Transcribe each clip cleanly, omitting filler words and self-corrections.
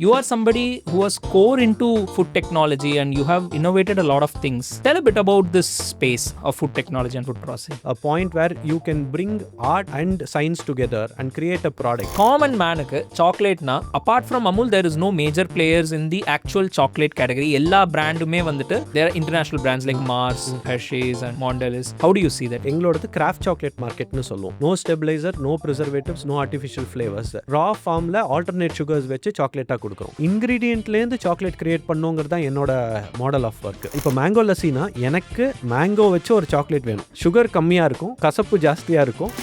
You are somebody who was core into food technology and you have innovated a lot of things. Tell a bit about this space of food technology and food processing. A point where you can bring art and science together and create a product. Common manukku chocolate na apart from Amul there is no major players in the actual chocolate category. Ella brandume vandittu there are international brands like Mars, Hershey's and Mondelez. How do you see that? எங்களோடது craft chocolate மார்க்கெட்னு சொல்லுவோம். No stabiliser, no preservatives, no artificial flavours. Raw ஃபார்ம்ல alternate sugars வச்சு சாக்லேட்டா கொடுக்குறோம். இன்கிரீடியன்ட்லேருந்து chocolate create பண்ணுங்கிறது தான் என்னோட model of work. இப்போ mango லஸ்ஸினா எனக்கு மேங்கோ வச்சு ஒரு சாக்லேட் வேணும். சுகர் கம்மியாக இருக்கும், கசப்பு ஜாஸ்தியாக இருக்கும்.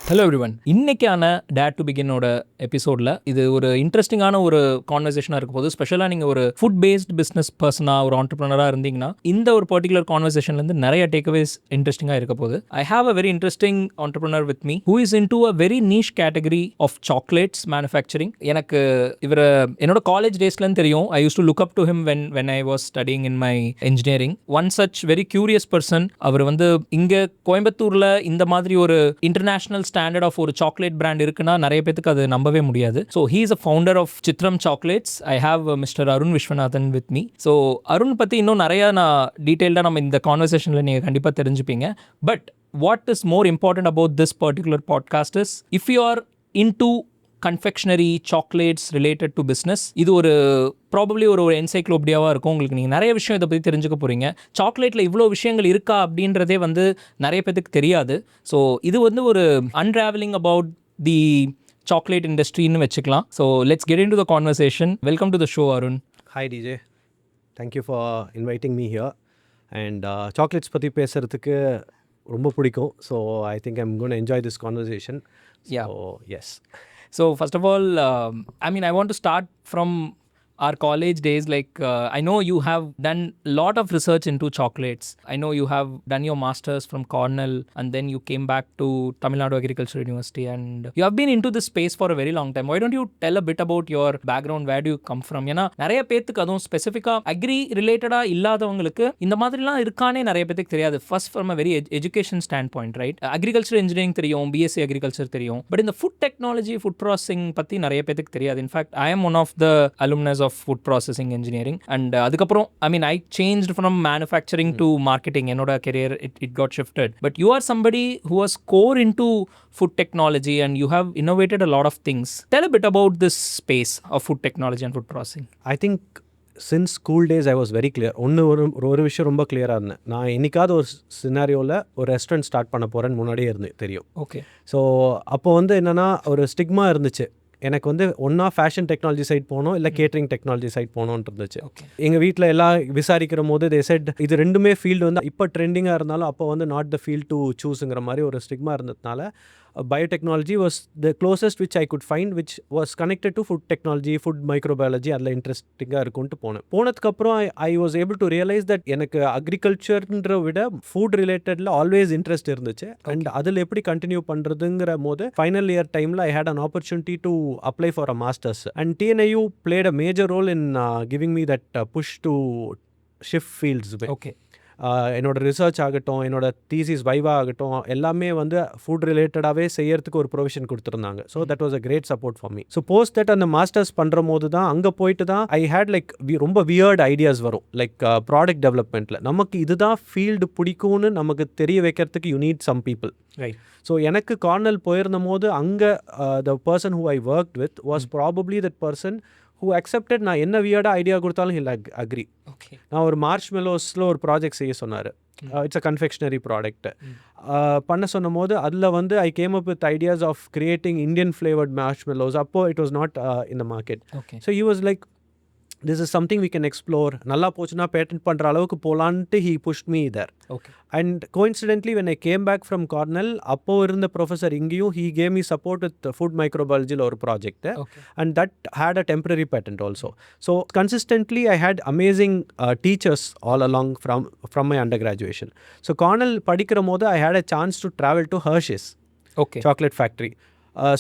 ஹலோ எவ்ரிவன், இன்னைக்கான டேட் டு பிகினோட எபிசோடில் இது ஒரு இன்ட்ரெஸ்டிங்கான ஒரு கான்வர்சேஷனாக இருக்க போது. ஸ்பெஷலாக நீங்கள் ஒரு ஃபுட் பேஸ்ட் பிஸ்னஸ் பர்சனாக ஒரு ஆண்டர்ப்ரனராக இருந்தீங்கன்னா இந்த ஒரு பர்டிகுலர் கான்வர்சேஷன்லேருந்து நிறைய டேக்அவேஸ் இன்ட்ரெஸ்டிங்காக இருக்க போது. I have a very interesting entrepreneur with me who is into a very niche category of chocolates manufacturing. எனக்கு இவர் என்னோட காலேஜ் டேஸ்லேருந்து தெரியும். I use to look up to him when I was studying in my engineering. One such very curious person. அவர் வந்து இங்கே கோயம்புத்தூரில் இந்த மாதிரி ஒரு இன்டர்நேஷனல் ஸ்டாண்டர்ட் ஆஃப் ஒரு சாக்லேட் பிராண்ட் இருக்குன்னா நிறைய பேருக்கு அது நம்பவே முடியாது. So he is a founder of Chitram chocolates. I have Mister Arun Viswanathan with me. So Arun பற்றி இன்னும் நிறையா நான் டீட்டெயில்டாக நம்ம இந்த கான்வர்சேஷனில் நீங்கள் கண்டிப்பாக தெரிஞ்சுப்பீங்க. But what is more important about this particular podcast is if you are into confectionery chocolates related to business, இது ஒரு ப்ராபப்ளி ஒரு என்சைக்ளோபீடியாவாக இருக்கும். உங்களுக்கு நீங்கள் நிறைய விஷயம் இதை பற்றி தெரிஞ்சுக்க போகிறீங்க. சாக்லேட்டில் இவ்வளோ விஷயங்கள் இருக்கா அப்படின்றதே வந்து நிறைய பேருக்கு தெரியாது. ஸோ இது வந்து ஒரு அன்ராவலிங் அபவுட் தி சாக்லேட் இண்டஸ்ட்ரின்னு வச்சுக்கலாம். So let's get into the conversation. Welcome to the show Arun. Hi DJ, thank you for inviting me here. And chocolates பற்றி பேசுகிறதுக்கு ரொம்ப பிடிக்கும். So I think I'm gonna enjoy this conversation. So yes. So first of all, I want to start from our college days. I know you have done a lot of research into chocolates. I know you have done your masters from Cornell and then you came back to Tamil Nadu Agriculture University and you have been into this space for a very long time. Why don't you tell a bit about your background? Where do you come from? ஏன்னா நிறைய பேத்துக்கு அதுவும் ஸ்பெசிஃபிக்காக agri ரிலேட்டடாக இல்லாதவங்களுக்கு இந்த மாதிரிலாம் இருக்கானே நிறைய பேத்துக்கு தெரியாது. First from a very education standpoint, right? Agriculture engineering தெரியும், பிஎஸ்சி அக்ரிகல்ச்சர் தெரியும், பட் இந்த ஃபுட் டெக்னாலஜி, ஃபுட் ப்ராசஸிங் பற்றி நிறைய பேத்துக்கு தெரியாது. In fact I am one of the alumnus of food processing engineering and அதுக்கப்புறம் I changed from manufacturing to marketing. என்னோட career it got shifted, but you are somebody who was core into food technology and you have innovated a lot of things. Tell a bit about this space of food technology and food processing. I think since school days I was very clear. ஒரு விஷயம் ரொம்ப கிளியராக இருந்தேன். நான் என்னைக்காவது ஒரு சினாரியோவில் ஒரு restaurant start பண்ண போகிறேன்னு முன்னாடியே தெரியும். ஓகே. ஸோ அப்போ வந்து என்னென்னா ஒரு ஸ்டிக்மா இருந்துச்சு. எனக்கு வந்து ஒன்றா ஃபேஷன் டெக்னாலஜி சைட் போகணும், இல்லை கேட்ரிங் டெக்னாலஜி சைட் போகணுன்னு இருந்துச்சு. எங்கள் வீட்டில் எல்லாம் விசாரிக்கிற போது தே செட் இது ரெண்டுமே ஃபீல்டு வந்து இப்போ ட்ரெண்டிங்காக இருந்தாலும் அப்போ வந்து நாட் த ஃபீல்ட் டு சூஸுங்கிற மாதிரி ஒரு ஸ்டிக்மா இருந்ததுனால biotechnology was the closest which I could find, which was connected to food technology, food microbiology. அதில் இன்ட்ரெஸ்டிங்காக இருக்கும்ட்டு போனதுக்கப்புறம் I was able to realize that எனக்கு அக்ரிகல்ச்சர்ன்ற விட ஃபுட் ரிலேட்டடில் ஆல்வேஸ் இன்ட்ரெஸ்ட் இருந்துச்சு. அண்ட் அதில் எப்படி கண்டினியூ பண்ணுறதுங்கிற போது ஃபைனல் இயர் டைமில் I had an opportunity to apply for a master's and TNAU played a major role in giving me that push to shift fields. Okay. என்னோட research ஆகட்டும், என்னோட thesis வைவா ஆகட்டும், எல்லாமே வந்து ஃபுட் ரிலேட்டடாகவே செய்யறதுக்கு ஒரு ப்ரொவிஷன் கொடுத்துருந்தாங்க. So that was a great support for me. So post that அந்த மாஸ்டர்ஸ் பண்ணுற போது தான் அங்கே போயிட்டு தான் ஐ ஹேட் ரொம்ப வியர்ட் ஐடியாஸ் வரும். ப்ராடக்ட் டெவலப்மெண்ட்டில் நமக்கு இதுதான் ஃபீல்டு பிடிக்கும்னு நமக்கு தெரிய வைக்கிறதுக்கு you need some people, right? So எனக்கு கார்னல் போயிருந்த போது அங்கே the person who I worked with was probably that person who accepted நான் என்ன வியர்டாக ஐடியா கொடுத்தாலும் he'll agree. நான் ஒரு மார்ஷ் மெலோஸில் ஒரு ப்ராஜெக்ட் செய்ய சொன்னார். இட்ஸ் அ கன்ஃபெக்ஷனரி ப்ராடக்ட் பண்ண சொன்னும் போது அதில் வந்து I came up with ideas of creating Indian flavoured marshmallows. அப்போ it was not in the market. So he was like, this is something we can explore. நல்லா போச்சுன்னா patent பண்ணுற அளவுக்கு போகலான்ட்டு he pushed me there. Okay. And coincidentally when I came back from Cornell, அப்போ இருந்த professor இங்கேயும் he gave me support with food microbiology ஒரு project. And that had a temporary patent also. So consistently I had amazing teachers all along from my undergraduation. So Cornell படிக்கிற போது I had a chance to travel to Hershey's chocolate factory.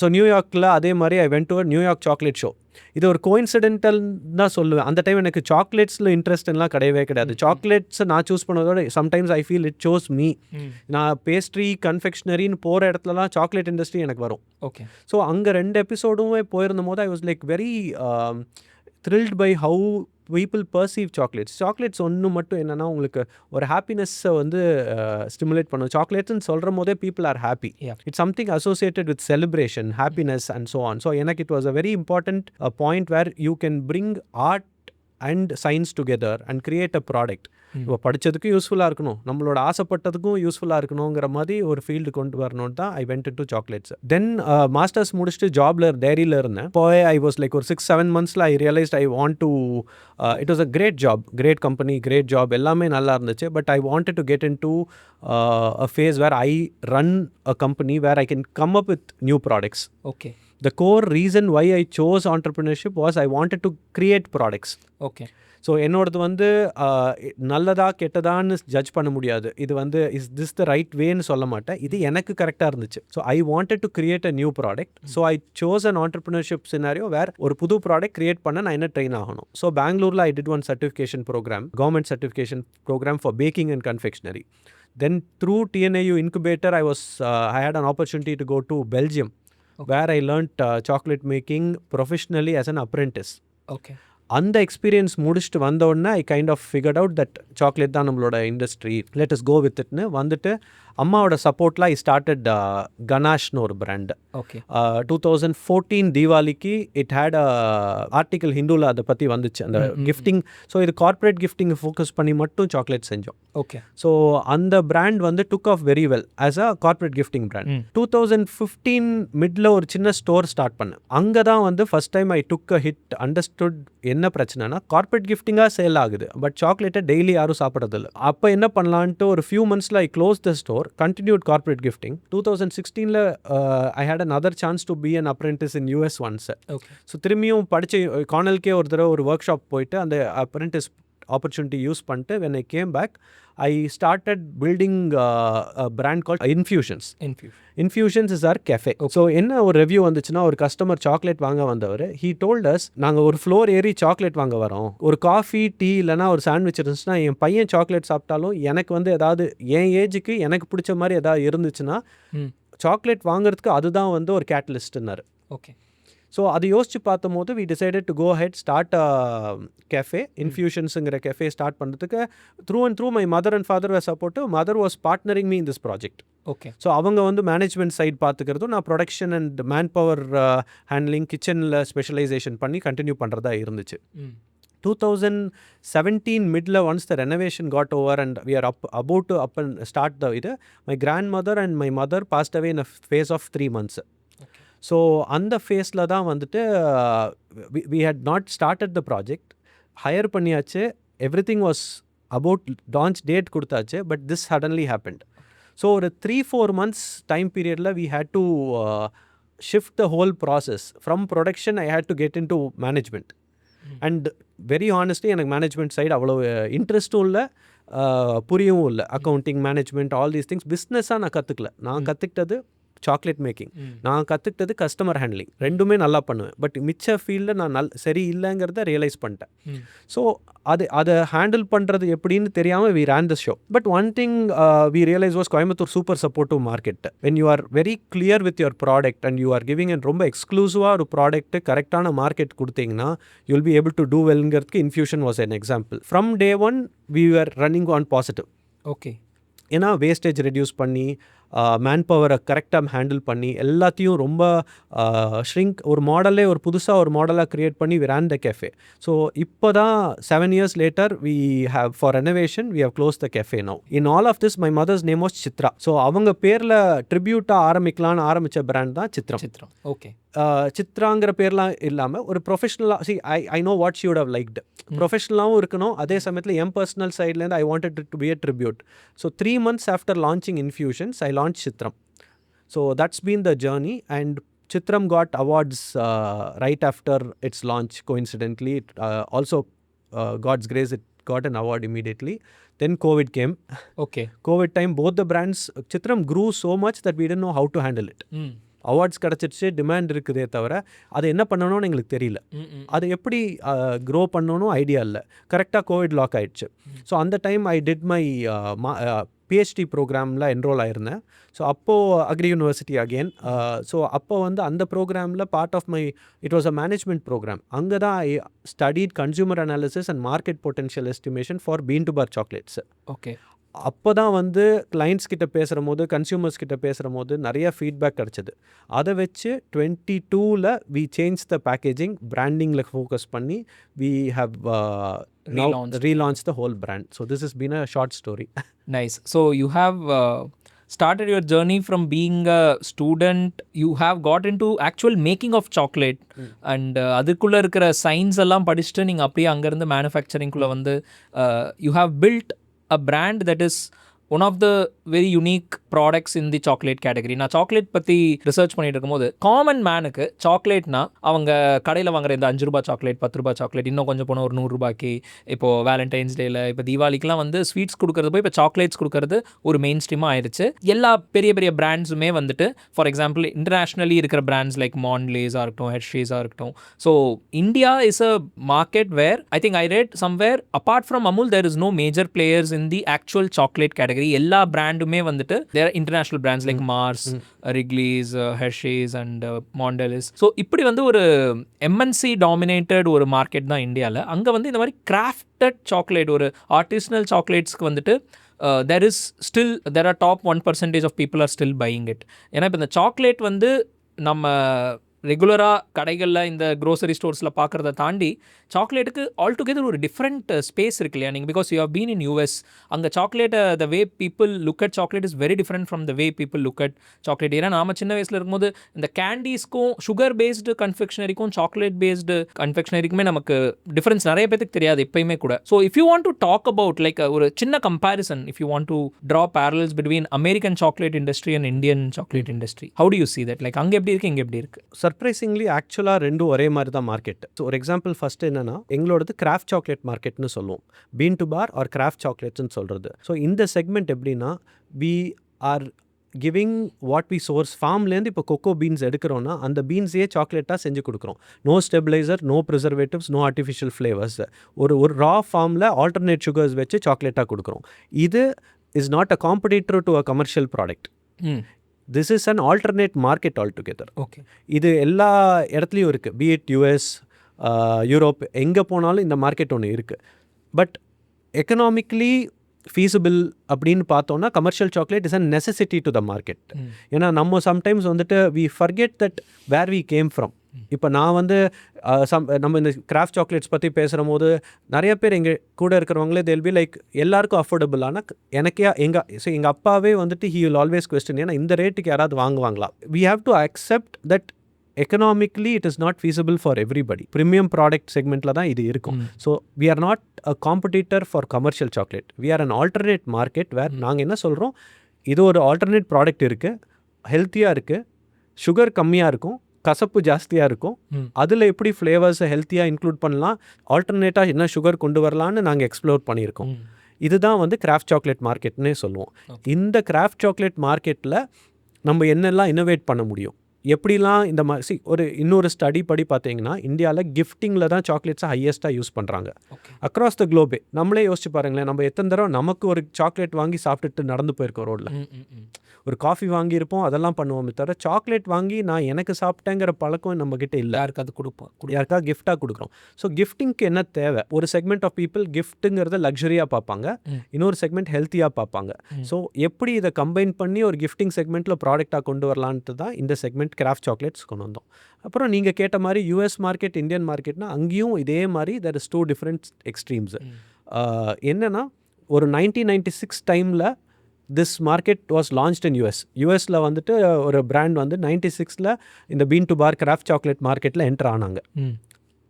So நியூயார்க்கில் அதே மாதிரி I went to a New York chocolate show. இது ஒரு கோயின்சிடென்டல் தான் சொல்லுவேன். அந்த டைம் எனக்கு சாக்லேட்ஸில் இன்ட்ரெஸ்ட்லாம் கிடையவே கிடையாது. சாக்லேட்ஸை நான் சூஸ் பண்ணதோட sometimes I feel it chose me. நான் பேஸ்ட்ரி கன்ஃபெக்ஷனரின்னு போகிற இடத்துலலாம் சாக்லேட் இண்டஸ்ட்ரி எனக்கு வரும். ஓகே. ஸோ அங்கே 2 எபிசோடுமே போயிருந்த போது I was like very thrilled by how people perceive chocolates. Chocolates ஒன்று மட்டும் என்னென்னா உங்களுக்கு ஒரு ஹாப்பினஸ்ஸை வந்து ஸ்டிமுலேட் பண்ணும். சாக்லேட்ஸ்ன்னு சொல்கிற போதே people are happy. It's something associated with celebration, happiness and so on. So எனக்கு it was a very important point where you can bring art and science together and create a product. இப்போ படித்ததுக்கும் யூஸ்ஃபுல்லாக இருக்கணும், நம்மளோட ஆசைப்பட்டதுக்கும் யூஸ்ஃபுல்லாக இருக்கணுங்கிற மாதிரி ஒரு ஃபீல்டு கொண்டு வரணும்னு தான் I went to chocolates. Then masters முடிச்சுட்டு ஜாப்ல டேரியில் இருந்தேன். போய் ஐ வாஸ் லைக் ஒரு 6-7 monthஸில் I realised I want to it was a great job, great company, great job, எல்லாமே நல்லா இருந்துச்சு. But I wanted to get into a phase where I run a company where I can come up with new products. Okay. The core reason why I chose entrepreneurship was I wanted to create products. Okay. So என்னோடது வந்து நல்லதா கெட்டதான்னு judge பண்ண முடியாது. இது வந்து is this the right வேன்னு சொல்ல மாட்டேன். இது எனக்கு கரெக்டாக இருந்துச்சு. So I wanted to create a new product. So I chose an entrepreneurship scenario where ஒரு புது ப்ராடக்ட் கிரியேட் பண்ண நான் என்ன ட்ரெயின் ஆகணும். ஸோ பெங்களூரில் I did one certification programme, government certification programme for baking and confectionery. Then through TNAU incubator I had an opportunity to go to Belgium. Okay. Where I learnt chocolate making professionally as an apprentice. Okay. அந்த experience முடிச்சுட்டு வந்த உடனே I kind of figured out that chocolate தான் நம்மளோட industry, let us go with இட்னு வந்துட்டு அம்மாவோட சப்போர்ட்டில் I started கனாஷ்னு ஒரு பிராண்டு. ஓகே. 2014 தீபாவளிக்கு இட் ஹேட் ஆர்டிக்கல் ஹிந்துவில் அதை பற்றி வந்துச்சு, அந்த கிஃப்டிங். ஸோ இது கார்ப்பரேட் கிஃப்டிங் ஃபோக்கஸ் பண்ணி மட்டும் சாக்லேட் செஞ்சோம். ஓகே. ஸோ அந்த பிராண்ட் வந்து took off very well as a corporate gifting brand. 2015 மிட்ல ஒரு சின்ன ஸ்டோர் ஸ்டார்ட் பண்ணேன். அங்கே தான் வந்து first time I took a hit, understood என்ன பிரச்சனைனா கார்ப்பரேட் கிஃப்டிங்காக சேல் ஆகுது, பட் சாக்லேட்டை டெய்லி யாரும் சாப்பிட்றதில்ல. அப்போ என்ன பண்ணலான்ட்டு ஒரு ஃபியூ மந்த்ஸில் I close the store, continued corporate gifting. 2016 I had another chance to be an apprentice in US once. Okay. So திரும்பியும் படிச்சு கார்னல்கே ஒரு தடவை ஒரு ஒர்க் ஷாப் போயிட்டு அந்த apprentice opportunity யூஸ் பண்ணிட்டு when I came back I started building a brand called Infusions. Infusions is our cafe. Okay. So என்ன ஒரு ரிவ்யூ வந்துச்சுன்னா, ஒரு கஸ்டமர் சாக்லேட் வாங்க வந்தவர், he told us நாங்கள் ஒரு ஃப்ளோர் ஏறி சாக்லேட் வாங்க வரோம், ஒரு காஃபி டீ இல்லைனா ஒரு சாண்ட்விச் இருந்துச்சுன்னா என் பையன் சாக்லேட் சாப்பிட்டாலும் எனக்கு வந்து ஏதாவது என் ஏஜுக்கு எனக்கு பிடிச்ச மாதிரி ஏதாவது இருந்துச்சுன்னா சாக்லேட் வாங்குறதுக்கு அதுதான் வந்து ஒரு கேட்டலிஸ்ட்னாரு. ஓகே. ஸோ அது யோசிச்சு பார்த்தும் போது we decided to go head start cafe, இன்ஃபியூஷன்ஸுங்கிற கேஃபே ஸ்டார்ட் பண்ணுறதுக்கு through my mother and father were support. Mother was partnering me in this project. Okay. So அவங்க வந்து மேனேஜ்மெண்ட் சைட் பார்த்துக்கிறதும், நான் production and man power handling, கிச்சனில் specialisation பண்ணி continue பண்ணுறதா இருந்துச்சு. 2017 மிட்ல once the renovation got over and we are about to up and start the இது, my grandmother and my mother passed away in a phase of 3 months. So அந்த ஃபேஸில் தான் வந்துட்டு we had not started the project, hire பண்ணியாச்சு, everything was about launch date கொடுத்தாச்சு, but this suddenly happened. So ஒரு 3-4 months time பீரியடில் we had to shift the whole process. From production I had to get into management. And very honestly எனக்கு management side அவ்வளோ இன்ட்ரெஸ்ட்டும் இல்லை, புரியவும் இல்லை. Accounting, management, all these things பிஸ்னஸாக நான் கற்றுக்கல. நான் கற்றுக்கிட்டது சாக்லேட் மேக்கிங், நான் கற்றுக்கிட்டது கஸ்டமர் ஹேண்ட்லிங், ரெண்டுமே நல்லா பண்ணுவேன். பட் மிச்ச ஃபீல்டில் நான் சரி இல்லைங்கிறத ரியலைஸ் பண்ணிட்டேன். ஸோ அதை ஹேண்டில் பண்ணுறது எப்படின்னு தெரியாமல் we ran the show. But one thing we realise was Coimbatore super supportive market. When you are very clear with your product and you are giving and ரொம்ப எக்ஸ்க்ளூசிவாக ஒரு ப்ராடக்ட்டு கரெக்டான மார்க்கெட் கொடுத்தீங்கன்னா you will be able to do வெல்ங்கிறதுக்கு Infusion was an example. From day one we are running on positive. Okay. ஏன்னா wastage reduce பண்ணி, man பவரை கரெக்டாக ஹேண்டில் பண்ணி, எல்லாத்தையும் ரொம்ப ஷ்ரிங்க், ஒரு மாடலே ஒரு புதுசாக ஒரு மாடலாக க்ரியேட் பண்ணி we run the cafe. So இப்போ தான் 7 years later we have for renovation we have close the cafe now. In all of this my mother's name was Chithra. So அவங்க பேரில் ட்ரிபியூட்டாக ஆரம்பிக்கலான்னு ஆரம்பித்த பிராண்ட் தான் சித்ரம். ஓகே. சித்ராங்கிற பேர்லாம் இல்லாமல் ஒரு ப்ரொஃபஷனலாக I know what she would have liked. ப்ரொஃபஷனலாகவும் இருக்கணும், அதே சமயத்தில் என் பர்சனல் சைட்லேருந்து I wanted to be a tribute. So 3 months after launching Infusions I launched Chitram. So that's been the journey, and Chitram got awards right after its launch. Coincidentally, also God's grace, it got an award immediately. Then COVID came. Okay. COVID time, both the brands, Chitram grew so much that we didn't know how to handle it. Awards கிடச்சிருச்சு, demand இருக்குதே தவிர அதை என்ன பண்ணணும்னு எங்களுக்கு தெரியல. அதை எப்படி க்ரோ பண்ணணும் ஐடியா இல்லை. கரெக்டாக கோவிட் லாக் ஆகிடுச்சு. ஸோ அந்த time I did my PhD ப்ரோக்ராமில் என்ரோல் ஆயிருந்தேன். ஸோ அப்போது அக்ரி யூனிவர்சிட்டி அகெயின். ஸோ அப்போ வந்து அந்த ப்ரோக்ராமில் part of my it was a management programme. அங்கே தான் I studied consumer analysis and market potential estimation for bean to bar chocolates. Okay. அப்போ தான் வந்து கிளைண்ட்ஸ் கிட்ட பேசுகிற போது, கன்சியூமர்ஸ் கிட்ட பேசுகிற போது நிறைய ஃபீட்பேக் கிடச்சிது. அதை வச்சு 22ல் வி சேஞ்ச் த பேக்கேஜிங், பிராண்டிங்கில் ஃபோக்கஸ் பண்ணி we have relaunched the whole brand. So this has been a short story. Nice. So you have started your journey from being a student, you have got into actual making of chocolate and அதுக்குள்ளே இருக்கிற science எல்லாம் படிச்சுட்டு நீங்கள் அப்படியே அங்கேருந்து மேனுஃபேக்சரிங்குள்ளே வந்து you have built a brand that is one of the very unique products in the chocolate category. நான் chocolate பற்றி ரிசர்ச் பண்ணிட்டு இருக்கும்போது காமன் மேனுக்கு சாக்லேட்னா அவங்க கடையில் வாங்குற இந்த 5 ரூபாய் சாக்லேட், 10 ரூபாய் சாக்லேட், இன்னும் கொஞ்சம் போனால் ஒரு 100 ரூபாய்க்கு, இப்போது வேலண்டைன்ஸ் டேயில், இப்போ தீபாவளிக்கெலாம் வந்து ஸ்வீட்ஸ் கொடுக்குறது போய் இப்போ சாக்லேட்ஸ் கொடுக்குறது ஒரு மெயின் ஸ்ட்ரீமாக ஆயிடுச்சு. எல்லா பெரிய பெரிய பிராண்ட்ஸுமே வந்துட்டு ஃபார் எக்ஸாம்பிள் இன்டர்நேஷ்னலி இருக்கிற பிராண்ட்ஸ் லைக் மான்லேஸாக இருக்கட்டும், ஹெர்ஷேஸாக இருக்கட்டும். So India is a market where I think I read somewhere apart from Amul there is no major players in the actual chocolate category. எல்லா பிராண்டுமே வந்துட்டு their international brands like Mars, Wrigley's, Hershey's and Mondelez. So இப்படி வந்து ஒரு MNC dominated ஒரு market தான் இந்தியாவில். அங்கே வந்து இந்த மாதிரி கிராஃப்டட் சாக்லேட், ஒரு ஆர்டிசனல் சாக்லேட்ஸ்க்கு வந்துட்டு there are top 1% of people are still buying it. ஏன்னா இப்போ இந்த சாக்லேட் வந்து நம்ம ரெகுலராக கடைகளில் இந்த க்ரோசரி ஸ்டோர்ஸில் பார்க்குறத தாண்டி சாக்லேட்டுக்கு ஆல்டுகெதர் ஒரு டிஃப்ரெண்ட் ஸ்பேஸ் இருக்கு இல்லையா? நீங்கள் because you have been in US, அங்கே சாக்லேட்டை the way people look at chocolate is very different from the way people look at chocolate. ஏன்னா நாம் சின்ன வயசில் இருக்கும்போது இந்த கேண்டீஸ்க்கும் சுகர் பேஸ்டு கன்ஃபெக்ஷனரிக்கும் சாக்லேட் பேஸ்டு கன்ஃபெக்ஷனரிக்குமே நமக்கு டிஃப்ரென்ஸ் நிறைய பேருக்கு தெரியாது இப்போயுமே கூட. So if you want to talk about like ஒரு சின்ன comparison, if you want to draw barrels between American chocolate industry and Indian chocolate industry, how do you see that? Like அங்கே எப்படி இருக்குது, இங்கே எப்படி இருக்குது? சர்ப்ரைசிங்லி ஆக்சுவலாக ரெண்டும் ஒரே மாதிரி தான் மார்க்கெட். ஸோ ஒரு எக்ஸாம்பிள் ஃபஸ்ட்டு என்னென்னா, எங்களோடது கிராஃப்ட் சாக்லேட் மார்க்கெட்னு சொல்லுவோம், bean to bar or craft சாக்லேட்ஸ்னு சொல்கிறது. ஸோ இந்த செக்மெண்ட் எப்படின்னா, we are giving what we source ஃபார்ம்லேருந்து. இப்போ கொக்கோ பீன்ஸ் எடுக்கிறோன்னா அந்த பீன்ஸையே சாக்லேட்டாக செஞ்சு கொடுக்குறோம். No stabiliser, no preservatives, no artificial flavours. ஒரு ரா ஃபார்மில் ஆல்டர்னேட் சுகர்ஸ் வச்சு சாக்லேட்டாக கொடுக்குறோம். இது is not a competitor to a commercial product. This is an alternate market altogether. Okay. இது எல்லா இடத்துலையும் இருக்குது, be it US, யூரோப், எங்கே போனாலும் இந்த மார்க்கெட் ஒன்று இருக்குது. பட் எக்கனாமிக்லி ஃபீஸிபிள் அப்படின்னு பார்த்தோன்னா commercial chocolate is a necessity to the market. ஏன்னா நம்ம சம்டைம்ஸ் வந்துட்டு we forget that where we came from. இப்போ நான் வந்து நம்ம இந்த கிராஃப்ட் சாக்லேட்ஸ் பற்றி பேசுகிற போது நிறைய பேர் எங்கள் கூட இருக்கிறவங்களே தேல் பி லைக் எல்லாருக்கும் அஃபோர்டபுள். ஆனால் எனக்கே எங்கள் அப்பாவே வந்துட்டு ஹி வில் ஆல்வேஸ் கொஸ்டின், ஏன்னா இந்த ரேட்டுக்கு யாராவது வாங்குவாங்களா? We have to accept that economically it is not feasible for everybody. Premium product செக்மெண்ட்டில் தான் இது இருக்கும். So we are not a competitor for commercial chocolate. We are an alternate market where நாங்கள் என்ன சொல்கிறோம், இது ஒரு ஆல்டர்னேட் ப்ராடக்ட் இருக்குது, ஹெல்த்தியாக இருக்குது, சுகர் கம்மியாக இருக்கும், கசப்பு ஜாஸ்தியாக இருக்கும், அதில் எப்படி ஃப்ளேவர்ஸை ஹெல்த்தியாக இன்க்ளூட் பண்ணலாம், ஆல்டர்னேட்டாக என்ன சுகர் கொண்டு வரலான்னு நாங்கள் எக்ஸ்ப்ளோர் பண்ணியிருக்கோம். இதுதான் வந்து கிராஃப்ட் சாக்லேட் மார்க்கெட்னே சொல்லுவோம். இந்த கிராஃப்ட் சாக்லேட் மார்க்கெட்டில் நம்ம என்னெல்லாம் இன்னோவேட் பண்ண முடியும், எப்படிலாம் இந்த மாதிரி ஒரு இன்னொரு ஸ்டடி படி பார்த்தீங்கன்னா, இந்தியாவில் கிஃப்டிங்கில் தான் சாக்லேட்ஸை ஹையஸ்ட்டாக யூஸ் பண்ணுறாங்க அக்ராஸ் த குளோபே. நம்மளே யோசிச்சு பாருங்களேன், நம்ம எத்தனை தடவை நமக்கு ஒரு சாக்லேட் வாங்கி சாப்பிட்டுட்டு நடந்து போயிருக்கோம் ரோட்டில். ஒரு காஃபி வாங்கியிருப்போம், அதெல்லாம் பண்ணுவோமே தவிர சாக்லேட் வாங்கி நான் எனக்கு சாப்பிட்டேங்கிற பழக்கம் நம்மக்கிட்ட இல்லை. யாருக்காவது கொடுப்போம், யாருக்காவது கிஃப்டாக கொடுக்குறோம். ஸோ கிஃப்டிங்க்கு என்ன தேவை? ஒரு செக்மெண்ட் ஆஃப் பீப்புள் கிஃப்ட்டுங்கிறத லக்ஸரியாக பார்ப்பாங்க, இன்னொரு செக்மெண்ட் ஹெல்த்தியாக பார்ப்பாங்க. ஸோ எப்படி இதை கம்பைன் பண்ணி ஒரு கிஃப்டிங் செக்மெண்ட்டில் ப்ராடக்டாக கொண்டு வரலான்ட்டு தான் இந்த செக்மெண்ட் கிராஃப்ட் சாக்லேட்ஸ் கொண்டு வந்தோம். அப்புறம் நீங்கள் கேட்ட மாதிரி யூஎஸ் மார்க்கெட், இந்தியன் மார்க்கெட்னா அங்கேயும் இதே மாதிரி தேர் இஸ் 2 டிஃப்ரெண்ட் எக்ஸ்ட்ரீம்ஸ். என்னென்னா, ஒரு 1996 டைமில் this market was launched in யூஎஸில் வந்துட்டு ஒரு பிராண்ட் வந்து 96ல் இந்த bean to bar craft chocolate மார்க்கெட்டில் என்டர் ஆனாங்க.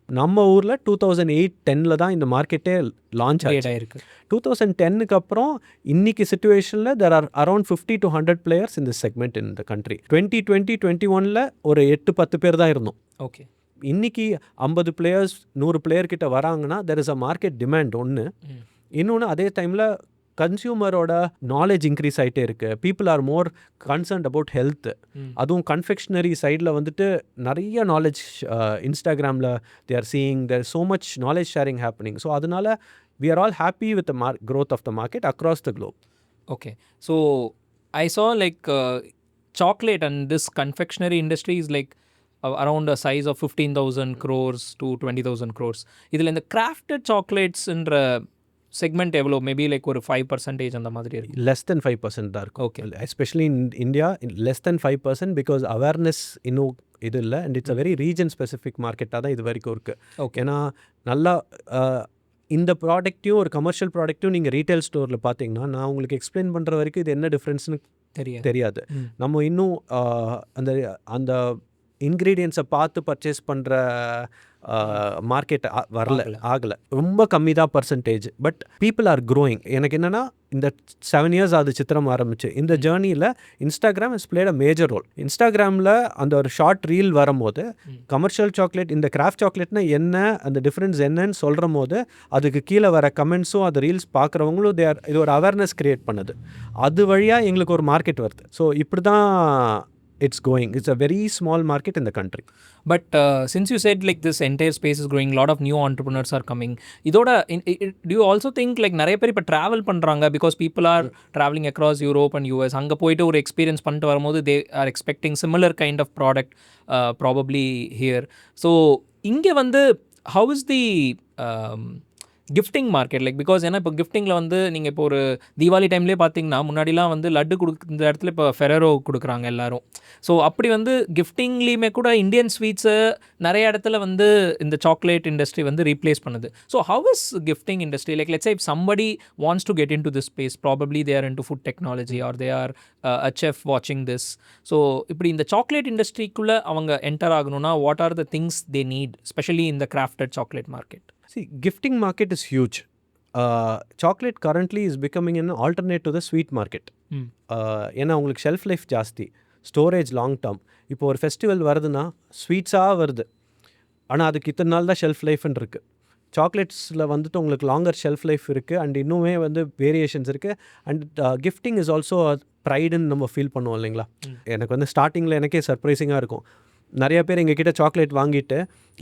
நம்ம ஊரில் 2008-10 தான் இந்த மார்க்கெட்டே லான்ச் ஆகிருக்கு. 2010க்கு அப்புறம் இன்னைக்கு சிச்சுவேஷனில் there are around 50 to 100 players இந்த செக்மெண்ட் இன் த கண்ட்ரி. 2020-21ல் ஒரு 8-10 பேர் தான் இருந்தோம். ஓகே. இன்னைக்கு 50 பிளேயர்ஸ் 100 பிளேயர் கிட்ட வராங்கன்னா there is a market demand ஒன்று. இன்னொன்று, அதே டைமில் கன்சியூமரோட நாலேஜ் இன்க்ரீஸ் ஆகிட்டே இருக்கு. People are more concerned about health. அதுவும் கன்ஃபெக்ஷனரி சைடில் வந்துட்டு நிறைய நாலேஜ் இன்ஸ்டாகிராமில் they are seeing there so much knowledge sharing happening. So அதனால we are all happy with the growth of the market across the globe. Okay, so I saw like chocolate and this confectionery industry is like around a size of 15,000 crores to 20,000 crores. இதில் இந்த crafted chocolates-ன்ற segment எவ்வளோ? Maybe like ஒரு 5% அந்த மாதிரி இருக்கும். less than 5% தான் இருக்கும். Okay, especially in India less than 5% because awareness இன்னும் இது இல்லை. And it's a very region specific மார்க்கெட்டாக தான் இது வரைக்கும் இருக்குது. ஓகே, ஏன்னா நல்லா இந்த ப்ராடக்ட்டையும் ஒரு கமர்ஷியல் ப்ராடக்ட்டையும் நீங்கள் ரீட்டைல் ஸ்டோரில் பார்த்தீங்கன்னா நான் உங்களுக்கு எக்ஸ்பிளைன் பண்ணுற வரைக்கும் இது என்ன டிஃப்ரென்ஸ்னு தெரியாது. நம்ம இன்னும் அந்த அந்த இன்க்ரீடியன்ஸை பார்த்து பர்ச்சேஸ் பண்ணுற மார்க்கெட் ஆகலை. ரொம்ப கம்மி தான் percentage. But people are growing. எனக்கு என்னென்னா இந்த 7 years அது சித்திரம் ஆரம்பிச்சு இந்த ஜேர்னியில் Instagram is played a major role. இன்ஸ்டாகிராமில் அந்த ஒரு ஷார்ட் ரீல் வரும்போது கமர்ஷியல் சாக்லேட் இந்த கிராஃப்ட் சாக்லேட்னா என்ன, அந்த டிஃப்ரென்ஸ் என்னன்னு சொல்கிற போது அதுக்கு கீழே வர கமெண்ட்ஸும் அது ரீல்ஸ் பார்க்குறவங்களும் இது ஒரு அவேர்னஸ் க்ரியேட் பண்ணுது. அது வழியாக எங்களுக்கு ஒரு மார்க்கெட் வருது. ஸோ இப்படி தான் it's going. It's a very small market in the country. But since you said like this entire space is growing, a lot of new entrepreneurs are coming. Idoda, do you also think like நிறைய பேர் இப்போ travel பண்ணுறாங்க because people are traveling across Europe and US. அங்கே போயிட்டு ஒரு experience பண்ணிட்டு வரும்போது they are expecting similar kind of product probably here. So இங்கே வந்து how is the gifting market like because ஏன்னா இப்போ கிஃப்டிங்கில் வந்து நீங்கள் இப்போ ஒரு தீபாவளி டைம்லேயே பார்த்தீங்கன்னா முன்னாடிலாம் வந்து லட்டு இந்த இடத்துல இப்போ ஃபெரரோ கொடுக்குறாங்க எல்லாரும். ஸோ அப்படி வந்து கிஃப்டிங்லேயுமே கூட இந்தியன் ஸ்வீட்ஸை நிறைய இடத்துல வந்து இந்த சாக்லேட் இண்டஸ்ட்ரி வந்து ரீப்ளேஸ் பண்ணுது. So how is gifting industry like let's say if somebody wants to get into this space probably they are into food technology or they are a chef வாட்சிங் this. So இப்படி இந்த chocolate இண்டஸ்ட்ரிக்குள்ளே அவங்க enter ஆகணும்னா what are the things they need specially இந்த crafted chocolate market? See, gifting market is huge. Chocolate currently is becoming an alternate to the sweet market. ஏன்னா உங்களுக்கு shelf life ஜாஸ்தி, storage long term. இப்போ ஒரு festival வருதுன்னா ஸ்வீட்ஸாக வருது, ஆனால் அதுக்கு இத்தனை நாள் தான் ஷெல்ஃப் லைஃப்னு இருக்குது. சாக்லேட்ஸில் வந்துட்டு உங்களுக்கு லாங்கர் ஷெல்ஃப் லைஃப் இருக்குது அண்ட் இன்னுமே வந்து வேரியேஷன்ஸ் இருக்குது. அண்ட் கிஃப்டிங் இஸ் ஆல்சோ ப்ரைடுன்னு நம்ம ஃபீல் பண்ணுவோம் இல்லைங்களா. எனக்கு வந்து ஸ்டார்டிங்கில் எனக்கே சர்ப்ரைசிங்காக இருக்கும். நிறைய பேர் எங்ககிட்ட சாக்லேட் வாங்கிட்டு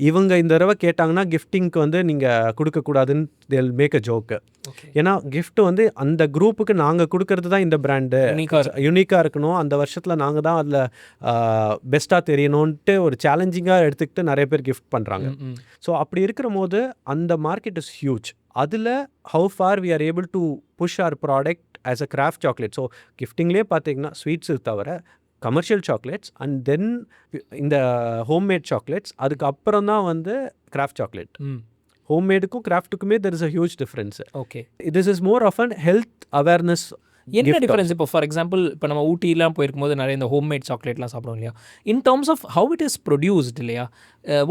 இவங்க இந்த தடவை கேட்டாங்கன்னா கிஃப்டிங்க்கு வந்து நீங்கள் கொடுக்கக்கூடாதுன்னு தேல் மேக் அ ஜோக்கு. ஏன்னா கிஃப்ட் வந்து அந்த குரூப்புக்கு நாங்கள் கொடுக்கறது தான் இந்த பிராண்டு யூனிக்காக இருக்கணும், அந்த வருஷத்தில் நாங்கள் தான் அதில் பெஸ்ட்டாக தெரியணும்ன்ட்டு ஒரு சேலஞ்சிங்காக எடுத்துக்கிட்டு நிறைய பேர் கிஃப்ட் பண்ணுறாங்க. ஸோ அப்படி இருக்கிற போது அந்த மார்க்கெட் இஸ் ஹியூஜ். அதில் how far we are able to push our product as a craft chocolate. So கிஃப்டிங்லேயே பார்த்தீங்கன்னா ஸ்வீட்ஸு தவிர கமர்ஷியல் சாக்லேட்ஸ் அண்ட் தென் இந்த ஹோம்மேட் சாக்லேட்ஸ், அதுக்கப்புறம் தான் வந்து கிராஃப்ட் சாக்லேட். ஹோம்மேடுக்கும் கிராஃப்ட்டுக்குமே there is a huge difference. Okay, this is more of an health awareness. என்ன டிஃபரன்ஸ்? இப்போ ஃபார் எக்ஸாம்பிள் இப்போ நம்ம ஊட்டிலாம் போயிருக்கும்போது நிறைய இந்த ஹோம்மேட் சாக்லேட்லாம் சாப்பிடுவோம் இல்லையா, in terms of how it is produced இல்லையா,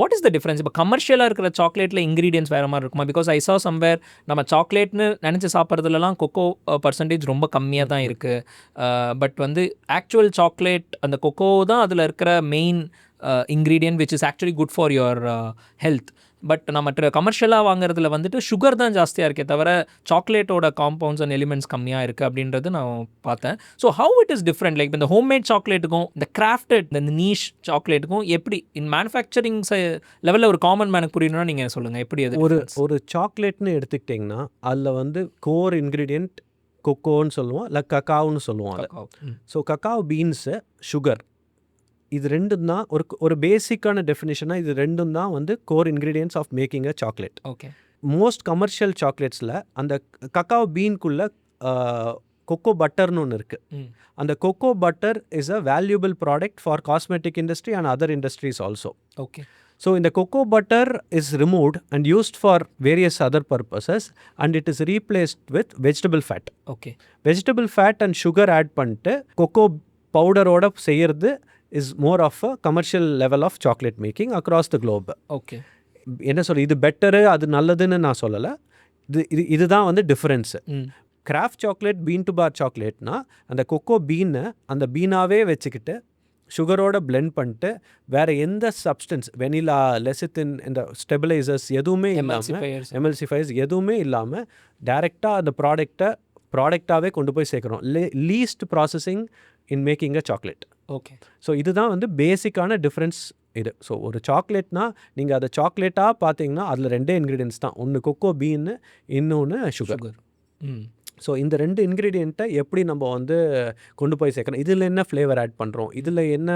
வாட் இஸ் த டிஃபரன்ஸ்? இப்போ கமர்ஷியலாக இருக்கிற சாக்லேட்டில் இன்க்ரீடியன்ஸ் வேறு மாதிரி இருக்குமா? பிகாஸ் ஐ சா சம்வேர் நம்ம சாக்லேட்னு நினச்சி சாப்பிட்றதுலலாம் கொக்கோ பர்சன்டேஜ் ரொம்ப கம்மியாக தான் இருக்குது. பட் வந்து ஆக்சுவல் சாக்லேட் அந்த கொக்கோ தான் அதில் இருக்கிற main ingredient which is actually good for your health. But நம்ம கமர்ஷியலாக வாங்குறதுல வந்துட்டு சுகர் தான் ஜாஸ்தியாக இருக்கே தவிர சாக்லேட்டோட காம்பவுண்ட்ஸ் அண்ட் எலிமெண்ட்ஸ் கம்மியாக இருக்குது அப்படின்றது நான் பார்த்தேன். So how it is different like இந்த ஹோம்மேட் சாக்லேட்டுக்கும் இந்த கிராஃப்டட் இந்த நீஷ் சாக்லேட்டுக்கும் எப்படி இன் மேனுஃபேக்சரிங் லெவலில் ஒரு காமன் மேனுக்கு புரியணும்னா நீங்கள் சொல்லுங்கள் எப்படி அது ஒரு சாக்லேட்னு எடுத்துக்கிட்டிங்கன்னா அதில் வந்து கோர் இன்க்ரீடியண்ட் கொக்கோன்னு சொல்லுவோம், இல்லை கக்காவுன்னு சொல்லுவோம் அதை. ஸோ கக்காவ் பீன்ஸு சுகர் இது ரெண்டும் தான் ஒரு பேசிக்கான டெஃபினிஷனாக இது ரெண்டும் தான் வந்து core ingredients of making a chocolate. Okay, most commercial சாக்லேட்ஸில் அந்த கக்காவ் பீன்குள்ளே கொக்கோ பட்டர்னு ஒன்று இருக்குது. அந்த cocoa butter is a valuable product for cosmetic industry and other industries also. Okay, so இந்த cocoa butter is removed and used for various other purposes and it is replaced with vegetable fat. Okay, vegetable fat and sugar add பண்ணிட்டு cocoa பவுடரோட செய்கிறது is more of a commercial level of chocolate making across the globe. Okay, என்ன சொல்ல இது better அது நல்லதுன்னு நான் சொல்லலை, இதுதான் வந்து difference. Craft chocolate bean to bar சாக்லேட்னா அந்த கொக்கோ பீனை அந்த பீனாவே வச்சுக்கிட்டு சுகரோட பிளெண்ட் பண்ணிட்டு வேறு எந்த சப்ஸ்டன்ஸ் வெனிலா லெசித்தின் இந்த ஸ்டெபிளைசர்ஸ் எதுவுமே இல்லாமல் எம்எல்சிஃபையர்ஸ் எதுவுமே இல்லாமல் டைரெக்டாக அந்த ப்ராடக்டை ப்ராடக்டாகவே கொண்டு போய் சேர்க்குறோம். Least processing in making a chocolate. Okay. So இதுதான் வந்து பேசிக்கான டிஃப்ரென்ஸ் இது. ஸோ ஒரு சாக்லேட்னா நீங்கள் அதை சாக்லேட்டாக பார்த்தீங்கன்னா அதில் 2 இன்க்ரீடியன்ஸ் தான். ஒன்று கொக்கோ பீன்னு, இன்னொன்று சுகர். ஸோ இந்த 2 இன்க்ரீடியண்ட்டை எப்படி நம்ம வந்து கொண்டு போய் சேர்க்கணும், இதில் என்ன ஃப்ளேவர் ஆட் பண்ணுறோம், இதில் என்ன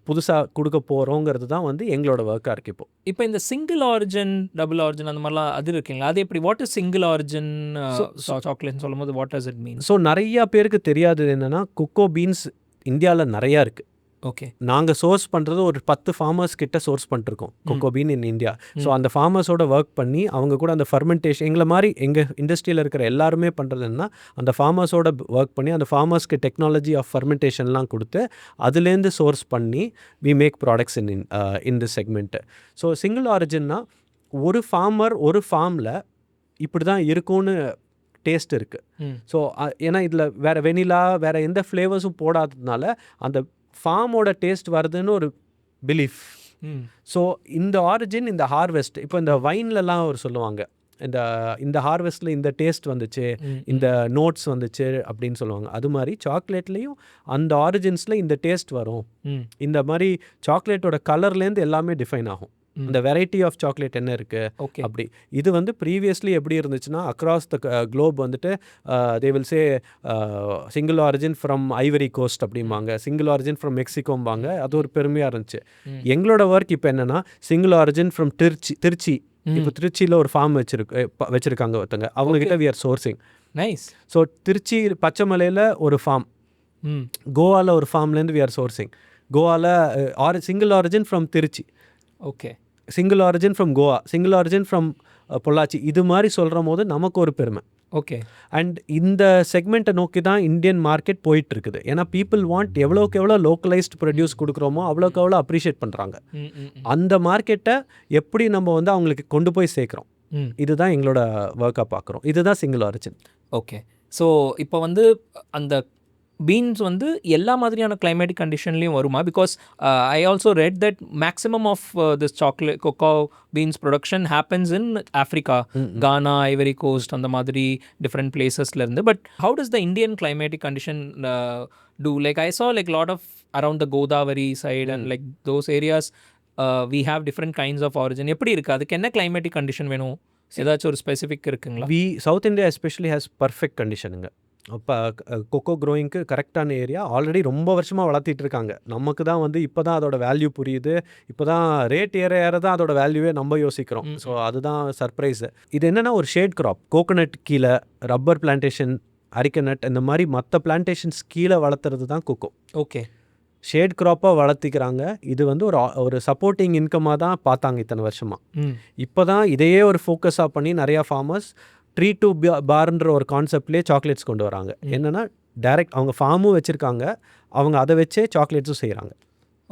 புதுசாக கொடுக்க போகிறோங்கிறது தான் வந்து எங்களோட ஒர்க்காக இருக்குது. இப்போ இந்த சிங்கிள் ஆரிஜின், டபுள் ஆரிஜின் அந்த மாதிரிலாம் அது இருக்குங்களா? அது எப்படி, வாட் இஸ் சிங்கிள் ஆரிஜின் சாக்லேட்னு சொல்லும்போது what does it mean? So நிறையா பேருக்கு தெரியாதது என்னென்னா, கொக்கோ பீன்ஸ் இந்தியாவில் நிறையா இருக்குது. ஓகே. நாங்கள் சோர்ஸ் பண்ணுறது ஒரு 10 ஃபார்மர்ஸ் கிட்ட சோர்ஸ் பண்ணிருக்கோம் cocoa bean in India. So அந்த ஃபார்மர்ஸோட ஒர்க் பண்ணி அவங்க கூட அந்த ஃபர்மெண்டேஷன், எங்களை மாதிரி எங்கள் இண்டஸ்ட்ரியில் இருக்கிற எல்லாருமே பண்ணுறதுன்னா அந்த ஃபார்மர்ஸோட ஒர்க் பண்ணி அந்த ஃபார்மர்ஸ்க்கு டெக்னாலஜி ஆஃப் ஃபர்மெண்டேஷன்லாம் கொடுத்து அதுலேருந்து சோர்ஸ் பண்ணி we make products in the segment. So single ஆரிஜின்னா ஒரு ஃபார்மர் ஒரு ஃபார்மில் இப்படி தான் இருக்கும்னு டேஸ்ட் இருக்குது. ஸோ ஏன்னா இதில் வேறு வெனிலா வேறு எந்த ஃப்ளேவர்ஸும் போடாததுனால அந்த ஃபார்மோட டேஸ்ட் வருதுன்னு ஒரு பிலீஃப். ஸோ இந்த ஆரிஜின், இந்த ஹார்வெஸ்ட், இப்போ இந்த வைன்லலாம் ஒரு சொல்லுவாங்க, இந்த ஹார்வெஸ்ட்டில் இந்த டேஸ்ட் வந்துச்சு, இந்த நோட்ஸ் வந்துச்சு அப்படின்னு சொல்லுவாங்க. அது மாதிரி சாக்லேட்லேயும் அந்த ஆரிஜின்ஸில் இந்த டேஸ்ட் வரும். இந்த மாதிரி சாக்லேட்டோட கலர்லேருந்து எல்லாமே டிஃபைன் ஆகும். இந்த வெரைட்டி ஆஃப் சாக்லேட் என்ன இருக்குது அப்படி. இது வந்து ப்ரீவியஸ்லி எப்படி இருந்துச்சுன்னா அக்ராஸ் த குளோப் வந்துட்டு they will say single origin from Ivory Coast அப்படிம்பாங்க, சிங்கிள் ஆரிஜின் ஃப்ரம் மெக்சிகோம்பாங்க. அது ஒரு பெருமையாக இருந்துச்சு. எங்களோட ஒர்க் இப்போ என்னென்னா சிங்கிள் ஆரிஜின் ஃப்ரம் திருச்சி. இப்போ திருச்சியில் ஒரு ஃபார்ம் வச்சுருக்காங்க ஒருத்தங்க, அவங்கக்கிட்ட we are sourcing. Nice. So Tiruchi பச்சைமலையில் ஒரு ஃபார்ம், கோவாவில் ஒரு ஃபார்ம்லேருந்து வி ஆர் சோர்சிங். கோவாவில் single origin from Tiruchi, okay, single origin from Goa, single origin from Pollachi. இது மாதிரி சொல்கிற போது நமக்கு ஒரு பெருமை. ஓகே. அண்ட் இந்த செக்மெண்ட்டை நோக்கி தான் இந்தியன் மார்க்கெட் போயிட்டுருக்குது. ஏன்னா பீப்புள் வாண்ட் எவ்வளோக்கு எவ்வளோ லோக்கலைஸ்ட் ப்ரொடியூஸ் கொடுக்குறோமோ அவ்வளோக்கு எவ்வளோ அப்ரிஷியேட் பண்ணுறாங்க. அந்த மார்க்கெட்டை எப்படி நம்ம வந்து அவங்களுக்கு கொண்டு போய் சேர்க்குறோம், இதுதான் எங்களோட ஒர்க்காக பார்க்குறோம். இதுதான் சிங்கிள் ஆரிஜின். ஓகே. ஸோ இப்போ வந்து அந்த பீன்ஸ் வந்து எல்லா மாதிரியான கிளைமேட்டிக் கண்டிஷன்லேயும் வருமா? Because I also read that maximum of this chocolate cocoa beans production happens in Africa, Ghana, Ivory Coast, அந்த மாதிரி டிஃப்ரெண்ட் பிளேசஸ்லேருந்து. But how does the Indian climatic condition do? Like I saw like a lot of around the Godavari side and like those areas we have different kinds of origin. எப்படி இருக்குது, அதுக்கு என்ன climatic condition வேணும், ஏதாச்சும் ஒரு specific இருக்குங்களா? South India especially has perfect கண்டிஷனுங்க. இப்போ கொக்கோ க்ரோயிங்க்கு கரெக்டான ஏரியா. ஆல்ரெடி ரொம்ப வருஷமாக வளர்த்திட்டு இருக்காங்க. நமக்கு தான் வந்து இப்போ தான் அதோட வேல்யூ புரியுது. இப்போ தான் ரேட் ஏற தான் அதோட வேல்யூவே நம்ம யோசிக்கிறோம். ஸோ அதுதான் சர்ப்ரைஸு. இது என்னென்னா ஒரு ஷேட் க்ராப். கோகோனட் கீழே, ரப்பர் பிளான்டேஷன், அரிக்கனட், இந்த மாதிரி மற்ற பிளான்டேஷன்ஸ் கீழே வளர்த்துறது தான் கொக்கோ. ஓகே. ஷேட் க்ராப்பாக வளர்த்திக்கிறாங்க. இது வந்து ஒரு சப்போர்ட்டிங் இன்கமாக தான் பார்த்தாங்க இத்தனை வருஷமாக. இப்போ தான் இதையே ஒரு ஃபோக்கஸாக பண்ணி நிறையா ஃபார்மர்ஸ் ட்ரீ டு பார்ன்ற ஒரு கான்செப்ட்லேயே சாக்லேட்ஸ் கொண்டு வராங்க. என்னென்னா டைரெக்ட் அவங்க ஃபார்மும் வச்சுருக்காங்க, அவங்க அதை வச்சே சாக்லேட்ஸும் செய்கிறாங்க.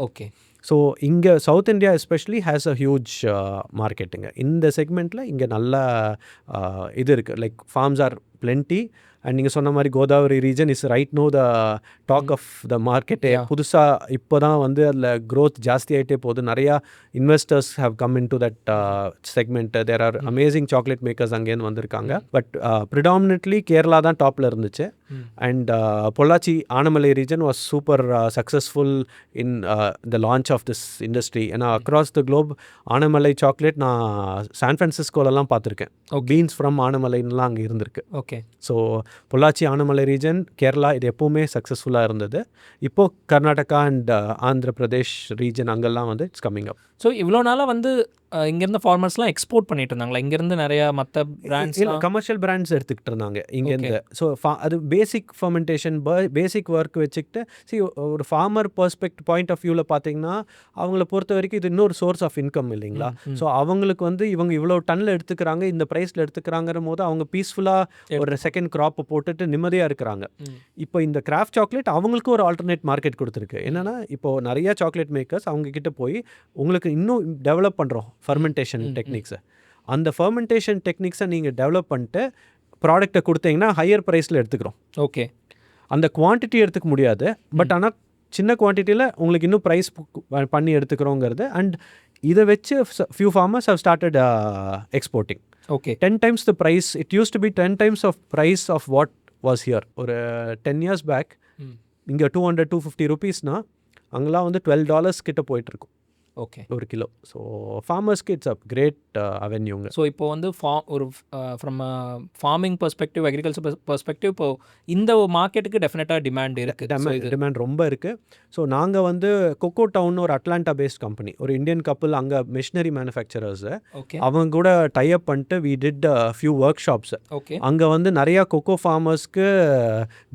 ஓகே. ஸோ இங்கே South India especially has a huge மார்க்கெட்டுங்க. இந்த செக்மெண்ட்டில் இங்கே நல்ல இது இருக்குது. Like farms are plenty. And நீங்கள் சொன்ன மாதிரி Godavari region is right now the talk of the மார்க்கெட்டே. புதுசாக இப்போ தான் வந்து அதில் க்ரோத் ஜாஸ்தி ஆகிட்டே போகுது. நிறையா investors have come in to that segment. There are amazing chocolate makers அங்கேருந்து வந்திருக்காங்க. பட் ப்ரிடாமினெட்லி கேரளா தான் டாப்பில் இருந்துச்சு. And Pollachi Anamalai region was super successful in the launch of this industry. ஏன்னா across the globe Anamalai chocolate நான் சான் ஃப்ரான்சிஸ்கோலலாம் பார்த்துருக்கேன். பீன்ஸ் ஃப்ரம் ஆனமலைன்லாம் அங்கே இருந்திருக்கு. Okay. So Pollachi, Anamalai region, Kerala இது எப்போவுமே சக்ஸஸ்ஃபுல்லாக இருந்தது. இப்போது கர்நாடகா அண்ட் ஆந்திர பிரதேஷ் ரீஜன் அங்கெல்லாம் வந்து இட்ஸ் கம்மிங் அப். ஸோ இவ்வளோ நாளாக வந்து இங்கேருந்து ஃபார்மர்ஸ்லாம் எக்ஸ்போர்ட் பண்ணிட்டு இருந்தாங்களா? இங்கேருந்து நிறையா மற்ற பிராண்ட்ஸ், கமர்ஷியல் பிராண்ட்ஸ் எடுத்துக்கிட்டு இருந்தாங்க இங்கேருந்து. ஸோ அது பேசிக் ஃபர்மெண்டேஷன், பேசிக் ஒர்க் வச்சுக்கிட்டு ஒரு ஃபார்மர் பாயிண்ட் ஆஃப் வியூவில் பார்த்தீங்கன்னா அவங்கள பொறுத்த வரைக்கும் இது இன்னொரு சோர்ஸ் ஆஃப் இன்கம் இல்லைங்களா? ஸோ அவங்களுக்கு வந்து இவங்க இவ்வளோ டன்னில் எடுத்துக்கிறாங்க, இந்த ப்ரைஸில் எடுத்துக்கிறாங்கிற போது அவங்க பீஸ்ஃபுல்லாக ஒரு செகண்ட் க்ராப்பை போட்டுட்டு நிம்மதியாக இருக்கிறாங்க. இப்போ இந்த கிராஃப்ட் சாக்லேட் அவங்களுக்கு ஒரு ஆல்டர்னேட் மார்க்கெட் கொடுத்துருக்கு. என்னென்னா இப்போது நிறையா சாக்லேட் மேக்கர்ஸ் அவங்கக்கிட்ட போய் உங்களுக்கு இன்னும் டெவலப் பண்ணுறோம் ஃபர்மெண்டேஷன் டெக்னிக்ஸை. அந்த ஃபர்மெண்டேஷன் டெக்னிக்ஸை நீங்கள் டெவலப் பண்ணிட்டு ப்ராடக்டை கொடுத்தீங்கன்னா ஹையர் ப்ரைஸில் எடுத்துக்கிறோம். ஓகே. அந்த குவான்டிட்டி எடுத்துக்க முடியாது, பட் ஆனால் சின்ன குவான்டிட்டியில் உங்களுக்கு இன்னும் ப்ரைஸ் பண்ணி எடுத்துக்கிறோங்கிறது. அண்ட் இதை வச்சு few farmers have started exporting. Okay 10 times the price. It used to be 10 times of price of what was here. ஒரு 10 years back இங்கே 200-250 rupeesனா அங்கெல்லாம் வந்து $12 கிட்ட போயிட்டுருக்கும் ஓகே ஒரு கிலோ. ஸோ ஃபார்மர்ஸ்க்கு இட்ஸ் அ கிரேட் அவென்யூங்க. ஸோ இப்போ வந்து ஒரு from farming perspective, agriculture perspective, இப்போ இந்த மார்க்கெட்டுக்கு டெஃபினட்டாக டிமாண்ட் இருக்குது. டிமாண்ட் ரொம்ப இருக்குது. ஸோ நாங்கள் வந்து கொக்கோ டவுன் ஒரு அட்லாண்டா பேஸ்ட் கம்பெனி, ஒரு இந்தியன் கப்பல் அங்கே மிஷினரி மேனுஃபேக்சரர்ஸு, ஓகே அவங்க கூட டைப் பண்ணிட்டு we did few workshops. Okay அங்கே வந்து நிறையா கொக்கோ ஃபார்மர்ஸ்க்கு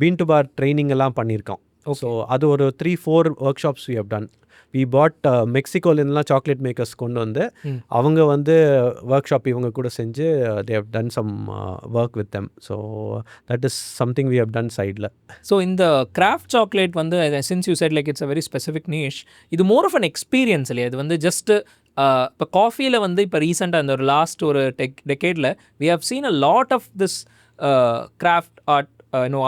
பீன் டு பார் ட்ரைனிங் எல்லாம் பண்ணியிருக்கோம். ஸோ அது ஒரு 3-4 workshops we have done. We bought மெக்சிகோலேருந்துலாம் சாக்லேட் மேக்கர்ஸ் கொண்டு வந்து அவங்க வந்து ஒர்க் ஷாப் இவங்க கூட செஞ்சு they have done some work with them. So that is something we have done சைடில். ஸோ இந்த கிராஃப்ட் சாக்லேட் வந்து since you said like it's a very specific niche, இது மோர் ஆஃப் அன் எக்ஸ்பீரியன்ஸ் இல்லையா? இது வந்து ஜஸ்ட் இப்போ காஃபியில் வந்து இப்போ ரீசெண்டாக இந்த ஒரு லாஸ்ட் ஒரு டெக்கேடில் we have seen a lot of this craft art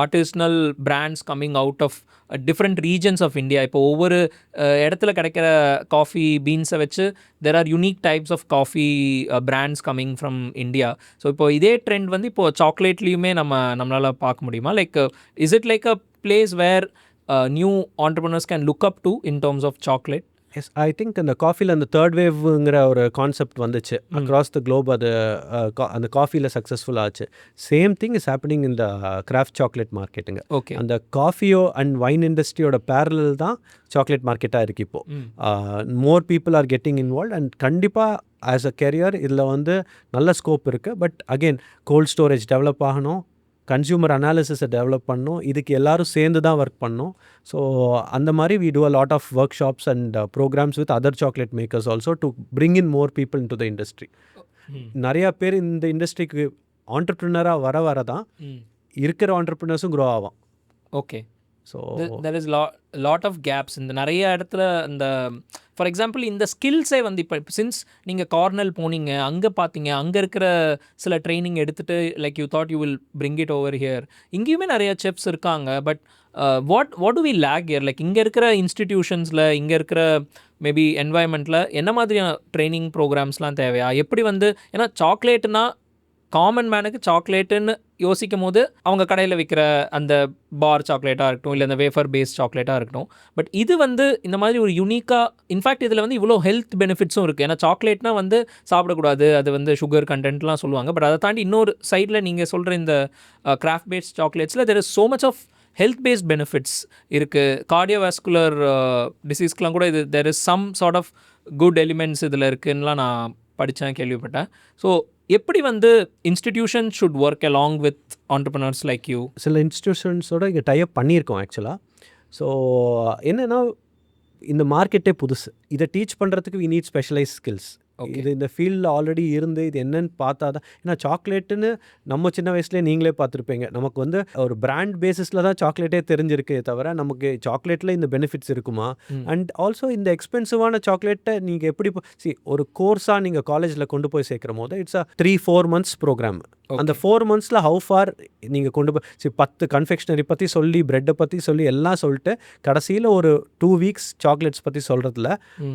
artisanal brands coming out of different regions of India. இப்போ ஒவ்வொரு இடத்துல கிடைக்கிற காஃபி பீன்ஸை வச்சு there are unique types of coffee brands coming from India. So இப்போ இதே trend வந்து இப்போ சாக்லேட்லேயுமே நம்மளால் பார்க்க முடியுமா? Like is it like a place where new entrepreneurs can look up to in terms of chocolate? Yes, I think அந்த காஃபியில் அந்த தேர்ட் வேவ்ங்கிற ஒரு கான்செப்ட் வந்துச்சு அக்ராஸ் த குளோப். அது அந்த காஃபியில் சக்ஸஸ்ஃபுல் ஆச்சு. சேம் திங் இஸ் ஹேப்பனிங் இந்த கிராஃப்ட் சாக்லேட் மார்க்கெட்டுங்க. ஓகே அந்த காஃபியோ அண்ட் வைன் இண்டஸ்ட்ரியோட பேரலல் தான் சாக்லேட் மார்க்கெட்டாக இருக்குது இப்போது. More people are getting involve and கண்டிப்பாக ஆஸ் அ கெரியர் இதில் வந்து நல்ல ஸ்கோப் இருக்குது. But again gold storage develop ஆகணும், கன்சியூமர் அனாலிசிஸை டெவலப் பண்ணணும், இதுக்கு எல்லோரும் சேர்ந்து தான் ஒர்க் பண்ணணும். ஸோ அந்த மாதிரி we do a lot of workshops and programmes with other chocolate makers also to bring in more people into the industry. நிறையா பேர் இந்த இண்டஸ்ட்ரிக்கு ஆண்டர்ப்ரினராக வர தான் இருக்கிற ஆண்டர்ப்ரினர்ஸும் க்ரோ ஆகும். Okay so there is lot of gaps இந்த நிறைய இடத்துல. இந்த ஃபார் எக்ஸாம்பிள் இந்த ஸ்கில்ஸே வந்து இப்போ சின்ஸ் நீங்கள் கார்னல் போனீங்க, அங்கே பார்த்தீங்க, அங்கே இருக்கிற சில ட்ரைனிங் எடுத்துகிட்டு like you thought you will bring it over here. இங்கேயுமே நிறைய செஃப்ஸ் இருக்காங்க. But what do we lack here? Like இங்கே இருக்கிற இன்ஸ்டிடியூஷன்ஸில், இங்கே இருக்கிற மேபி என்வாயன்மெண்ட்டில் என்ன மாதிரியான ட்ரைனிங் ப்ரோக்ராம்ஸ்லாம் தேவையா? எப்படி வந்து, ஏன்னா சாக்லேட்னா காமன் மேனுக்கு சாக்லேட்டுன்னு யோசிக்கும் போது அவங்க கடையில் விற்கிற அந்த பார் சாக்லேட்டாக இருக்கட்டும், இல்லை அந்த வேஃபர் பேஸ்ட் சாக்லேட்டாக இருக்கட்டும். பட் இது வந்து இந்த மாதிரி ஒரு யூனிக்காக, இன்ஃபேக்ட் இதில் வந்து இவ்வளோ ஹெல்த் பெனிஃபிட்ஸும் இருக்குது. ஏன்னா சாக்லேட்னா வந்து சாப்பிடக்கூடாது, அது வந்து சுகர் கண்டென்ட்லாம் சொல்லுவாங்க. பட் அதை தாண்டி இன்னொரு சைடில் நீங்கள் சொல்கிற இந்த கிராஃப்ட் பேஸ்ட் சாக்லேட்ஸில் there is so much of health based benefits இருக்குது. கார்டியோவாஸ்குலர் டிசீஸ்க்கெலாம் கூட இது there is some sort of good elements இதில் இருக்குதுன்னெலாம் நான் படித்தேன், கேள்விப்பட்டேன். ஸோ எப்படி வந்து institution should work along with entrepreneurs like you? சில இன்ஸ்டிடியூஷன்ஸோட இங்கே டைப் பண்ணியிருக்கோம் ஆக்சுவலாக. ஸோ என்னென்னா இந்த மார்க்கெட்டே புதுசு, இதை டீச் பண்ணுறதுக்கு வி நீட் ஸ்பெஷலைஸ் ஸ்கில்ஸ். இது இந்த ஃபீல்டில் ஆல்ரெடி இருந்து இது என்னன்னு பார்த்தா தான். ஏன்னா சாக்லேட்டுன்னு நம்ம சின்ன வயசுலேயே நீங்களே பார்த்துருப்பீங்க, நமக்கு வந்து ஒரு பிராண்ட் பேசிஸில் தான் சாக்லேட்டே தெரிஞ்சிருக்கே தவிர நமக்கு சாக்லேட்டில் இந்த பெனிஃபிட்ஸ் இருக்குமா? அண்ட் ஆல்சோ இந்த எக்ஸ்பென்சிவான சாக்லேட்டை நீங்கள் எப்படி ஒரு கோர்ஸாக நீங்கள் காலேஜில் கொண்டு போய் சேர்க்குற போது இட்ஸ் அ 3-4 months ப்ரோக்ராம். அந்த 4 monthsல ஹவு ஃபார் நீங்கள் கொண்டு போய் 10 கன்ஃபெக்ஷனரி பற்றி சொல்லி, ப்ரெட்டை பற்றி சொல்லி எல்லாம் சொல்லிட்டு கடைசியில் ஒரு 2 weeks சாக்லேட்ஸ் பற்றி சொல்கிறதுல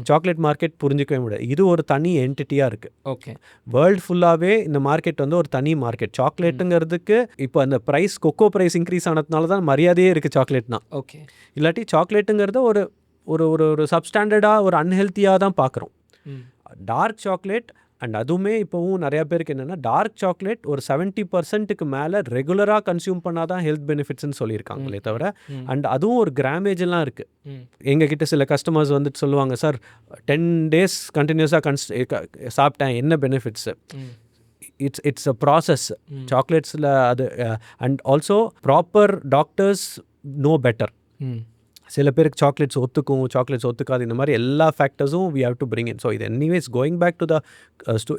சாக்லேட் மார்க்கெட் புரிஞ்சிக்கவே முடியாது. இது ஒரு தனி என்டிட்டியாக இருக்குது. ஓகே, வேர்ல்டு ஃபுல்லாகவே இந்த மார்க்கெட் வந்து ஒரு தனி மார்க்கெட். சாக்லேட்டுங்கிறதுக்கு இப்போ அந்த ப்ரைஸ், கொக்கோ ப்ரைஸ் இன்க்ரீஸ் ஆனதுனால தான் மரியாதையே இருக்குது சாக்லேட்னா. ஓகே, இல்லாட்டி சாக்லேட்டுங்கிறத ஒரு ஒரு ஒரு சப்ஸ்டாண்டர்டாக ஒரு அன்ஹெல்த்தியாக தான் பார்க்குறோம். டார்க் சாக்லேட் அண்ட் அதுவுமே இப்போவும் நிறையா பேருக்கு என்னென்னா டார்க் சாக்லேட் ஒரு 70% மேலே ரெகுலராக கன்சியூம் பண்ணால் தான் ஹெல்த் பெனிஃபிட்ஸ்ன்னு சொல்லியிருக்காங்களே தவிர, அண்ட் அதுவும் ஒரு கிராமேஜ் எல்லாம் இருக்குது. எங்ககிட்ட சில கஸ்டமர்ஸ் வந்துட்டு சொல்லுவாங்க, சார் 10 days கண்டினியூஸாக சாப்பிட்டேன், என்ன பெனிஃபிட்ஸு? இட்ஸ் அ ப்ராசஸ் சாக்லேட்ஸில் அது. And also proper doctors know better. சில பேருக்கு சாக்லேட்ஸ் ஒத்துக்கும், சாக்லேட்ஸ் ஒத்துக்காது, இந்த மாதிரி எல்லா ஃபேக்டர்ஸும் we have to bring in. So இது anyways going back to the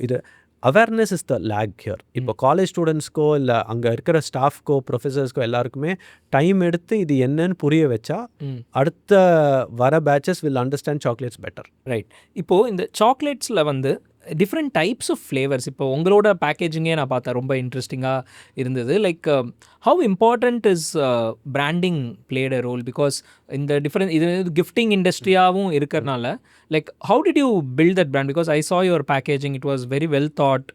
இது awareness is the lack here. இப்போ காலேஜ் ஸ்டூடெண்ட்ஸ்க்கோ இல்லை அங்கே இருக்கிற ஸ்டாஃப்க்கோ ப்ரொஃபஸர்ஸ்க்கோ எல்லாருக்குமே டைம் எடுத்து இது என்னன்னு புரிய வச்சா அடுத்த வர patches will understand chocolates better. Right. இப்போது இந்த சாக்லேட்ஸில் வந்து டிஃப்ரெண்ட் டைப்ஸ் ஆஃப் ஃப்ளேவர்ஸ். இப்போ உங்களோட பேக்கேஜிங்கே நான் பார்த்தேன், ரொம்ப இன்ட்ரெஸ்டிங்காக இருந்தது. Like how important is branding played a role? Because இந்த டிஃப்ரெண்ட் இது கிஃப்டிங் இண்டஸ்ட்ரியாகவும் இருக்கிறனால like how did you build that brand? Because I saw your packaging, it was very well thought.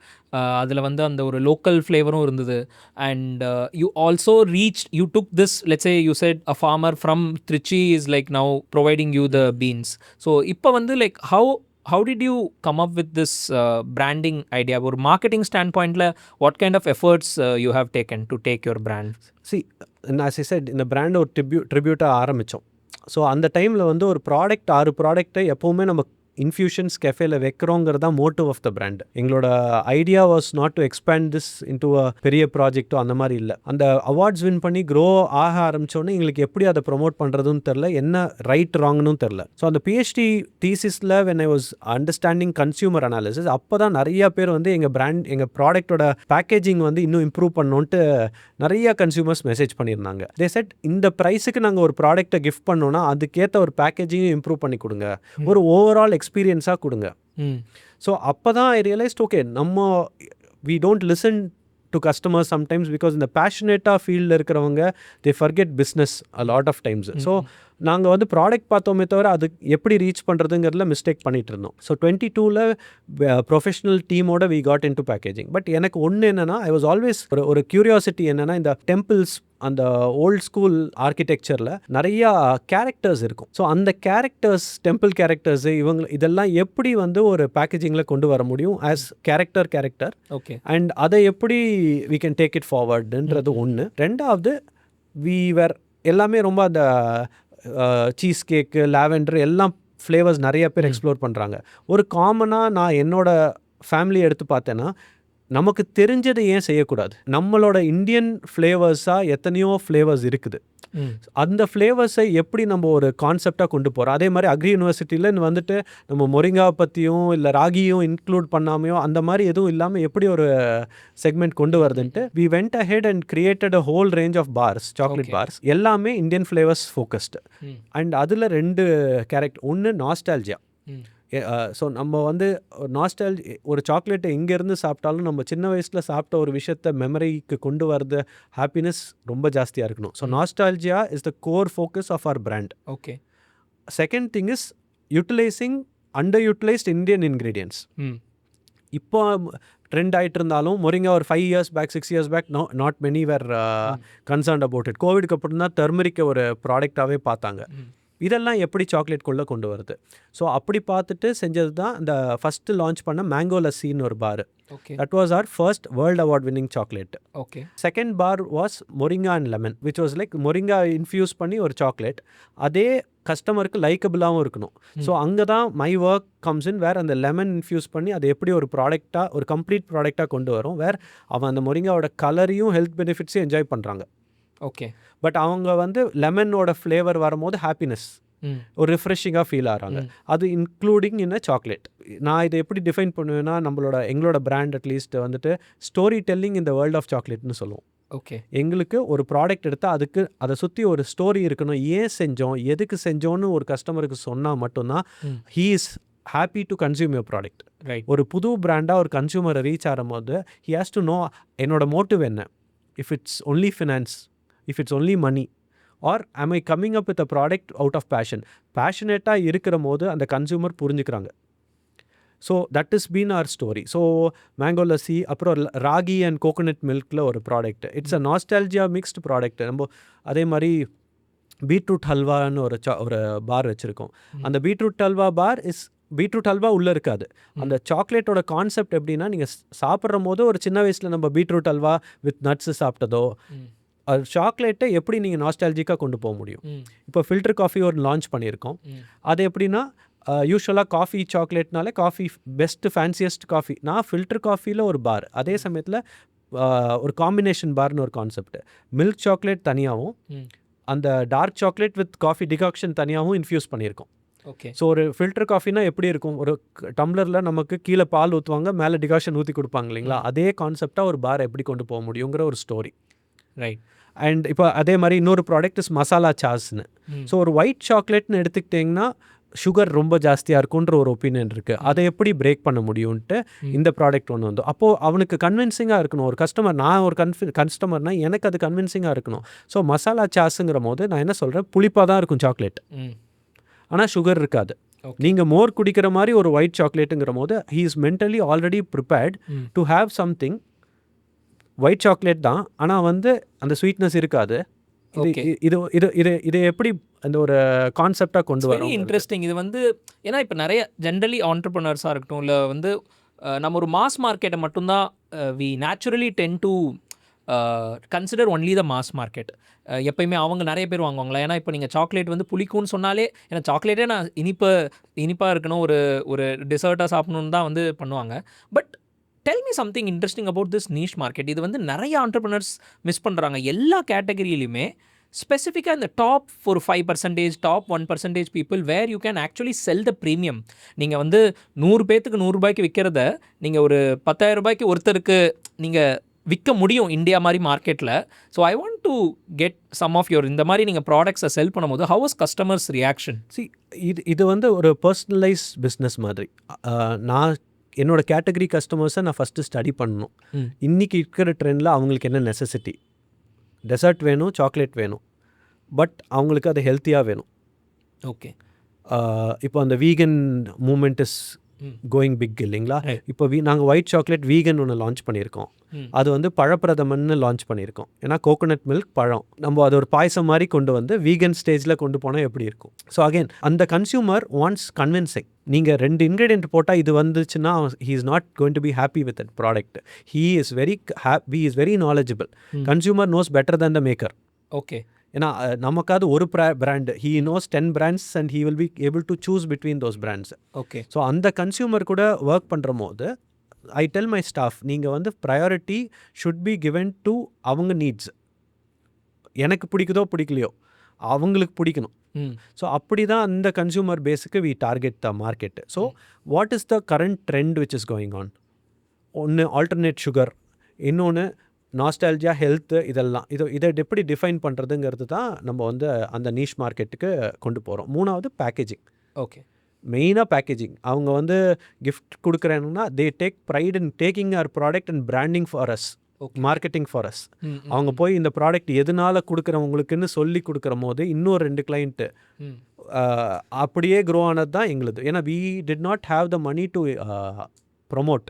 அதில் வந்து அந்த ஒரு லோக்கல் ஃப்ளேவரும் இருந்தது. And you also reach, you took this, let's say you said a farmer from Trichy is like now providing you the beans. So இப்போ வந்து like how did you come up with this branding idea? Or marketing standpoint la what kind of efforts you have taken to take your brand? See, as I said, இந்த brand ஒரு tribute-ஆ ஆரம்பித்தோம். So அந்த டைமில் வந்து ஒரு product 6 ப்ராடக்ட்டை எப்போவுமே நம்ம இன்ஃபியூஷன்ஸ் கெஃபேல வைக்கிறோங்கிறது தான் மோட்டிவ் ஆஃப் த பிராண்ட். எங்களோட idea was not to expand this into அ பெரிய ப்ராஜெக்டோ அந்த மாதிரி இல்லை. அந்த அவார்ட்ஸ் வின் பண்ணி க்ரோ ஆக ஆரம்பித்தோன்னே எங்களுக்கு எப்படி அதை ப்ரொமோட் பண்ணுறதுன்னு தெரில, என்ன ரைட் ராங்னு தெரில. ஸோ அந்த பிஹெச்டி தீசிஸில் when I was understanding consumer analysis, அப்போ தான் நிறையா பேர் வந்து எங்கள் ப்ராடக்டோட பேக்கேஜிங் வந்து இன்னும் இம்ப்ரூவ் பண்ணோன்ட்டு நிறையா கன்சியூமர்ஸ் மெசேஜ் பண்ணியிருந்தாங்க. தே செட், இந்த ப்ரைஸுக்கு நாங்கள் ஒரு ப்ராடக்ட்டை கிஃப்ட் பண்ணோன்னா அதுக்கேற்ற ஒரு பேக்கேஜிங்கும் இம்ப்ரூவ் பண்ணி கொடுங்க, ஒரு ஓவரால் எக்ஸ்பீரியன்ஸாக கொடுங்க. ஸோ அப்போ தான் I realised, okay, we don't listen to customers sometimes because இந்த பேஷனேட்டாக ஃபீல்டில் இருக்கிறவங்க they forget business a lot of times. So நாங்கள் வந்து ப்ராடக்ட் பார்த்தோமே தவிர அது எப்படி ரீச் பண்ணுறதுங்கிறதுல மிஸ்டேக் பண்ணிகிட்டு இருந்தோம். ஸோ 22ல் ப்ரொஃபஷனல் டீமோட we got into packaging. But எனக்கு ஒன்று என்னென்னா, ஐ வாஸ் ஆல்வேஸ் ஒரு க்யூரியாசிட்டி என்னென்னா, இந்த டெம்பிள்ஸ், அந்த ஓல்ட் ஸ்கூல் ஆர்கிடெக்சரில் நிறையா கேரக்டர்ஸ் இருக்கும். ஸோ அந்த கேரக்டர்ஸ், டெம்பிள் கேரக்டர்ஸு, இதெல்லாம் எப்படி வந்து ஒரு பேக்கேஜிங்கில் கொண்டு வர முடியும் ஆஸ் கேரக்டர். ஓகே. அண்ட் அதை எப்படி we can take it forwardன்றது ஒன்று. ரெண்டாவது, we were எல்லாமே ரொம்ப அந்த சீஸ் கேக்கு, லாவெண்டர் எல்லாம் ஃப்ளேவர்ஸ் நிறைய பேர் எக்ஸ்ப்ளோர் பண்ணுறாங்க. ஒரு காமனாக நான் என்னோட ஃபேமிலி எடுத்து பார்த்தேன்னா, நமக்கு தெரிஞ்சதை ஏன் செய்யக்கூடாது? நம்மளோட இந்தியன் ஃப்ளேவர்ஸாக எத்தனையோ ஃப்ளேவர்ஸ் இருக்குது. அந்த ஃப்ளேவர்ஸை எப்படி நம்ம ஒரு கான்செப்டாக கொண்டு போகிறோம்? அதே மாதிரி அக்ரி யூனிவர்சிட்டியில் வந்துட்டு நம்ம மொரிங்காவை பற்றியும் இல்லை ராகியும் இன்க்ளூட் பண்ணாமையோ அந்த மாதிரி எதுவும் இல்லாமல் எப்படி ஒரு செக்மெண்ட் கொண்டு வருதுன்ட்டு we went ahead and created a whole range of bars, chocolate bars, எல்லாமே இந்தியன் ஃப்ளேவர்ஸ் ஃபோக்கஸ்டு. அண்ட் அதில் 2 கேரக்டர். ஒன்று நாஸ்டால்ஜியா. ஸோ நம்ம வந்து ஒரு சாக்லேட்டை எங்கேருந்து சாப்பிட்டாலும் நம்ம சின்ன வயசில் சாப்பிட்ட ஒரு விஷயத்த மெமரிக்கு கொண்டு வரது ஹாப்பினஸ் ரொம்ப ஜாஸ்தியாக இருக்கணும். So nostalgia is the core focus of our brand. Okay. Second thing is utilising underutilised Indian ingredients. இப்போ ட்ரெண்ட் ஆகிட்டு இருந்தாலும் மொரிங்கா ஒரு 5 years back 6 years back not many were concerned about it. கோவிட்க்கு அப்புறம் தான் டர்மரிக்கை ஒரு ப்ராடக்டாகவே பார்த்தாங்க. இதெல்லாம் எப்படி சாக்லேட்குள்ளே கொண்டு வருது? ஸோ அப்படி பார்த்துட்டு செஞ்சது தான் இந்த ஃபஸ்ட்டு லான்ச் பண்ண மேங்கோ லஸ்ஸின்னு ஒரு bar. That was our first world award winning chocolate. Okay. Second bar was moringa and lemon, which was like moringa infuse பண்ணி ஒரு சாக்லேட். அதே கஸ்டமருக்கு லைக்கபிளாகவும் இருக்கணும். ஸோ அங்கே தான் மை ஒர்க் கம்ஸ் இன், வேர் அந்த லெமன் இன்ஃப்யூஸ் பண்ணி அதை எப்படி ஒரு ப்ராடக்டாக, ஒரு கம்ப்ளீட் ப்ராடக்டாக கொண்டு வரும், வேர் அவன் அந்த மொரிங்காவோட கலரையும் ஹெல்த் பெனிஃபிட்ஸையும் என்ஜாய் பண்ணுறாங்க. ஓகே. பட் அவங்க வந்து லெமனோட ஃப்ளேவர் வரும்போது ஹாப்பினஸ், ஒரு ரிஃப்ரெஷிங்காக ஃபீல் ஆகிறாங்க. அது இன்க்ளூடிங் இன் அ சாக்லேட். நான் இதை எப்படி டிஃபைன் பண்ணுவேன்னா, எங்களோட பிராண்ட் அட்லீஸ்ட் வந்துட்டு storytelling in the world of சாக்லேட்னு சொல்லுவோம். ஓகே. எங்களுக்கு ஒரு ப்ராடக்ட் எடுத்தால் அதை சுற்றி ஒரு ஸ்டோரி இருக்கணும். ஏன் செஞ்சோம், எதுக்கு செஞ்சோன்னு ஒரு கஸ்டமருக்கு சொன்னால் மட்டும்தான் he is happy to consume your product. Right. ஒரு புது பிராண்டாக ஒரு கன்சியூமரை ரீச் ஆகும்போது ஹி ஹேஸ் டு நோ என்னோட மோட்டிவ் என்ன. If it's only finance, if it's only money, or am I coming up with a product out of passion? பேஷனேட்டாக இருக்கிற போது அந்த consumer புரிஞ்சுக்கிறாங்க. So that is been our story. So mango lassi, அப்புறம் ragi and coconut மில்கில் ஒரு product. It's a nostalgia mixed product. நம்ம அதே மாதிரி beetroot ஹல்வான்னு ஒரு பார் வச்சுருக்கோம். அந்த பீட்ரூட் ஹல்வா பார் பீட்ரூட் ஹல்வா உள்ளே இருக்காது. அந்த சாக்லேட்டோட கான்செப்ட் எப்படின்னா, நீங்கள் சாப்பிட்ற போது ஒரு சின்ன வயசில் நம்ம பீட்ரூட் ஹல்வா வித் நட்ஸு சாப்பிட்டதோ, அது சாக்லேட்டை எப்படி நீங்கள் நாஸ்டாலஜிக்காக கொண்டு போக முடியும். இப்போ ஃபில்டர் காஃபி ஒரு லான்ச் பண்ணியிருக்கோம். அது எப்படின்னா, யூஸ்வலாக காஃபி சாக்லேட்னாலே காஃபி பெஸ்ட்டு ஃபேன்சியஸ்ட் காஃபி. நான் ஃபில்டர் காஃபியில் ஒரு பார், அதே சமயத்தில் ஒரு காம்பினேஷன் பார்னு ஒரு கான்செப்ட். மில்க் சாக்லேட் தனியாகவும் அந்த dark chocolate with coffee decoction தனியாகவும் இன்ஃப்யூஸ் பண்ணியிருக்கோம். ஓகே. ஸோ ஒரு ஃபில்டர் காஃபினா எப்படி இருக்கும், ஒரு டம்ளரில் நமக்கு கீழே பால் ஊற்றுவாங்க, மேலே டிகாக்ஷன் ஊற்றி கொடுப்பாங்க இல்லைங்களா, அதே கான்செப்டாக ஒரு பார் எப்படி கொண்டு போக முடியுங்கிற ஒரு ஸ்டோரி. ரைட். அண்ட் இப்போ அதே மாதிரி இன்னொரு ப்ராடக்ட் இஸ் மசாலா சாஸ்ன்னு. ஸோ ஒரு ஒயிட் சாக்லேட்னு எடுத்துக்கிட்டிங்கன்னா சுகர் ரொம்ப ஜாஸ்தியாக இருக்குன்ற ஒரு ஒப்பீனியன் இருக்குது. அதை எப்படி பிரேக் பண்ண முடியும்ன்ட்டு இந்த ப்ராடக்ட் ஒன்று வந்து அப்போது அவனுக்கு கன்வின்சிங்காக இருக்கணும். ஒரு கஸ்டமர், நான் ஒரு கஸ்டமர்னால் எனக்கு அது கன்வின்சிங்காக இருக்கணும். ஸோ மசாலா சாஸுங்கிற போது நான் என்ன சொல்கிறேன், புளிப்பாக தான் இருக்கும் சாக்லேட், ஆனால் சுகர் இருக்காது. நீங்கள் மோர் குடிக்கிற மாதிரி ஒரு ஒயிட் சாக்லேட்டுங்கிற போது he is mentally already prepared to have something. White chocolate தான், ஆனால் வந்து அந்த ஸ்வீட்னஸ் இருக்காது. இது எப்படி அந்த ஒரு கான்செப்டாக கொண்டு வரும். Very interesting. இது வந்து ஏன்னா இப்போ நிறைய ஜென்ரலி ஆண்டர்ப்ரனர்ஸாக இருக்கட்டும், இல்லை வந்து நம்ம ஒரு மாஸ் மார்க்கெட்டை மட்டும்தான் we naturally tend to consider only the mass market. எப்பயுமே அவங்க நிறைய பேர் வாங்குவாங்களா? ஏன்னா இப்போ நீங்கள் சாக்லேட் வந்து புளிக்கும்னு சொன்னாலே, ஏன்னா சாக்லேட்டே நான் இனிப்பாக இருக்கணும், ஒரு டெசர்ட்டாக சாப்பிடணுன்னு தான் வந்து பண்ணுவாங்க. But tell me something interesting about this niche market. இது வந்து நிறைய ஆண்டர்ப்ரனர்ஸ் மிஸ் பண்ணுறாங்க எல்லா கேட்டகரியிலுமே. ஸ்பெசிஃபிக்காக இந்த டாப் ஒரு 5%, top 1% people where you can actually sell the premium. நீங்கள் வந்து 100 பேத்துக்கு 100 ரூபாய்க்கு விற்கிறத நீங்கள் ஒரு 10,000 ரூபாய்க்கு ஒருத்தருக்கு நீங்கள் விற்க முடியும் இந்தியா மாதிரி மார்க்கெட்டில். So I want to get some of your இந்த மாதிரி நீங்கள் ப்ராடக்ட்ஸை செல் பண்ணும்போது ஹவ் வாஸ் கஸ்டமர்ஸ் ரியாக்ஷன்? இது வந்து ஒரு பர்சனலைஸ் பிஸ்னஸ் மாதிரி. நான் என்னோட கேட்டகரி கஸ்டமர்ஸை நான் ஃபஸ்ட்டு ஸ்டடி பண்ணணும். இன்றைக்கி இருக்கிற ட்ரெண்டில் அவங்களுக்கு என்ன நெசசிட்டி, டெசர்ட் வேணும், சாக்லேட் வேணும், பட் அவங்களுக்கு அது ஹெல்த்தியாக வேணும். ஓகே. இப்போ அந்த vegan movement is going big இல்லைங்களா? இப்போ நாங்கள் ஒயிட் சாக்லேட் வீகன் ஒன்று லான்ச் பண்ணியிருக்கோம். அது வந்து பழப்பிரதமன்னு லான்ச் பண்ணியிருக்கோம். ஏன்னா கோகோனட் மில்க் பழம், நம்ம அது ஒரு பாயசம் மாதிரி கொண்டு வந்து வீகன் ஸ்டேஜில் கொண்டு போனால் எப்படி இருக்கும். ஸோ அகெயின் அந்த கன்சியூமர் வாண்ட்ஸ் கன்வின்சிங். நீங்கள் 2 இன்க்ரீடியன்ட் போட்டால் இது வந்துச்சுன்னா he is not going to be happy with that product. He is very knowledgeable. Consumer knows better than the maker. Okay. ஏன்னா நமக்காவது ஒரு brand, he knows 10 brands and he will be able to choose between those brands. Okay. So அந்த consumer கூட work பண்ணுற போது I tell my staff, நீங்கள் வந்து priority should be given to அவங்க நீட்ஸ். எனக்கு பிடிக்குதோ பிடிக்கலையோ அவங்களுக்கு பிடிக்கணும். ஸோ அப்படி தான் அந்த கன்சியூமர் பேஸுக்கு we target the market. So what is the current trend which is going on? ஒன்று ஆல்டர்னேட் சுகர், இன்னொன்று நாஸ்டால்ஜியா, ஹெல்த்து, இதெல்லாம் இதை எப்படி டிஃபைன் பண்ணுறதுங்கிறது தான் நம்ம வந்து அந்த நீஷ் மார்க்கெட்டுக்கு கொண்டு போகிறோம். 3வது பேக்கேஜிங். ஓகே. மெயினாக பேக்கேஜிங். அவங்க வந்து கிஃப்ட் கொடுக்குறாங்கன்னா they take pride in taking our product and branding for us, marketing for us. அவங்க போய் இந்த ப்ராடக்ட் எதனால கொடுக்குறவங்களுக்குன்னு சொல்லி கொடுக்குற போது இன்னொரு 2 கிளைண்ட்டு அப்படியே க்ரோ ஆனது தான் எங்களுது. ஏன்னா we did not have the money to promote.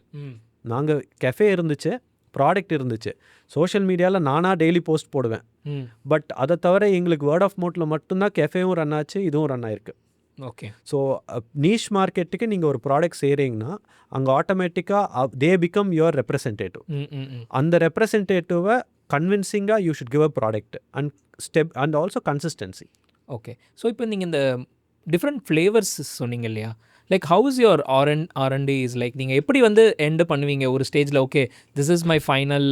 நாங்கள் கெஃபே இருந்துச்சு, ப்ராடக்ட் இருந்துச்சு, சோஷியல் மீடியாவில் நானாக டெய்லி போஸ்ட் போடுவேன். பட் அதை தவிர எங்களுக்கு வேர்ட் ஆஃப் மவுத்தில் மட்டும்தான் கெஃபேவும் ரன் ஆச்சு, இதுவும் ரன் ஆயிருக்கு. ஓகே. ஸோ நீஷ் மார்க்கெட்டுக்கு நீங்கள் ஒரு ப்ராடக்ட் செய்கிறீங்கன்னா அங்கே ஆட்டோமேட்டிக்காக தே பிகம் யுவர் ரெப்ரசன்டேட்டிவ். அந்த ரெப்ரசன்டேட்டிவை கன்வின்சிங்காக you should give a product and also consistency. Okay. So இப்போ நீங்கள் இந்த டிஃப்ரெண்ட் ஃப்ளேவர்ஸ் சொன்னீங்க இல்லையா? Like how is your R&D is like நீங்கள் எப்படி வந்து எண்டு பண்ணுவீங்க ஒரு ஸ்டேஜில்? Okay, this is my final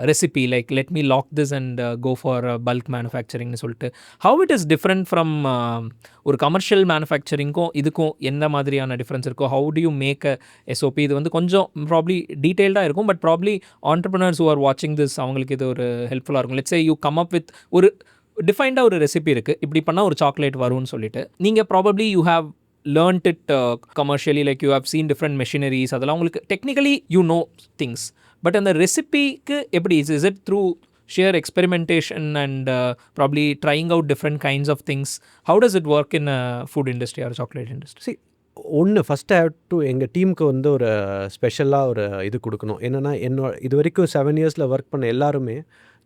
recipe, like let me lock this and go for bulk மேனுஃபேக்சரிங்னு சொல்லிட்டு how it is different from ஒரு கமர்ஷியல் மேனுஃபேக்சரிங்க்கும் இதுக்கும் எந்த மாதிரியான டிஃப்ரென்ஸ் இருக்கும்? How do you make a SOP? இது வந்து கொஞ்சம் ப்ராப்ளி டீட்டெயில்டாக இருக்கும், but probably entrepreneurs who are வாட்சிங் திஸ் அவங்களுக்கு இது ஒரு ஹெல்ப்ஃபுல்லாக இருக்கும். Let's say you come up with ஒரு டிஃபைன்டாக ஒரு ரெசிபி இருக்குது, இப்படி பண்ணால் ஒரு சாக்லேட் வரும்னு சொல்லிட்டு நீங்கள் probably you have learned it commercially, like you have seen different machineries, அதெல்லாம் உங்களுக்கு technically you know things, but அந்த ரெசிபிக்கு எப்படி is it through sheer experimentation and probably trying out different kinds of things? How does it work in a food industry or chocolate industry? See, ஒன்று first have to எங்கள் டீமுக்கு வந்து ஒரு ஸ்பெஷலாக ஒரு இது கொடுக்கணும். என்னென்னா இது வரைக்கும் 7 yearsல ஒர்க் பண்ண எல்லாருமே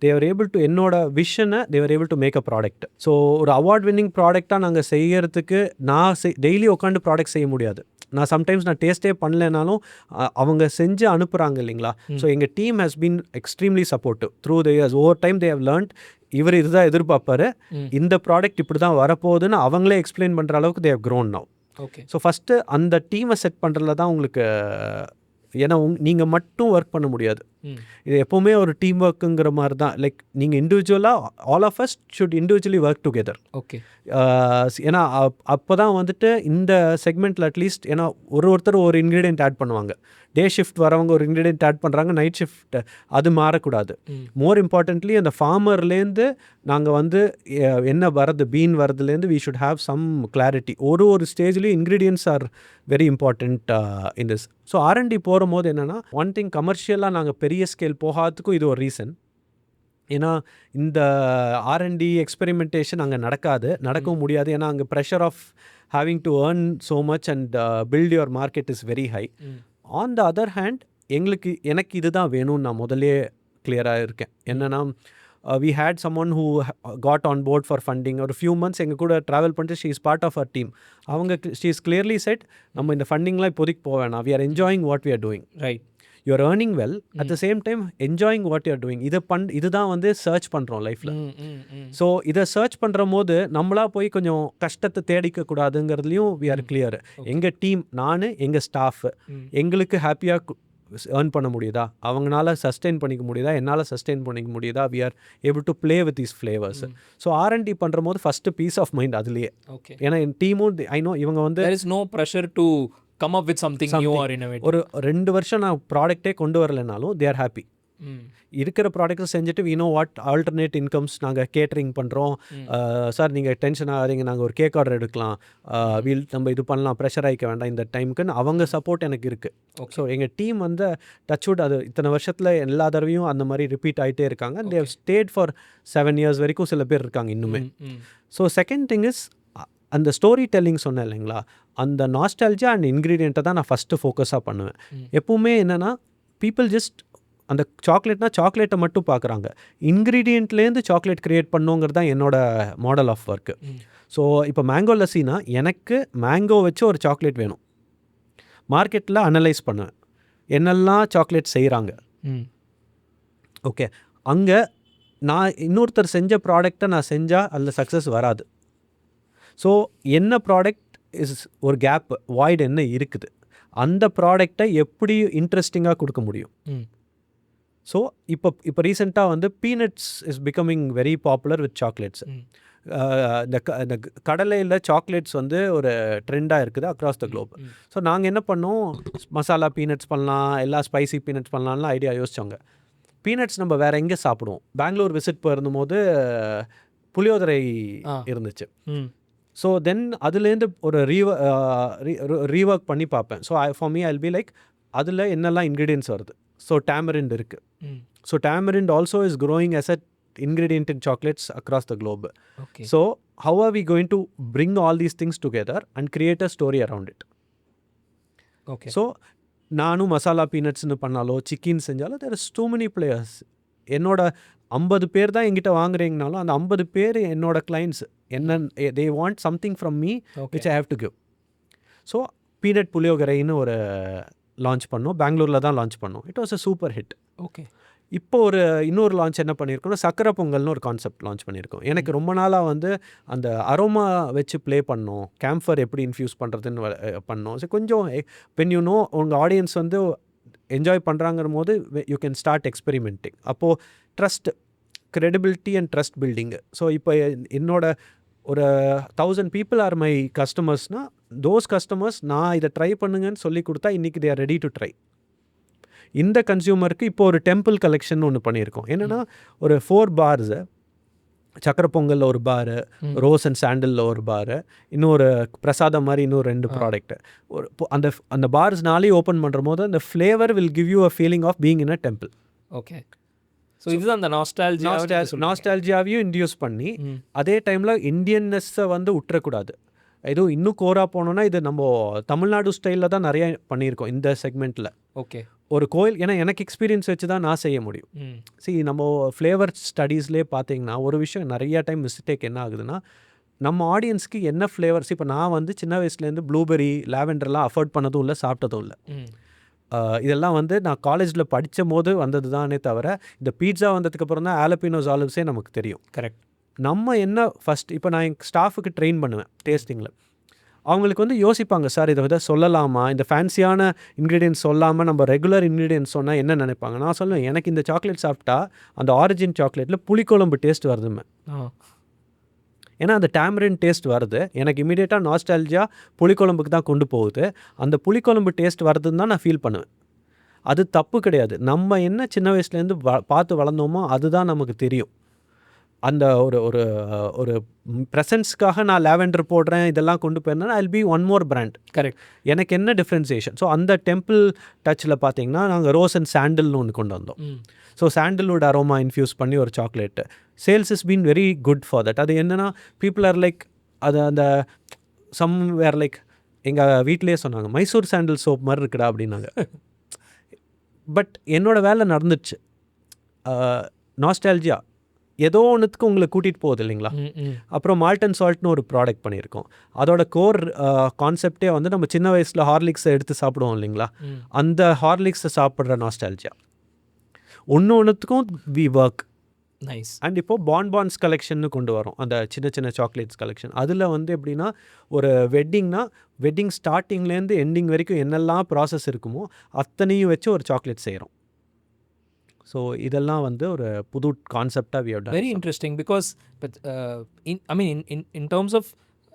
தேவர் ஏபிள் டு என்னோட விஷனை they were able to make a product. So ஒரு அவார்ட் வின்னிங் ப்ராடக்டாக நாங்கள் செய்யறதுக்கு நான் டெய்லி உட்காந்து ப்ராடக்ட் செய்ய முடியாது. நான் சம்டைம்ஸ் நான் டேஸ்ட்டே பண்ணலைனாலும் அவங்க செஞ்சு அனுப்புகிறாங்க இல்லைங்களா? ஸோ எங்கள் team has been extremely supportive through the years. Over time they have learnt இவர் இதுதான் எதிர்பார்ப்பாரு, இந்த ப்ராடக்ட் இப்படி தான் வரப்போகுதுன்னு அவங்களே எக்ஸ்பிளைன் பண்ணுற அளவுக்கு they have grown now. Okay. So first அந்த டீமை செட் பண்ணுறதுல தான் உங்களுக்கு, ஏன்னா நீங்கள் மட்டும் ஒர்க் பண்ண முடியாது. இது எப்போவுமே ஒரு டீம் ஒர்க்குங்கிற மாதிரி தான். லைக் நீங்கள் இண்டிவிஜுவலாக all of us should individually work together. Okay. ஏன்னா அப்போ தான் வந்துட்டு இந்த செக்மெண்ட்டில் அட்லீஸ்ட் ஏன்னா ஒருத்தர் ஒரு இன்க்ரீடியன்ட் ஆட் பண்ணுவாங்க. டே ஷிஃப்ட் வரவங்க ஒரு இன்க்ரீடியன்ட் ஆட் பண்ணுறாங்க, நைட் ஷிஃப்ட் அது மாறக்கூடாது. மோர் இம்பார்ட்டன்ட்லி அந்த ஃபார்மர்லேருந்து நாங்கள் வந்து என்ன வரது பீன் வரதுலேருந்து we should have some clarity. ஒரு ஸ்டேஜ்லேயும் ingredients are very important in this. So R&D போகும் போது என்னென்னா ஒன் திங் கமர்ஷியலாக நாங்கள் பெரிய ஸ்கேல் போகாததுக்கும் இது ஒரு ரீசன். ஏன்னா இந்த R&D எக்ஸ்பெரிமெண்டேஷன் அங்கே நடக்கவும் முடியாது. ஏன்னா அங்கே pressure of having to earn so much and build your market is very high. On the other hand எனக்கு இதுதான் வேணும்னு நான் முதலே கிளியராக இருக்கேன். என்னென்னா we had someone who got on board for funding. ஒரு few months எங்கள் கூட ட்ராவல் பண்ணிட்டு she is part of our team. அவங்க she is clearly said நம்ம இந்த ஃபண்டிங்லாம் இப்போதைக்கு போக வேணாம், we are enjoying what we are doing. Right. You are earning well, at the same time enjoying what you are doing. இதுதான் வந்து search பண்ணுறோம் லைஃப்பில். ஸோ இதை சர்ச் பண்ணுற போது நம்மளா போய் கொஞ்சம் கஷ்டத்தை தேடிக்க கூடாதுங்கிறதுலையும் we are clear. எங்கள் டீம், நான், எங்கள் ஸ்டாஃப் எங்களுக்கு ஹாப்பியாக ஏர்ன் பண்ண முடியுதா, அவங்களால சஸ்டெயின் பண்ணிக்க முடியுதா, என்னால் சஸ்டெயின் பண்ணிக்க முடியுதா, we are able to play with these flavors. So R&D பண்ணுற போது ஃபஸ்ட்டு பீஸ் ஆஃப் மைண்ட் அதுலேயே. ஏன்னா என் டீமும் ஐ நோ இவங்க வந்து there is no pressure to come up with something new or innovative. ஒரு 2 வருஷம் நான் ப்ராடக்டே கொண்டு வரலைனாலும் they are happy. இருக்கிற ப்ராடக்ட்டை செஞ்சுட்டு we know what alternate incomes நாங்கள் கேட்டரிங் பண்ணுறோம். சார் நீங்கள் டென்ஷன் ஆகாதீங்க, நாங்கள் ஒரு கேக் ஆர்டர் எடுக்கலாம், நம்ம இது பண்ணலாம், ப்ரெஷர் ஆகிக்க வேண்டாம் இந்த டைமுக்குன்னு அவங்க சப்போர்ட் எனக்கு இருக்குது. ஸோ எங்கள் டீம் வந்து டச்வுட் அது இத்தனை வருஷத்தில் எல்லா தடவையும் அந்த மாதிரி ரிப்பீட் ஆகிட்டே இருக்காங்க. And they've stayed for 7 years வரைக்கும் சில பேர் இருக்காங்க இன்னுமே. ஸோ செகண்ட் திங் இஸ் அந்த ஸ்டோரி டெல்லிங் சொன்னேன் இல்லைங்களா, அந்த நாஸ்டால்ஜியா அண்ட் இன்க்ரீடியண்ட்டை தான் நான் ஃபஸ்ட்டு ஃபோக்கஸாக பண்ணுவேன். எப்போவுமே என்னென்னா பீப்புள் ஜஸ்ட் அந்த சாக்லேட்னா சாக்லேட்டை மட்டும் பார்க்குறாங்க, இன்க்ரீடியண்ட்லேருந்து சாக்லேட் க்ரியேட் பண்ணுங்கிறது தான் என்னோட மாடல் ஆஃப் ஒர்க்கு. ஸோ இப்போ மேங்கோ லஸ்ஸினா எனக்கு மேங்கோ வச்சு ஒரு சாக்லேட் வேணும். மார்க்கெட்டில் அனலைஸ் பண்ணுவேன் என்னெல்லாம் சாக்லேட் செய்கிறாங்க. ஓகே, அங்கே நான் இன்னொருத்தர் செஞ்ச ப்ராடக்டை நான் செஞ்சால் அதில் சக்ஸஸ் வராது. ஸோ என்ன ப்ராடக்ட் இஸ் ஒரு கேப் வாய்டு என்ன இருக்குது, அந்த ப்ராடக்டை எப்படி இன்ட்ரெஸ்டிங்காக கொடுக்க முடியும். ஸோ இப்போ ரீசெண்டாக வந்து peanuts is becoming very popular with chocolates. இந்த கடலையில் சாக்லேட்ஸ் வந்து ஒரு ட்ரெண்டாக இருக்குது அக்ராஸ் த குளோப். ஸோ நாங்கள் என்ன பண்ணோம், மசாலா பீனட்ஸ் பண்ணலாம், எல்லா ஸ்பைசி பீனட்ஸ் பண்ணலாம்லாம் ஐடியா யோசிச்சோங்க. பீனட்ஸ் நம்ம வேறு எங்கே சாப்பிடுவோம், பெங்களூர் விசிட் போயிருந்தபோது புளியோதரை இருந்துச்சு. ஸோ தென் அதுலேருந்து ஒரு ரீவொர்க் பண்ணி பார்ப்பேன். So for me I will be like அதில் என்னெல்லாம் இன்க்ரீடியன்ட்ஸ் வருது. ஸோ டேமரிண்ட் இருக்குது. So tamarind also is growing as a ingredient in chocolates across the globe. Okay. So how are we going to bring all these things together and create a story around it? Okay. So நானும் மசாலா பீனட்ஸ்னு பண்ணாலோ chicken செஞ்சாலும் there is too many players. என்னோட 50 பேர் தான் என்கிட்ட வாங்குறீங்கனாலும் அந்த 50 பேர் என்னோட கிளைண்ட்ஸ். என்ன they want something from me which I have to give. So peanut புளியோகரைன்னு ஒரு லான்ச் பண்ணோம், பெங்களூரில் தான் லான்ச் பண்ணோம். It was a super hit. Okay. இப்போ இன்னொரு லான்ச் என்ன பண்ணியிருக்கோம்னா சக்கரை பொங்கல்னு ஒரு கான்செப்ட் லான்ச் பண்ணியிருக்கோம். எனக்கு ரொம்ப நாளாக வந்து அந்த அரோமா வச்சு ப்ளே பண்ணோம், கேம்ஃபர் எப்படி இன்ஃப்யூஸ் பண்ணுறதுன்னு பண்ணோம். ஸோ கொஞ்சம் வென் யூ நோ உங்கள் ஆடியன்ஸ் வந்து என்ஜாய் பண்ணுறாங்கிற போது யூ கேன் ஸ்டார்ட் எக்ஸ்பெரிமெண்டிங். அப்போது trust, credibility and trust building. So இப்போ என்னோட ஒரு 1000 people ஆர் மை கஸ்டமர்ஸ்னால் தோஸ் கஸ்டமர்ஸ் நான் இதை ட்ரை பண்ணுங்கன்னு சொல்லி கொடுத்தா இன்றைக்கி they are ready to try. இந்த கன்சியூமருக்கு இப்போ ஒரு டெம்பிள் கலெக்ஷன் ஒன்று பண்ணியிருக்கோம். என்னென்னா ஒரு 4 bars, சக்கரை பொங்கலில் ஒரு பாரு, ரோஸ் அண்ட் சாண்டலில் ஒரு பாரு, இன்னொரு பிரசாதம் மாதிரி இன்னொரு 2 ப்ராடக்ட்டு. ஒரு அந்த பார்ஸ்னாலே ஓப்பன் பண்ணுற போது அந்த flavour will give you a feeling of being in a temple. Okay. So இதுதான் அந்த நாஸ்டால்ஜியாவையும் இன்டியூஸ் பண்ணி அதே டைமில் இந்தியன்னஸை வந்து விட்டுறக்கூடாது. எதுவும் இன்னும் கோரா போனோன்னா இது நம்ம தமிழ்நாடு ஸ்டைலில் தான் நிறைய பண்ணியிருக்கோம் இந்த செக்மெண்ட்டில். ஓகே. ஒரு கோயில், ஏன்னா எனக்கு எக்ஸ்பீரியன்ஸ் வச்சு தான் நான் செய்ய முடியும். நம்ம ஃப்ளேவர் ஸ்டடீஸ்லேயே பார்த்தீங்கன்னா ஒரு விஷயம் நிறைய டைம் மிஸ்டேக் என்ன ஆகுதுன்னா, நம்ம ஆடியன்ஸ்க்கு என்ன ஃப்ளேவர்ஸ், இப்போ நான் வந்து சின்ன வயசுலேருந்து ப்ளூபெரி லாவெண்டர்லாம் அஃபோர்ட் பண்ணதும் இல்லை, சாப்பிட்டதும் இல்லை. இதெல்லாம் வந்து நான் காலேஜில் படித்த போது வந்தது தானே தவிர இந்த பீட்சா வந்ததுக்கப்புறம் தான் ஆலப்பினோஸ் ஆலிவ்ஸே நமக்கு தெரியும். கரெக்ட். நம்ம என்ன ஃபஸ்ட் இப்போ நான் என் ஸ்டாஃபுக்கு ட்ரெயின் பண்ணுவேன் டேஸ்டிங்கில். அவங்களுக்கு வந்து யோசிப்பாங்க, சார் இதை வந்து சொல்லலாமா, இந்த ஃபேன்சியான இன்க்ரீடியன்ஸ் சொல்லாமல் நம்ம ரெகுலர் இன்க்ரீடியன்ஸ் சொன்னால் என்ன நினைப்பாங்க. நான் சொல்லுவேன், எனக்கு இந்த சாக்லேட் சாப்பிட்டா அந்த ஆரிஜின் சாக்லேட்டில் புளிக்குழம்பு டேஸ்ட் வருதுமே. ஏன்னா அந்த டேமரின் டேஸ்ட் வருது, எனக்கு இமீடியட்டாக நாஸ்டால்ஜியா புளிக்குழம்புக்கு தான் கொண்டு போகுது. அந்த புளிக்குழம்பு டேஸ்ட் வருதுன்னு தான் நான் ஃபீல் பண்ணுவேன். அது தப்பு கிடையாது. நம்ம என்ன சின்ன வயசுலேருந்து பார்த்து வளர்ந்தோமோ அதுதான் நமக்கு தெரியும். அந்த ஒரு ஒரு ஒரு ப்ரெசன்ஸ்க்காக நான் லாவெண்டர் போடுறேன் இதெல்லாம் கொண்டு போயிருந்தேன்னா I'll be one more brand. Correct. எனக்கு என்ன டிஃப்ரென்சியேஷன். ஸோ அந்த டெம்பிள் டச்சில் பார்த்தீங்கன்னா நாங்கள் ரோஸ் அண்ட் சாண்டில்னு ஒன்று கொண்டு வந்தோம். ஸோ சாண்டில்வுட் அரோமா இன்ஃப்யூஸ் பண்ணி ஒரு chocolate. Sales is been very good for that. அது என்னென்னா பீப்புள் ஆர் லைக் அது அந்த சம் வேர் லைக் எங்கள் வீட்டிலேயே சொன்னாங்க, மைசூர் சாண்டில் சோப் மாதிரி இருக்குடா அப்படின்னாங்க. பட் என்னோடய வேலை நடந்துச்சு. நாஸ்டால்ஜியா ஏதோ ஒன்றுத்துக்கு உங்களை கூட்டிகிட்டு போகுது இல்லைங்களா. அப்புறம் மால்ட் அண்ட் சால்ட்னு ஒரு ப்ராடக்ட் பண்ணியிருக்கோம். அதோட கோர் கான்செப்டே வந்து நம்ம சின்ன வயசில் ஹார்லிக்ஸை எடுத்து சாப்பிடுவோம் இல்லைங்களா, அந்த ஹார்லிக்ஸை சாப்பிட்ற நாஸ்டால்ஜியா. ஒன்றுத்துக்கும் வி ஒர்க். நைஸ். அண்ட் இப்போது bonbons கலெக்ஷன்னு கொண்டு வரோம், அந்த சின்ன சின்ன சாக்லேட்ஸ் கலெக்ஷன். அதில் வந்து எப்படின்னா ஒரு வெட்டிங்னா வெட்டிங் ஸ்டார்டிங்லேருந்து எண்டிங் வரைக்கும் என்னெல்லாம் ப்ராசஸ் இருக்குமோ அத்தனையும் வச்சு ஒரு சாக்லேட் செய்கிறோம். ஸோ இதெல்லாம் வந்து ஒரு புது கான்செப்டாக we have done. Very interesting. Because I mean in terms of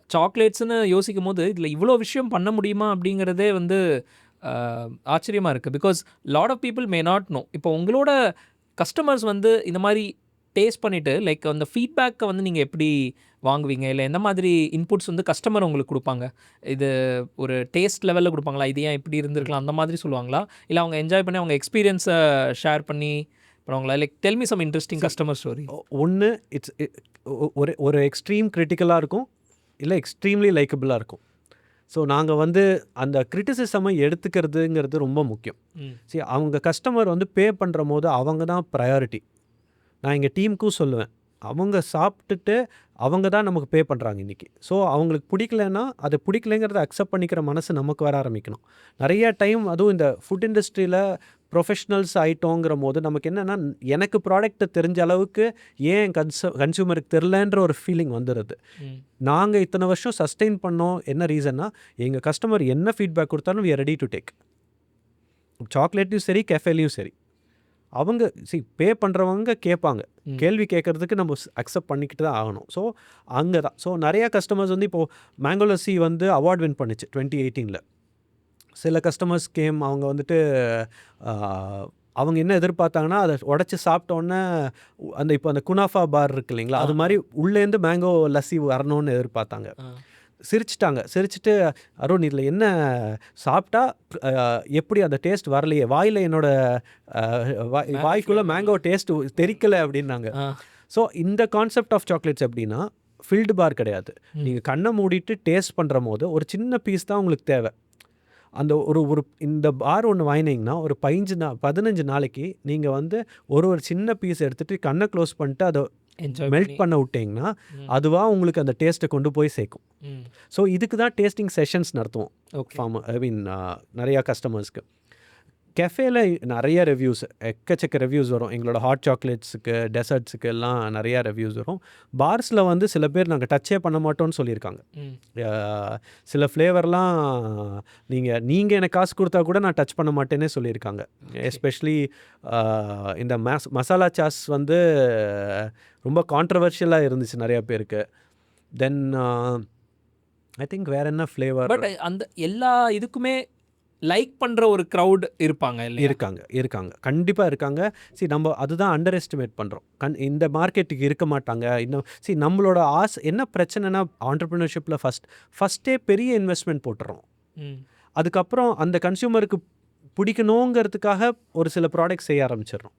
சாக்லேட்ஸ்னு யோசிக்கும் போது இதில் இவ்வளோ விஷயம் பண்ண முடியுமா அப்படிங்கிறதே வந்து ஆச்சரியமாக இருக்குது. Because lot of people may not know. இப்போ உங்களோட கஸ்டமர்ஸ் வந்து இந்த மாதிரி டேஸ்ட் பண்ணிவிட்டு லைக் அந்த ஃபீட்பேக்கை வந்து நீங்கள் எப்படி வாங்குவீங்க, இல்லை எந்த மாதிரி இன்புட்ஸ் வந்து கஸ்டமர் உங்களுக்கு கொடுப்பாங்க? இது ஒரு டேஸ்ட் லெவலில் கொடுப்பாங்களா, இது ஏன் இப்படி இருந்திருக்கலாம் அந்த மாதிரி சொல்லுவாங்களா, இல்லை அவங்க என்ஜாய் பண்ணி அவங்க எக்ஸ்பீரியன்ஸை ஷேர் பண்ணி பண்ணுவாங்களா? Like tell me some interesting customer story. ஒன்று இட்ஸ் ஒரு எக்ஸ்ட்ரீம் கிரிட்டிக்கலாக இருக்கும், இல்லை எக்ஸ்ட்ரீம்லி லைக்கபிளாக இருக்கும். ஸோ நாங்கள் வந்து அந்த கிரிட்டிசிசமை எடுத்துக்கிறதுங்கிறது ரொம்ப முக்கியம். சரி, அவங்க கஸ்டமர் வந்து பே பண்ணுற போது அவங்க தான் ப்ரையாரிட்டி. நான் எங்கள் டீமுக்கும் சொல்லுவேன், அவங்க சாப்பிட்டுட்டு அவங்க தான் நமக்கு பே பண்ணுறாங்க இன்றைக்கி. ஸோ அவங்களுக்கு பிடிக்கலன்னா அது பிடிக்கலைங்கிறத அக்செப்ட் பண்ணிக்கிற மனசு நமக்கு வர ஆரம்பிக்கணும். நிறைய டைம் அதுவும் இந்த ஃபுட் இண்டஸ்ட்ரியில் ப்ரொஃபஷ்னல்ஸ் ஆகிட்டோங்கிற போது நமக்கு என்னென்னா, எனக்கு ப்ராடக்ட்டை தெரிஞ்ச அளவுக்கு ஏன் கன்சியூமருக்கு தெரிலன்ற ஒரு ஃபீலிங் வந்துடுது. நாங்கள் இத்தனை வருஷம் சஸ்டெயின் பண்ணோம். என்ன ரீசன்னா, எங்கள் கஸ்டமர் என்ன ஃபீட்பேக் கொடுத்தாலும் we are ready to take. சாக்லேட்லையும் சரி கெஃபேலையும் சரி அவங்க பே பண்ணுறவங்க கேட்பாங்க. கேள்வி கேட்குறதுக்கு நம்ம அக்செப்ட் பண்ணிக்கிட்டு தான் ஆகணும். ஸோ அங்கே தான். ஸோ நிறையா கஸ்டமர்ஸ் வந்து இப்போது மேங்கோ லஸ்ஸி வந்து அவார்ட் வின் பண்ணிச்சு 2018. சில கஸ்டமர்ஸ் கேம், அவங்க வந்துட்டு அவங்க என்ன எதிர்பார்த்தாங்கன்னா அதை உடச்சி சாப்பிட்டோன்னே அந்த இப்போ அந்த குனாஃபா பார் இருக்கு இல்லைங்களா, அது மாதிரி உள்ளேருந்து மேங்கோ லஸ்ஸி வரணும்னு எதிர்பார்த்தாங்க. சிரிச்சிட்டாங்க. சிரிச்சுட்டு, அருண் இதில் என்ன சாப்பிட்டா எப்படி அந்த டேஸ்ட் வரலையே, வாயில் என்னோட வாய்க்குள்ளே மேங்கோ டேஸ்ட் தெரிக்கலை அப்படின்னாங்க. ஸோ இந்த கான்செப்ட் ஆஃப் சாக்லேட்ஸ் எப்படின்னா, ஃபில்டு பார் கிடையாது. நீங்கள் கண்ணை மூடிட்டு டேஸ்ட் பண்ணுற போது ஒரு சின்ன பீஸ் தான் உங்களுக்கு தேவை. அந்த ஒரு இந்த பார் ஒன்று வாங்கினீங்கன்னா ஒரு 15 நாளைக்கு நீங்கள் வந்து ஒரு சின்ன பீஸ் எடுத்துகிட்டு கண்ணை க்ளோஸ் பண்ணிட்டு அதை மெல்ட் பண்ண விட்டிங்கன்னா அதுவாக உங்களுக்கு அந்த டேஸ்ட்டை கொண்டு போய் சேர்க்கும். ஸோ இதுக்கு தான் டேஸ்டிங் செஷன்ஸ் நடத்துவோம். ஐ மீன் நிறையா கஸ்டமர்ஸ்க்கு. கெஃபேல நிறைய ரிவ்யூஸ், எக்கச்சக்க ரிவ்யூஸ் வரும். எங்களோட ஹாட் சாக்லேட்ஸுக்கு டெசர்ட்ஸுக்கு எல்லாம் நிறையா ரிவ்யூஸ் வரும். பார்ஸில் வந்து சில பேர் நாங்கள் டச்சே பண்ண மாட்டோம்னு சொல்லியிருக்காங்க. சில ஃப்ளேவர்லாம் நீங்கள் எனக்கு காசு கொடுத்தா கூட நான் டச் பண்ண மாட்டேன்னே சொல்லியிருக்காங்க. எஸ்பெஷலி இந்த மசாலா சாஸ் வந்து ரொம்ப கான்ட்ரவர்ஷியலாக இருந்துச்சு நிறையா பேருக்கு. தென் ஐ திங்க் வேறு என்ன ஃப்ளேவர், பட் அந்த எல்லா இதுக்குமே லைக் பண்ணுற ஒரு க்ரௌட் இருப்பாங்க. இருக்காங்க கண்டிப்பாக இருக்காங்க. நம்ம அதுதான் அண்டர் எஸ்டிமேட் பண்ணுறோம். இந்த மார்க்கெட்டுக்கு இருக்க மாட்டாங்க இன்னும். நம்மளோட ஆசை என்ன பிரச்சனைனா, ஆண்டர்ப்ரினர்ஷிப்பில் ஃபஸ்ட்டே பெரிய இன்வெஸ்ட்மெண்ட் போட்டுறோம். அதுக்கப்புறம் அந்த கன்சியூமருக்கு பிடிக்கணுங்கிறதுக்காக ஒரு சில ப்ராடக்ட் செய்ய ஆரம்பிச்சிடுறோம்.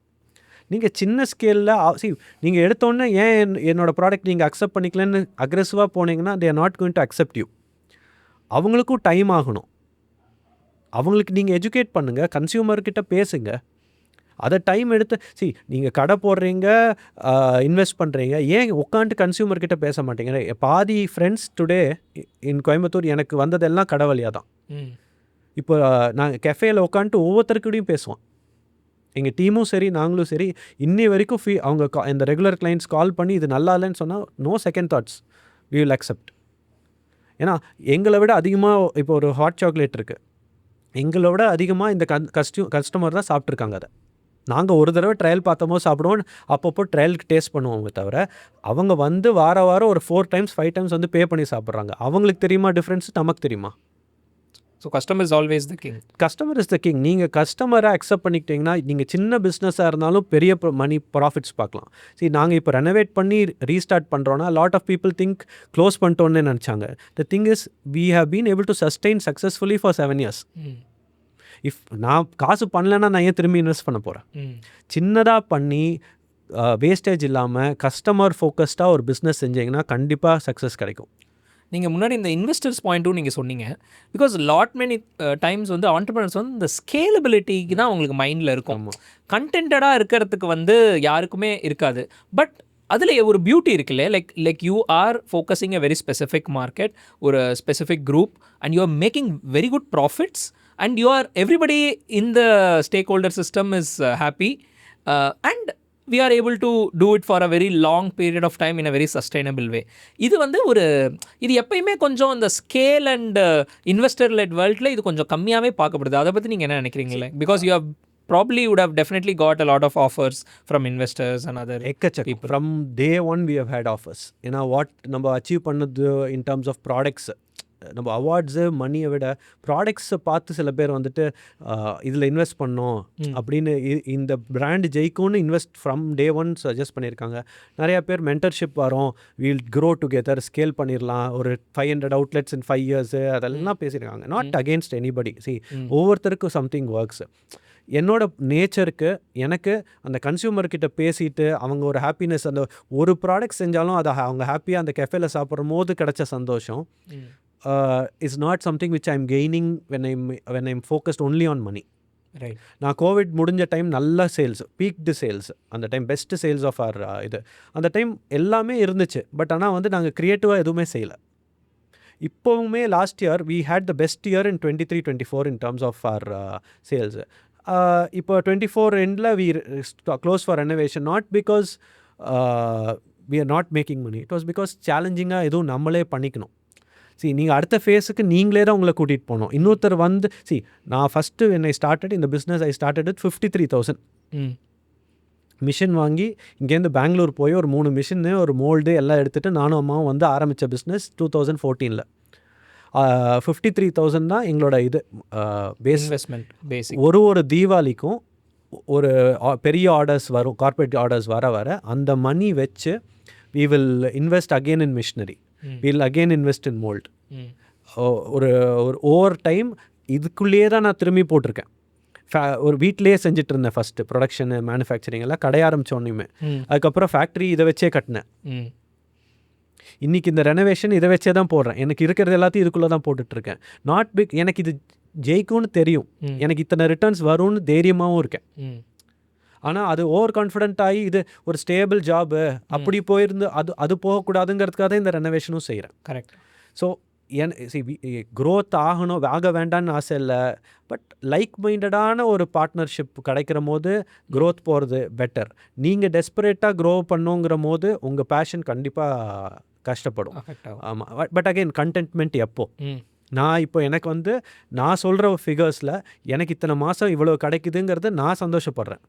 நீங்கள் சின்ன ஸ்கேலில் நீங்கள் எடுத்தோன்னே ஏன் என்னோடய ப்ராடக்ட் நீங்கள் அக்செப்ட் பண்ணிக்கலன்னு அக்ரெசிவாக போனீங்கன்னா தே are not going to accept you. அவங்களுக்கும் டைம் ஆகணும். அவங்களுக்கு நீங்கள் எஜுகேட் பண்ணுங்கள், கன்சியூமர்கிட்ட பேசுங்க. அதை டைம் எடுத்து நீங்கள் கடை போடுறீங்க, இன்வெஸ்ட் பண்ணுறீங்க, ஏன் உட்காந்துட்டு கன்சியூமர்கிட்ட பேச மாட்டேங்க? பாதி ஃப்ரெண்ட்ஸ் டுடே இன் கோயம்புத்தூர் எனக்கு வந்ததெல்லாம் கடை வழியாக தான். இப்போ நாங்கள் கெஃபேயில் உட்காந்துட்டு ஒவ்வொருத்தருக்கூடையும் பேசுவோம். எங்கள் டீமும் சரி நாங்களும் சரி இன்னி வரைக்கும் அவங்க இந்த ரெகுலர் கிளைண்ட்ஸ் கால் பண்ணி இது நல்லா இல்லைன்னு சொன்னால் no second thoughts, we will accept. ஏன்னா எங்களை விட அதிகமாக இப்போ ஒரு ஹாட் சாக்லேட் இருக்குது, எங்களை விட அதிகமாக இந்த கஸ்டமர் தான் சாப்பிட்ருக்காங்க. அதை நாங்கள் ஒரு தடவை ட்ரையல் பார்த்தோமோ சாப்பிடுவோம், அப்பப்போ ட்ரையலுக்கு டேஸ்ட் பண்ணுவோங்க தவிர அவங்க வந்து வாரம் ஒரு 4 times 5 times வந்து பே பண்ணி சாப்பிட்றாங்க. அவங்களுக்கு தெரியுமா டிஃப்ரென்ஸ்? நமக்கு தெரியுமா? So customer is always the king. Customer is the king. நீங்கள் கஸ்டமரை அக்செப்ட் பண்ணிக்கிட்டிங்கன்னா நீங்கள் சின்ன பிஸ்னஸாக இருந்தாலும் பெரிய மணி ப்ராஃபிட்ஸ் பார்க்கலாம். சரி, நாங்கள் இப்போ ரெனோவேட் பண்ணி ரீஸ்டார்ட் பண்ணுறோன்னா lot of people think close பண்ணிட்டோன்னு நினச்சாங்க. The thing is we have been able to sustain successfully for 7 years. If நான் காசு பண்ணலைன்னா நான் ஏன் திரும்பி இன்வெஸ்ட் பண்ண போகிறேன்? சின்னதாக பண்ணி வேஸ்டேஜ் இல்லாமல் கஸ்டமர் ஃபோக்கஸ்டாக ஒரு பிஸ்னஸ் செஞ்சீங்கன்னா கண்டிப்பாக சக்ஸஸ் கிடைக்கும். நீங்கள் முன்னாடி இந்த இன்வெஸ்டர்ஸ் பாயிண்ட்டும் நீங்கள் சொன்னீங்க. பிகாஸ் லாட் மெனி டைம்ஸ் வந்து ஆண்டர்பிரினர்ஸ் வந்து இந்த ஸ்கேலபிலிட்டிக்கு தான் உங்களுக்கு மைண்டில் இருக்கும். கண்டென்டடாக இருக்கிறதுக்கு வந்து யாருக்குமே இருக்காது. பட் அதில் ஒரு பியூட்டி இருக்குல்ல, like you are focusing a very specific market, ஒரு specific group, and you are making very good profits, and you are everybody in the stakeholder system is happy, and we are able to do it for a very long period of time in a very sustainable way. இது வந்து இது எப்பயுமே கொஞ்சம் இந்த scale and investor let வேர்ல்டில் இது கொஞ்சம் கம்மியாகவே பார்க்கப்படுது. அதை பற்றி நீங்கள் என்ன நினைக்கிறீங்களே? Because you have probably would have definitely got a lot of offers from investors and other people. From day one we have had offers. ஏன்னா வாட் நம்ம அச்சீவ் பண்ணது in terms of products, நம்ம அவார்ட்ஸு மணியை விட ப்ராடக்ட்ஸை பார்த்து சில பேர் வந்துட்டு இதில் இன்வெஸ்ட் பண்ணோம் அப்படின்னு இந்த பிராண்டு ஜெயிக்கும்னு invest from day one suggest பண்ணியிருக்காங்க. நிறையா பேர் மென்டர்ஷிப் வரோம், வீல் க்ரோ டுகெதர், ஸ்கேல் பண்ணிடலாம், ஒரு 500 outlets in 5 years அதெல்லாம் பேசியிருக்காங்க. Not against anybody. ஒவ்வொருத்தருக்கும் சம்திங் ஒர்க்ஸ். என்னோட நேச்சருக்கு எனக்கு அந்த கன்சியூமர்கிட்ட பேசிட்டு அவங்க ஒரு ஹாப்பினஸ், அந்த ஒரு ப்ராடக்ட் செஞ்சாலும் அதை அவங்க ஹாப்பியாக அந்த கெஃபேல சாப்பிட்ற போது கிடைச்ச சந்தோஷம் is not something which I'm gaining when I'm focused only on money. Right. நான் கோவிட் முடிஞ்ச டைம் நல்ல சேல்ஸ், பீக்டு சேல்ஸ், அந்த time best sales of or இது அந்த டைம் எல்லாமே இருந்துச்சு. பட் ஆனால் வந்து நாங்கள் க்ரியேட்டிவாக எதுவுமே செய்யலை. இப்போவுமே last year we had the best year in 23-24 in terms of our sales. இப்போ 24 எண்டில் we close for renovation, not because we are not making money, it was because சேலஞ்சிங்காக எதுவும் நம்மளே பண்ணிக்கணும். நீங்கள் அடுத்த ஃபேஸுக்கு நீங்களே தான் உங்களை கூட்டிகிட்டு போகணும். இன்னொருத்தர் வந்து நான் ஃபஸ்ட்டு என்னை ஸ்டார்டட் இந்த business I started with 53,000 machine வாங்கி இங்கேருந்து பெங்களூர் போய் ஒரு 3 மிஷின்னு ஒரு மோல்டு எல்லாம் எடுத்துகிட்டு நானும் அம்மாவும் வந்து ஆரம்பித்த பிஸ்னஸ் 2014. 53,000 தான் எங்களோட இது பேஸ் இன்வெஸ்ட்மெண்ட். பேசிக் ஒரு தீபாவளிக்கும் ஒரு பெரிய ஆர்டர்ஸ் வரும், கார்பரேட் ஆர்டர்ஸ் வர அந்த மணி வச்சு we will invest again in machinery, we'll again invest in mold. ஒரு ஓவர் டைம் இதுக்குள்ளேயே தான் நான் திரும்பி போட்டிருக்கேன். ஒரு வீட்டிலேயே செஞ்சுட்டு இருந்தேன் ஃபஸ்ட்டு, ப்ரொடக்ஷனு மேனுஃபேக்சரிங் எல்லாம் கடை ஆரம்பித்தோன்னையுமே. அதுக்கப்புறம் ஃபேக்ட்ரி இதை வச்சே கட்டினேன். இன்றைக்கி இந்த ரெனோவேஷன் இதை வச்சே தான் போடுறேன். எனக்கு இருக்கிறது எல்லாத்தையும் இதுக்குள்ளே தான் போட்டுட்ருக்கேன். நாட் பிக், எனக்கு இது ஜெயிக்கும்னு தெரியும், எனக்கு இத்தனை ரிட்டர்ன்ஸ் வரும்னு தைரியமாகவும் இருக்கேன். ஆனால் அது ஓவர் கான்ஃபிடென்ட் ஆகி இது ஒரு ஸ்டேபிள் ஜாபு அப்படி போயிருந்து அது போகக்கூடாதுங்கிறதுக்காக தான் இந்த ரெனோவேஷனும் செய்கிறேன். கரெக்ட். ஸோ க்ரோத் ஆக வேண்டான்னு ஆசை இல்லை, பட் லைக் மைண்டடான ஒரு பார்ட்னர்ஷிப் கிடைக்கிற போது க்ரோத் போகிறது பெட்டர். நீங்கள் டெஸ்பரேட்டாக க்ரோ பண்ணுங்கிற போது உங்கள் பேஷன் கண்டிப்பாக கஷ்டப்படும். ஆமாம், பட் அகெயின் கண்டென்ட்மெண்ட் எப்போ நான் இப்போ எனக்கு வந்து நான் சொல்கிற ஃபிகர்ஸில் எனக்கு இத்தனை மாதம் இவ்வளோ கிடைக்குதுங்கிறது நான் சந்தோஷப்படுறேன்.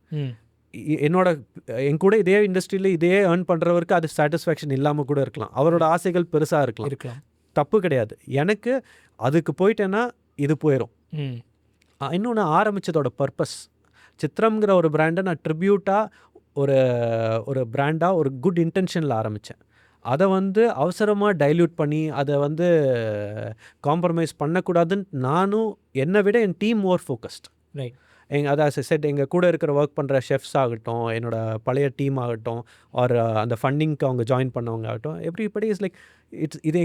என் கூட இதே இண்டஸ்ட்ரியில் இதே ஏர்ன் பண்ணுறவருக்கு அது சாட்டிஸ்ஃபேக்ஷன் இல்லாமல் கூட இருக்கலாம், அவரோட ஆசைகள் பெருசாக இருக்கலாம், தப்பு கிடையாது. எனக்கு அதுக்கு போயிட்டேன்னா இது போயிடும். இன்னொன்று ஆரம்பித்ததோட பர்பஸ், சித்ரம்ங்கிற ஒரு பிராண்டை நான் ட்ரிபியூட்டாக ஒரு பிராண்டாக ஒரு குட் இன்டென்ஷனில் ஆரம்பித்தேன். அதை வந்து அவசரமாக டைல்யூட் பண்ணி அதை வந்து காம்ப்ரமைஸ் பண்ணக்கூடாதுன்னு நானும் என்னை விட என் டீம் மோர் ஃபோக்கஸ்ட். ரைட். அதான் செட் எங்கள் கூட இருக்கிற ஒர்க் பண்ணுற ஷெஃப்ஸ் ஆகட்டும், என்னோடய பழைய டீம் ஆகட்டும், ஆர் அந்த ஃபண்டிங்க்கு அவங்க ஜாயின் பண்ணவங்க ஆகட்டும், எவ்ரிபடி இஸ் லைக் இது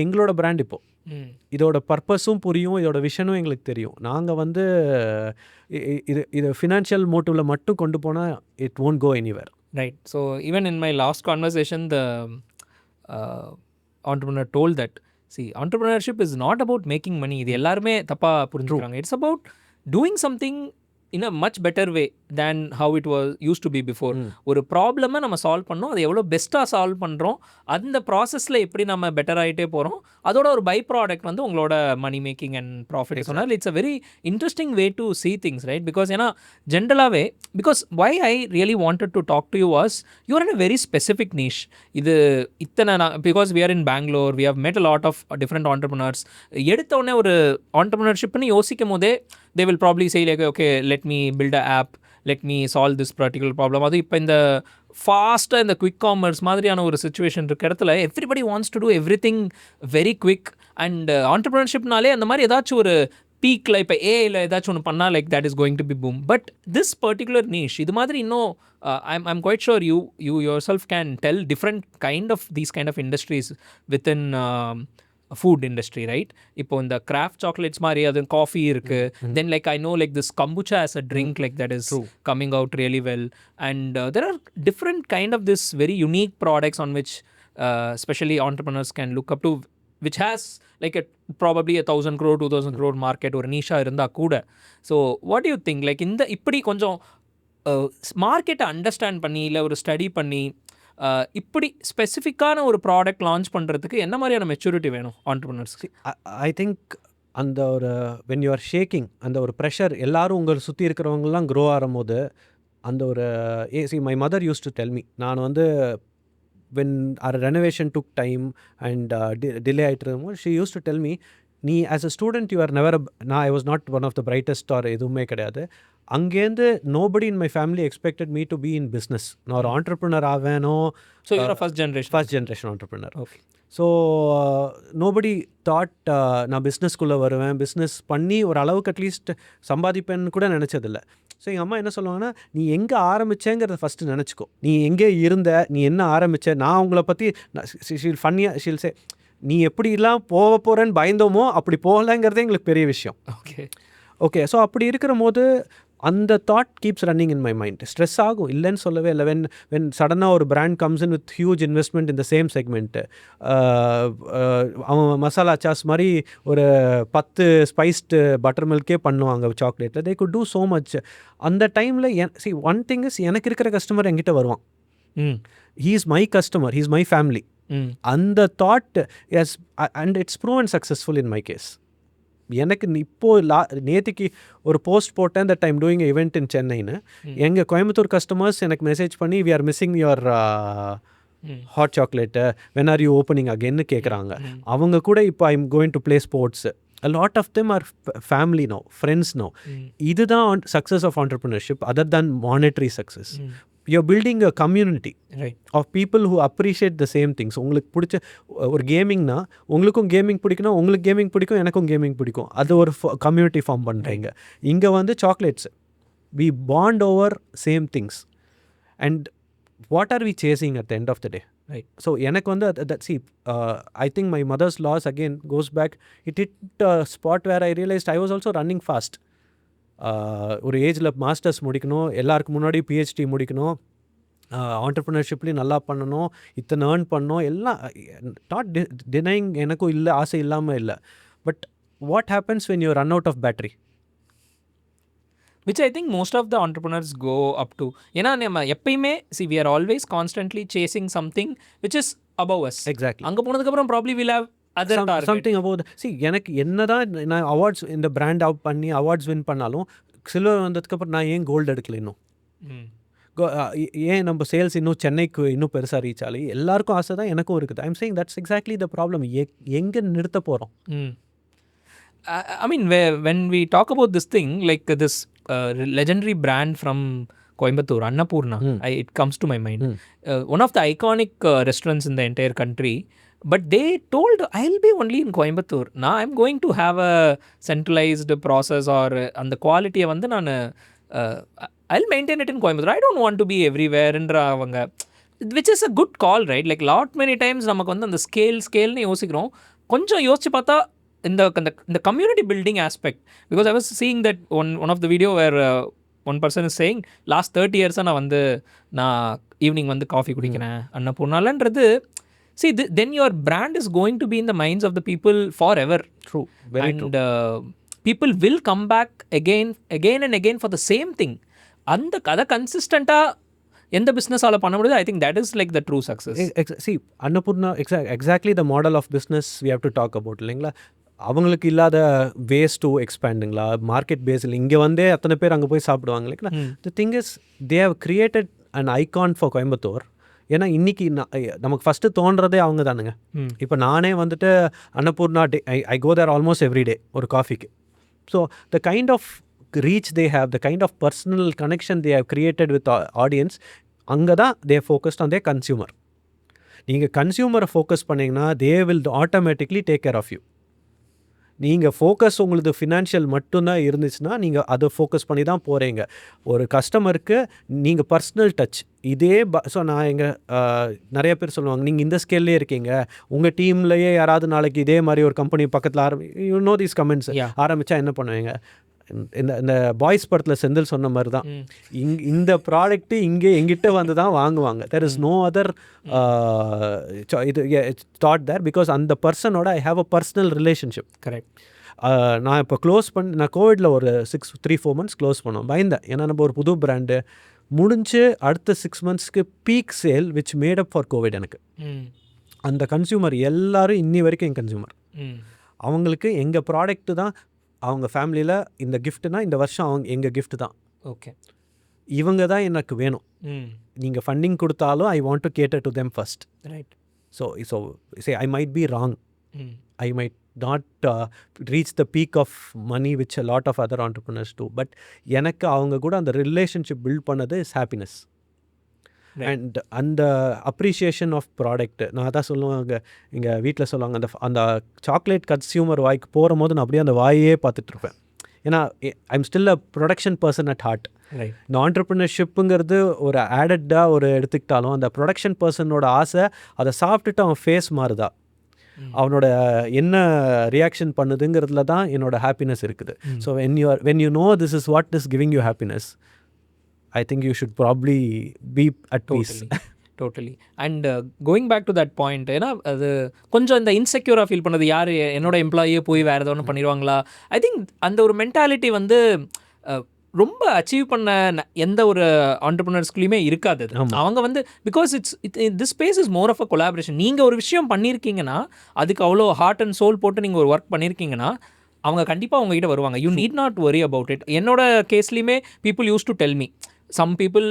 எங்களோட பிராண்ட். இப்போது இதோட பர்பஸும் புரியும், இதோட விஷனும் எங்களுக்கு தெரியும். நாங்கள் வந்து இது ஃபினான்ஷியல் மோட்டிவில் மட்டும் கொண்டு போனால் it won't go anywhere. Right. So even in my last conversation, the entrepreneur told that, see, entrepreneurship is not about making money. இது எல்லாருமே தப்பாக புரிஞ்சுக்கிறாங்க. It's about doing something in a much better way. Than how it was used to be before. ஒரு ப்ராப்ளமை நம்ம solve பண்ணோம், அதை எவ்வளோ பெஸ்ட்டாக சால்வ் பண்ணுறோம், அந்த ப்ராசஸில் எப்படி நம்ம பெட்டர் ஆகிட்டே போகிறோம், அதோட ஒரு பை ப்ராடக்ட் வந்து உங்களோட மணி மேக்கிங் அண்ட் ப்ராஃபிட் சொன்னால் it's a very interesting way to see things, right? Because ஏன்னா ஜென்ரலாகவே because why I really wanted to talk to you was you're in a very specific niche. இது இத்தனை because we are in Bangalore, we have met a lot of different entrepreneurs. எடுத்த உடனே ஒரு entrepreneurshipனு யோசிக்கும் போதே they will probably say like, okay, let me build a app, let me solve this particular problem. அது இப்போ இந்த ஃபாஸ்ட்டாக இந்த குவிக் காமர்ஸ் மாதிரியான ஒரு சுச்சுவேஷன் இருக்க இடத்துல everybody wants to do everything very quick. And ஆண்டர்பிரினர்ஷிப்னாலே அந்த மாதிரி ஏதாச்சும் ஒரு பீக்கில் இப்போ ஏஐயில் ஏதாச்சும் ஒன்று பண்ணால் like that is going to be boom. But this particular niche இது மாதிரி இன்னும் I'm quite sure you yourself can tell different kind of these kind of industries within food industry, right? இப்போ இந்த கிராஃப்ட் சாக்லேட்ஸ் மாதிரி அது coffee இருக்கு. Then like I know like this kombucha as a drink like that is coming out really well. And there are different kind of this very unique products on which especially entrepreneurs can look up to, which has like a probably 1,000 crore 2,000 crore market ஒரு நீஷா இருந்தால் கூட. So what you think like இந்த இப்படி கொஞ்சம் மார்க்கெட்டை understand பண்ணி இல்லை ஒரு ஸ்டடி பண்ணி இப்படி ஸ்பெசிஃபிக்கான ஒரு ப்ராடக்ட் லான்ச் பண்ணுறதுக்கு என்ன மாதிரியான மெச்சூரிட்டி வேணும் ஆண்டர்பிரினர்ஸ்க்கு? ஐ திங்க் அந்த ஒரு வென் யூ ஆர் ஷேக்கிங் அந்த ஒரு ப்ரெஷர் எல்லாரும் உங்களை சுற்றி இருக்கிறவங்கலாம் க்ரோ ஆகும்போது அந்த ஒரு my mother use to tell me, நான் வந்து when our renovation took time and delay ஆகிட்டு she used to tell me, நீ as a student you are never I was not one of the brightest or எதுவுமே கிடையாது. அங்கேருந்து nobody in my family expected me to be in business. நான் ஒரு entrepreneur ஆவேனோ. So you're a first generation entrepreneur. Okay. So nobody thought நான் பிஸ்னஸ்குள்ளே வருவேன், business பண்ணி ஒரு அளவுக்கு அட்லீஸ்ட் சம்பாதிப்பேன்னு கூட நினச்சதில்லை. ஸோ எங்கள் அம்மா என்ன சொல்லுவாங்கன்னா, நீ எங்கே ஆரம்பித்தேங்கிறத ஃபஸ்ட்டு நினச்சிக்கோ, நீ எங்கே இருந்த, நீ என்ன ஆரம்பித்த, நான் உங்களை பற்றி ஷீல் ஃபன்னியாக ஷீல் சே, நீ எப்படிலாம் போக போகிறேன்னு பயந்தோமோ அப்படி போகலைங்கிறதே எங்களுக்கு பெரிய விஷயம். ஓகே ஸோ அப்படி இருக்கிற போது அந்த thought keeps running in my mind. Stress ஆகும், இல்லைன்னு சொல்லவே இல்லை. வென் சடனாக ஒரு brand comes in with huge investment in the same segment, அவன் மசாலா சாஸ் மாதிரி ஒரு 10 ஸ்பைஸ்டு பட்டர் மில்கே பண்ணுவாங்க சாக்லேட்டில். They could do so much. அந்த டைமில் ஒன் திங் இஸ், எனக்கு இருக்கிற கஸ்டமர் என்கிட்ட வருவான், he is my customer, he is my family. அந்த thought is and it's proven successful in my case. எனக்கு இப்போது நேற்றுக்கு ஒரு போஸ்ட் போட்டேன் that I'm doing event in சென்னைன்னு. எங்கள் கோயம்புத்தூர் கஸ்டமர்ஸ் எனக்கு மெசேஜ் பண்ணி, we are missing your hot chocolate, when are you opening அகேன்னு கேட்குறாங்க. அவங்க கூட இப்போ I'm going to play sports. A lot of them are family now, friends now. இதுதான் success of entrepreneurship other than monetary success. You're building a community, right, of people who appreciate the same things. உங்களுக்கு பிடிச்ச ஒரு கேமிங்னா உங்களுக்கும் gaming பிடிக்கணும், உங்களுக்கு gaming பிடிக்கும், எனக்கும் gaming பிடிக்கும். அது ஒரு கம்யூனிட்டி ஃபார்ம் பண்ணுறீங்க. இங்கே வந்து chocolates, we bond over same things. And what are we chasing at the end of the day? Right. So எனக்கு வந்து I think my mother's loss again goes back. It hit a spot where I realized I was also running fast. ஒரு ஏஜில் masters முடிக்கணும், எல்லாருக்கும் முன்னாடி PhD முடிக்கணும், ஆண்டர்ப்ரினர்ஷிப்லேயும் நல்லா பண்ணணும், இத்தனை ஏர்ன் பண்ணணும், எல்லாம் நாட் டினைங், எனக்கும் இல்லை, ஆசை இல்லாமல் இல்லை. But what happens when you run out of battery? which I think most of the entrepreneurs go up to. ஏன்னா நம்ம எப்பயுமே we are always constantly chasing something which is above us. Exactly. அங்கே போனதுக்கப்புறம் probably we'll have other target. Something about எனக்கு என்னதான் நான் awards இந்த brand out பண்ணி அவார்ட்ஸ் வின் பண்ணாலும், சில்வர் வந்ததுக்கப்புறம் நான் ஏன் கோல்டு எடுக்கல இன்னும்? ஏன் நம்ம சேல்ஸ் இன்னும் சென்னைக்கு இன்னும் பெருசாக ரீச் ஆகலை? எல்லாருக்கும் ஆசை தான், எனக்கும் இருக்குது. I'm saying that's exactly the problem. எங்கே நிறுத்த போகிறோம்? I mean, when we talk about this thing, like this legendary brand from Coimbatore, Annapurna, it comes to my mind. One of the iconic restaurants in the entire country, but they told, I'll be only in Coimbatore. Now I'm going to have a centralized process or and the quality வந்து நான் I'll maintain it in Coimbatore. I don't want to be everywhere என்றவங்க, which is a good call, right? Like lot many times நமக்கு வந்து அந்த ஸ்கேல்னு யோசிக்கிறோம். கொஞ்சம் யோசிச்சு பார்த்தா இந்த community building aspect, because I was seeing that one of the video where one person is saying last 30 years நான் evening வந்து காஃபி குடிக்கிறேன் அன்னபூர்ணாலன்றது. See, then your brand is going to be in the minds of the people forever. True, very true. And people will come back again and again for the same thing. அதை கன்சிஸ்டண்ட்டாக எந்த பிஸ்னஸால் பண்ண முடியுது, I think that is like the true success. See, Annapoorna exactly the model of business we have to talk about இல்லைங்களா. அவங்களுக்கு இல்லாத ways to எக்ஸ்பேண்டுங்களா, market பேஸில் இங்கே வந்தே அத்தனை பேர் அங்கே போய் சாப்பிடுவாங்க இல்லைங்களா. The thing is they have created an icon for Coimbatore. ஏன்னா இன்றைக்கி நமக்கு ஃபஸ்ட்டு தோன்றதே அவங்க தானுங்க. இப்போ நானே வந்துட்டு Annapoorna I go there almost every day ஒரு காஃபிக்கு. So the kind of reach they have, the kind of personal connection they have created with audience, அங்கே தான் they are focused on their consumer. நீங்கள் கன்சியூமரை ஃபோக்கஸ் பண்ணிங்கன்னா they will automatically take care of you. நீங்கள் focus உங்களுக்கு financial மட்டும்தான் இருந்துச்சுன்னா நீங்கள் அதை ஃபோக்கஸ் பண்ணி தான் போகிறீங்க. ஒரு கஸ்டமருக்கு நீங்கள் பர்சனல் டச் இதே ஸோ நான் நிறைய பேர் சொல்லுவாங்க, நீங்கள் இந்த ஸ்கேல்லே இருக்கீங்க, உங்கள் டீம்லேயே யாராவது நாளைக்கு இதே மாதிரி ஒரு கம்பெனி பக்கத்தில் யூ நோ தீஸ் கமெண்ட்ஸ் ஆரம்பித்தா என்ன பண்ணுவீங்க. இந்த பாய்ஸ் படத்தில் செந்தில் சொன்ன மாதிரி தான், இந்த ப்ராடக்ட்டு இங்கே எங்கிட்ட வந்து தான் வாங்குவாங்க. தெர் இஸ் நோ அதர் இது தாட் தேர், பிகாஸ் அந்த பர்சனோட I have a personal relationship. Correct. நான் இப்போ நான் கோவிடில் ஒரு 3-4 months க்ளோஸ் பண்ணோம். பயந்தேன், ஏன்னா நம்ம ஒரு புது பிராண்டு முடிஞ்சு அடுத்த 6 monthsக்கு peak sale which made up for Covid. எனக்கு அந்த கன்சியூமர் எல்லாரும் இன்னி வரைக்கும் என் கன்சியூமர். அவங்களுக்கு எங்கள் ப்ராடக்ட்டு தான் அவங்க ஃபேமிலியில் இந்த கிஃப்ட்னா இந்த வருஷம் அவங்க எங்கள் கிஃப்ட் தான். ஓகே, இவங்க தான் எனக்கு வேணும். நீங்கள் ஃபண்டிங் கொடுத்தாலும் I want to cater to them first. Right. So say I might be wrong, I might not reach the peak of money which a lot of other entrepreneurs do. But எனக்கு அவங்க கூட அந்த relationship build பண்ணது is happiness and அந்த appreciation of product. நான் தான் சொல்லுவாங்க, எங்கள் வீட்டில் சொல்லுவாங்க, அந்த சாக்லேட் கன்சியூமர் வாய்க்கு போகிற போது நான் அப்படியே அந்த வாயே பார்த்துட்ருப்பேன். ஏன்னா I'm still a production person at heart. இந்த ஆண்டர்ப்ரனர்ஷிப்புங்கிறது ஒரு ஆடடாக ஒரு எடுத்துக்கிட்டாலும் அந்த ப்ரொடக்ஷன் பர்சனோட ஆசை அதை சாப்பிட்டுட்டு அவன் ஃபேஸ் மாறுதா, அவனோட என்ன ரியாக்ஷன் பண்ணுதுங்கிறதுல தான் என்னோட ஹாப்பினஸ் இருக்குது. So when you know this is what is giving you happiness, I think you should probably be at peace. Totally. And going back to that point, ஏன்னா அது கொஞ்சம் இந்த இன்செக்யூராக ஃபீல் பண்ணது, யார் என்னோட எம்ப்ளாயியே போய் வேறு ஏதோ ஒன்று பண்ணிடுவாங்களா. ஐ திங்க் அந்த ஒரு மென்டாலிட்டி வந்து ரொம்ப அச்சீவ் பண்ண எந்த ஒரு ஆண்டர்ப்ரனர்ஸ்குள்ளேயுமே இருக்காது. அவங்க வந்து because this space is more of a collaboration. நீங்கள் ஒரு விஷயம் பண்ணியிருக்கீங்கன்னா அதுக்கு அவ்வளோ ஹார்ட் அண்ட் சோல் போட்டு நீங்கள் ஒரு ஒர்க் பண்ணியிருக்கீங்கன்னா அவங்க கண்டிப்பாக உங்ககிட்ட வருவாங்க. You need not worry about it. என்னோட கேஸ்லேயுமே people use to tell me, some people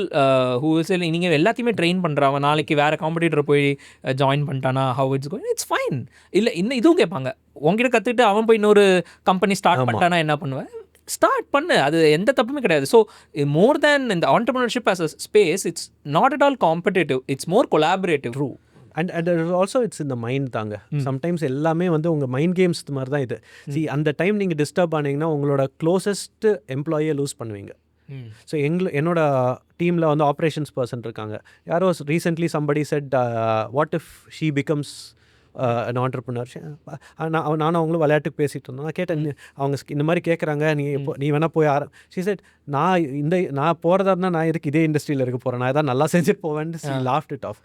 who is நீங்கள் எல்லாத்தையுமே ட்ரெயின் பண்ணுறாங்க, நாளைக்கு வேறு காம்படிட்டர் போய் ஜாயின் பண்ணிட்டானா how it's going, it's fine. இல்லை இன்னும் இதுவும் கேட்பாங்க, உங்ககிட்ட கற்றுக்கிட்டு அவன் போய் இன்னொரு கம்பெனி ஸ்டார்ட் பண்ணிட்டானா என்ன பண்ணுவேன், ஸ்டார்ட் பண்ணு, அது எந்த தப்புமே கிடையாது. ஸோ மோர் தேன் இந்த entrepreneurship as a space, it's not at all competitive, it's more collaborative. True. And also it's இந்த மைண்ட் தாங்க. சம்டைம்ஸ் எல்லாமே வந்து உங்கள் மைண்ட் கேம்ஸ் மாதிரி தான் இது. அந்த டைம் நீங்கள் டிஸ்டர்ப் ஆனீங்கன்னா உங்களோட க்ளோசஸ்ட் எம்ப்ளாயியை லூஸ் பண்ணுவீங்க. ஸோ என்னோட டீமில் வந்து ஆப்ரேஷன்ஸ் பர்சன் இருக்காங்க. யாரோ recently somebody set what if she becomes an entrepreneur. நானும் அவங்களும் விளையாட்டுக்கு பேசிகிட்டு இருந்தோம். நான் கேட்டேன், அவங்க இந்த மாதிரி கேட்குறாங்க, நீ வேணால் போய் ஷீ செட், நான் போகிறதா இருந்தால் நான் இதுக்கு இதே இண்டஸ்ட்ரியில் இருக்க போகிறேன், நான் எதாவது நல்லா செஞ்சுட்டு போவேன்னு she loft it of.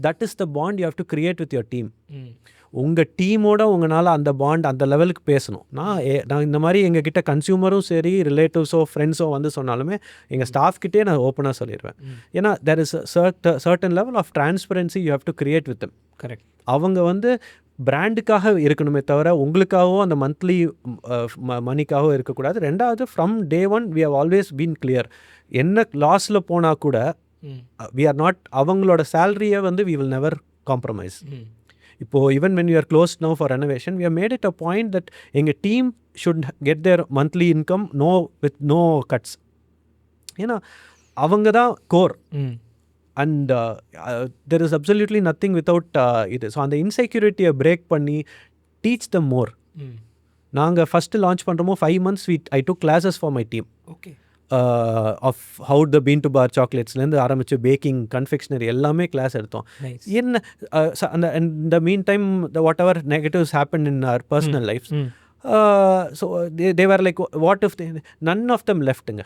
That is the bond you have to create with your team. உங்கள் டீமோட உங்களால் அந்த பாண்ட் அந்த லெவலுக்கு பேசணும். நான் இந்த மாதிரி எங்ககிட்ட கன்சியூமரும் சரி ரிலேட்டிவ்ஸோ ஃப்ரெண்ட்ஸோ வந்து சொன்னாலுமே எங்கள் ஸ்டாஃப்கிட்டே நான் ஓப்பனாக சொல்லிடுவேன். ஏன்னா there is certain level of transparency you have to create with them. Correct. அவங்க வந்து பிராண்டுக்காக இருக்கணுமே தவிர உங்களுக்காகவும் அந்த மந்த்லி மணிக்காகவும் இருக்கக்கூடாது. ரெண்டாவது, from day one we have always been clear. என்ன லாஸில் போனால் கூட வி ஆர் நாட், அவங்களோட சேலரியை வந்து வி வில் நெவர் காம்ப்ரமைஸ். இப்போது even when you are close no for renovation, we have made it a point that எங்கள் team should get their monthly income with no cuts. ஏன்னா அவங்க தான் core. And there is absolutely nothing without இது. So அந்த இன்செக்யூரிட்டியை break பண்ணி teach தம் மோர். நாங்கள் first launch பண்ணுறோமோ 5 months I took classes for my team. Okay. Of how the bean to bar சாக்லேட்ஸ்லேருந்து ஆரம்பித்து பேக்கிங், கன்ஃபெக்ஷனரி எல்லாமே கிளாஸ் எடுத்தோம். என்ன அந்த இந்த mean time whatever negatives happen in our personal life. So they were like what if none of them லெஃப்ட்டுங்க.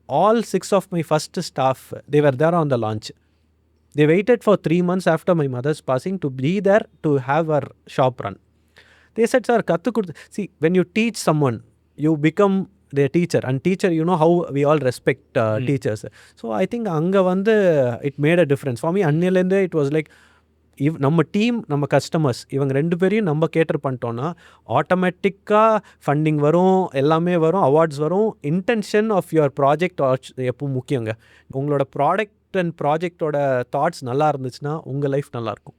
All 6 of my first staff, they were there on the launch. They waited for 3 months after my mother's passing to be there to have our shop run. They said, sir, see, when you teach someone, you become their teacher, and teacher, you know how we all respect teachers. So I think anga vandu it made a difference for me. Annilende it was like நம்ம team நம்ம customers இவங்க 2 பேரையும் நம்ம cater பண்ணிட்டோன்னா ஆட்டோமேட்டிக்காக funding வரும், எல்லாமே வரும், அவார்ட்ஸ் வரும். இன்டென்ஷன் ஆஃப் யுவர் ப்ராஜெக்ட் எப்போ முக்கியங்க. உங்களோட ப்ராடக்ட் அண்ட் ப்ராஜெக்டோட தாட்ஸ் நல்லா இருந்துச்சுன்னா உங்கள் லைஃப் நல்லாயிருக்கும்.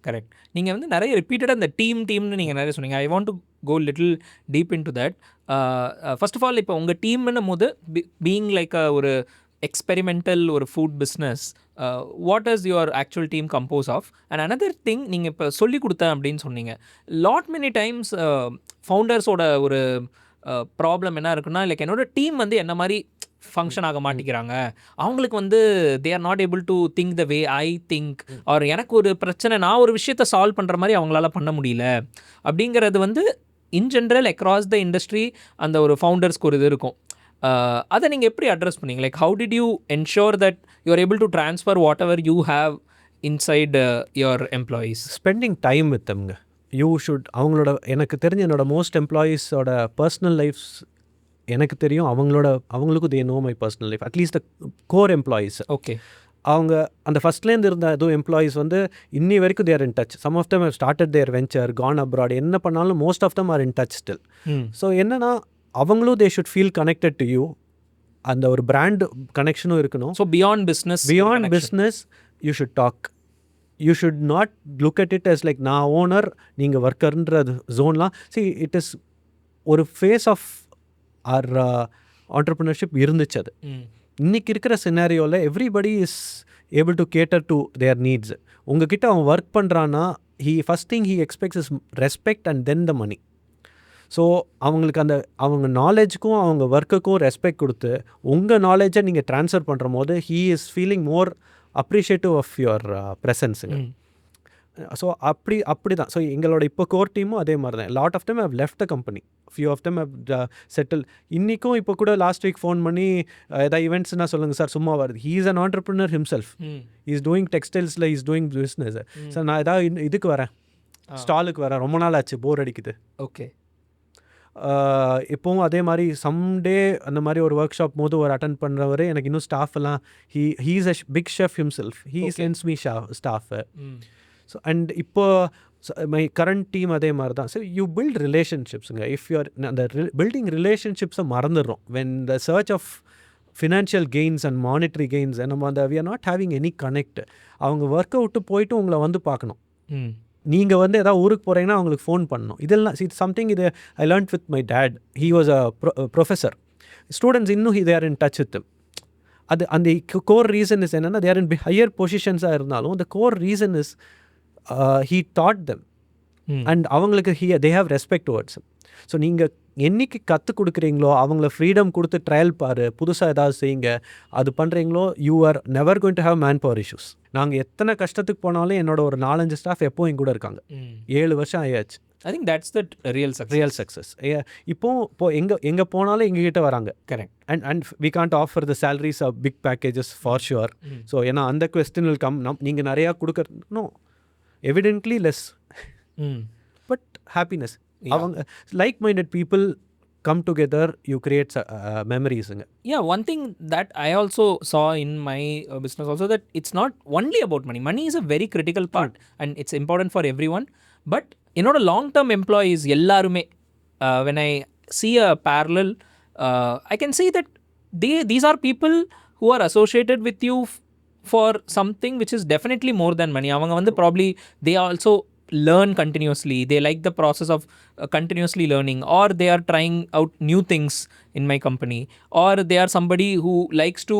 கரெக்ட். நீங்கள் வந்து நிறைய ரிப்பீட்டடாக அந்த டீம்னு நீங்கள் நிறைய சொன்னீங்க. I want to go little deep in to that. First of all இப்போ உங்கள் டீம்னும் போது பீயிங் லைக் ஒரு எக்ஸ்பெரிமெண்டல் ஒரு food business, what is your actual team composed of? And another thing, நீங்கள் இப்போ சொல்லி கொடுத்தேன் அப்படின்னு சொன்னீங்க. லாட் மெனி டைம்ஸ் ஃபவுண்டர்ஸோட ஒரு ப்ராப்ளம் என்ன இருக்குன்னா, லைக் என்னோட டீம் வந்து என்ன மாதிரி ஃபங்க்ஷன் ஆக மாட்டேங்கிறாங்க, அவங்களுக்கு வந்து they are not able to think the way I think, or எனக்கு ஒரு பிரச்சனை நான் ஒரு விஷயத்தை சால்வ் பண்ணுற மாதிரி அவங்களால பண்ண முடியல அப்படிங்கிறது வந்து in general across the industry அந்த ஒரு ஃபவுண்டர்ஸ்க்கு ஒரு இது இருக்கும். அதை நீங்கள் எப்படி அட்ரஸ் பண்ணீங்க? Like how did you ensure that you are able to transfer whatever you have inside your employees? Spending time with தம்ங்க. யூ ஷுட் அவங்களோட, எனக்கு தெரிஞ்ச என்னோட மோஸ்ட் எம்ப்ளாயீஸோட பர்சனல் லைஃப்ஸ் எனக்கு தெரியும், அவங்களுக்கும் they know my personal life, at least the core employees. Okay. அவங்க அந்த ஃபஸ்ட்லேருந்து இருந்த எதுவும் எம்ப்ளாயீஸ் வந்து இன்னி வரைக்கும் they're in touch. Some of them have started their venture, gone abroad, என்ன பண்ணாலும் most of them are in touch still. So என்னன்னா அவங்களும் they should feel connected to you. அந்த ஒரு பிராண்ட் கனெக்ஷனும் இருக்கணும். So beyond business you should talk. You should not look at it as like நான் owner நீங்கள் ஒர்க்கர்ன்றது ஜோன்லாம். சி இட் இஸ் ஒரு ஃபேஸ் ஆஃப் ஆர் ஆண்டர்ப்ரினர்ஷிப் இருந்துச்சு. அது இன்றைக்கி இருக்கிற சினாரியோவில் everybody is able to cater to their needs. உங்ககிட்ட அவன் ஒர்க் பண்ணுறான்னா first thing he expects is respect and then the money. So அவங்களுக்கு அவங்க நாலேஜுக்கும் அவங்க ஒர்க்குக்கும் ரெஸ்பெக்ட் கொடுத்து உங்கள் நாலேஜை நீங்கள் ட்ரான்ஸ்ஃபர் பண்ணுற போது he is feeling more appreciative of your ப்ரெசன்ஸுங்க. ஸோ அப்படி தான். ஸோ எங்களோட இப்போ கோர் டீமும் அதே மாதிரி தான். Lot of them have left the company, few of them have settle. இன்றைக்கும் இப்போ கூட லாஸ்ட் வீக் ஃபோன் பண்ணி ஏதாவது ஈவெண்ட்ஸ்னால் சொல்லுங்கள் சார், சும்மா வருது. He is an entrepreneur himself. Is doing டெக்ஸ்டைல்ஸில், இஸ் டூயிங் பிஸ்னஸ். சார் நான் ஏதாவது இதுக்கு வரேன், ஸ்டாலுக்கு வரேன், ரொம்ப நாள் ஆச்சு, போர் அடிக்குது. ஓகே. இப்போவும் அதே மாதிரி சம்டே அந்த மாதிரி ஒரு ஒர்க் ஷாப் போது ஒரு அட்டென்ட் பண்ணுறவர் எனக்கு இன்னும் ஸ்டாஃப் எல்லாம் he is a big chef himself. He sends me staff. So and இப்போ மை கரண்ட் டீம் அதே மாதிரி தான். ஸோ யூ பில்ட் ரிலேஷன்ஷிப்ஸுங்க. இஃப் யூஆர் அந்த பில்டிங் ரிலேஷன்ஷிப்ஸை மறந்துடுறோம் when the search of financial gains and monetary gains. நம்ம அந்த we are not having any connect. அவங்க ஒர்க்கை விட்டு போயிட்டு உங்களை வந்து பார்க்கணும். நீங்கள் வந்து ஏதாவது ஊருக்கு போகிறீங்கன்னா அவங்களுக்கு ஃபோன் பண்ணணும். இதெல்லாம் சம்திங் இது I learned with my dad. He was a professor. Students இன்னும் they are in touch with them. அது அந்த கோர் ரீசன் இஸ் என்னென்னா தே ஆர் இன் ஹையர் பொசிஷன்ஸாக இருந்தாலும் the core reason is he taught them and அவங்களுக்கு they have respect towards him. So நீங்கள் என்னைக்கு கற்றுக் கொடுக்குறீங்களோ அவங்கள ஃப்ரீடம் கொடுத்து ட்ரையல் பாரு, புதுசாக ஏதாவது செய்யுங்க, அது பண்ணுறீங்களோ you are never going to have man power issues. நாங்கள் எத்தனை கஷ்டத்துக்கு போனாலும் என்னோட ஒரு 4-5 ஸ்டாஃப் எப்போவும் எங்க கூட இருக்காங்க. 7 வருஷம் ஆயாச்சு. I think that's the real success. இப்போ எங்கே போனாலும் எங்ககிட்ட வராங்க. Correct. And we can't offer the salaries of big packages for sure. So ஏன்னா அந்த கொஸ்டின் வில் கம். நீங்கள் நிறையா கொடுக்கணும், எவிடென்ட்லி லெஸ், பட் ஹாப்பினஸ். அவங்க like minded people come together, you create memories. Yeah, one thing that I also saw in my business also, that it's not only about money. Money is a very critical part and it's important for everyone. But long term employees ellarume, when I see a parallel, I can see that these are people who are associated with you for something which is definitely more than money. Avanga vandu probably they also learn continuously. They like the process of continuously learning, or they are trying out new things in my company, or they are somebody who likes to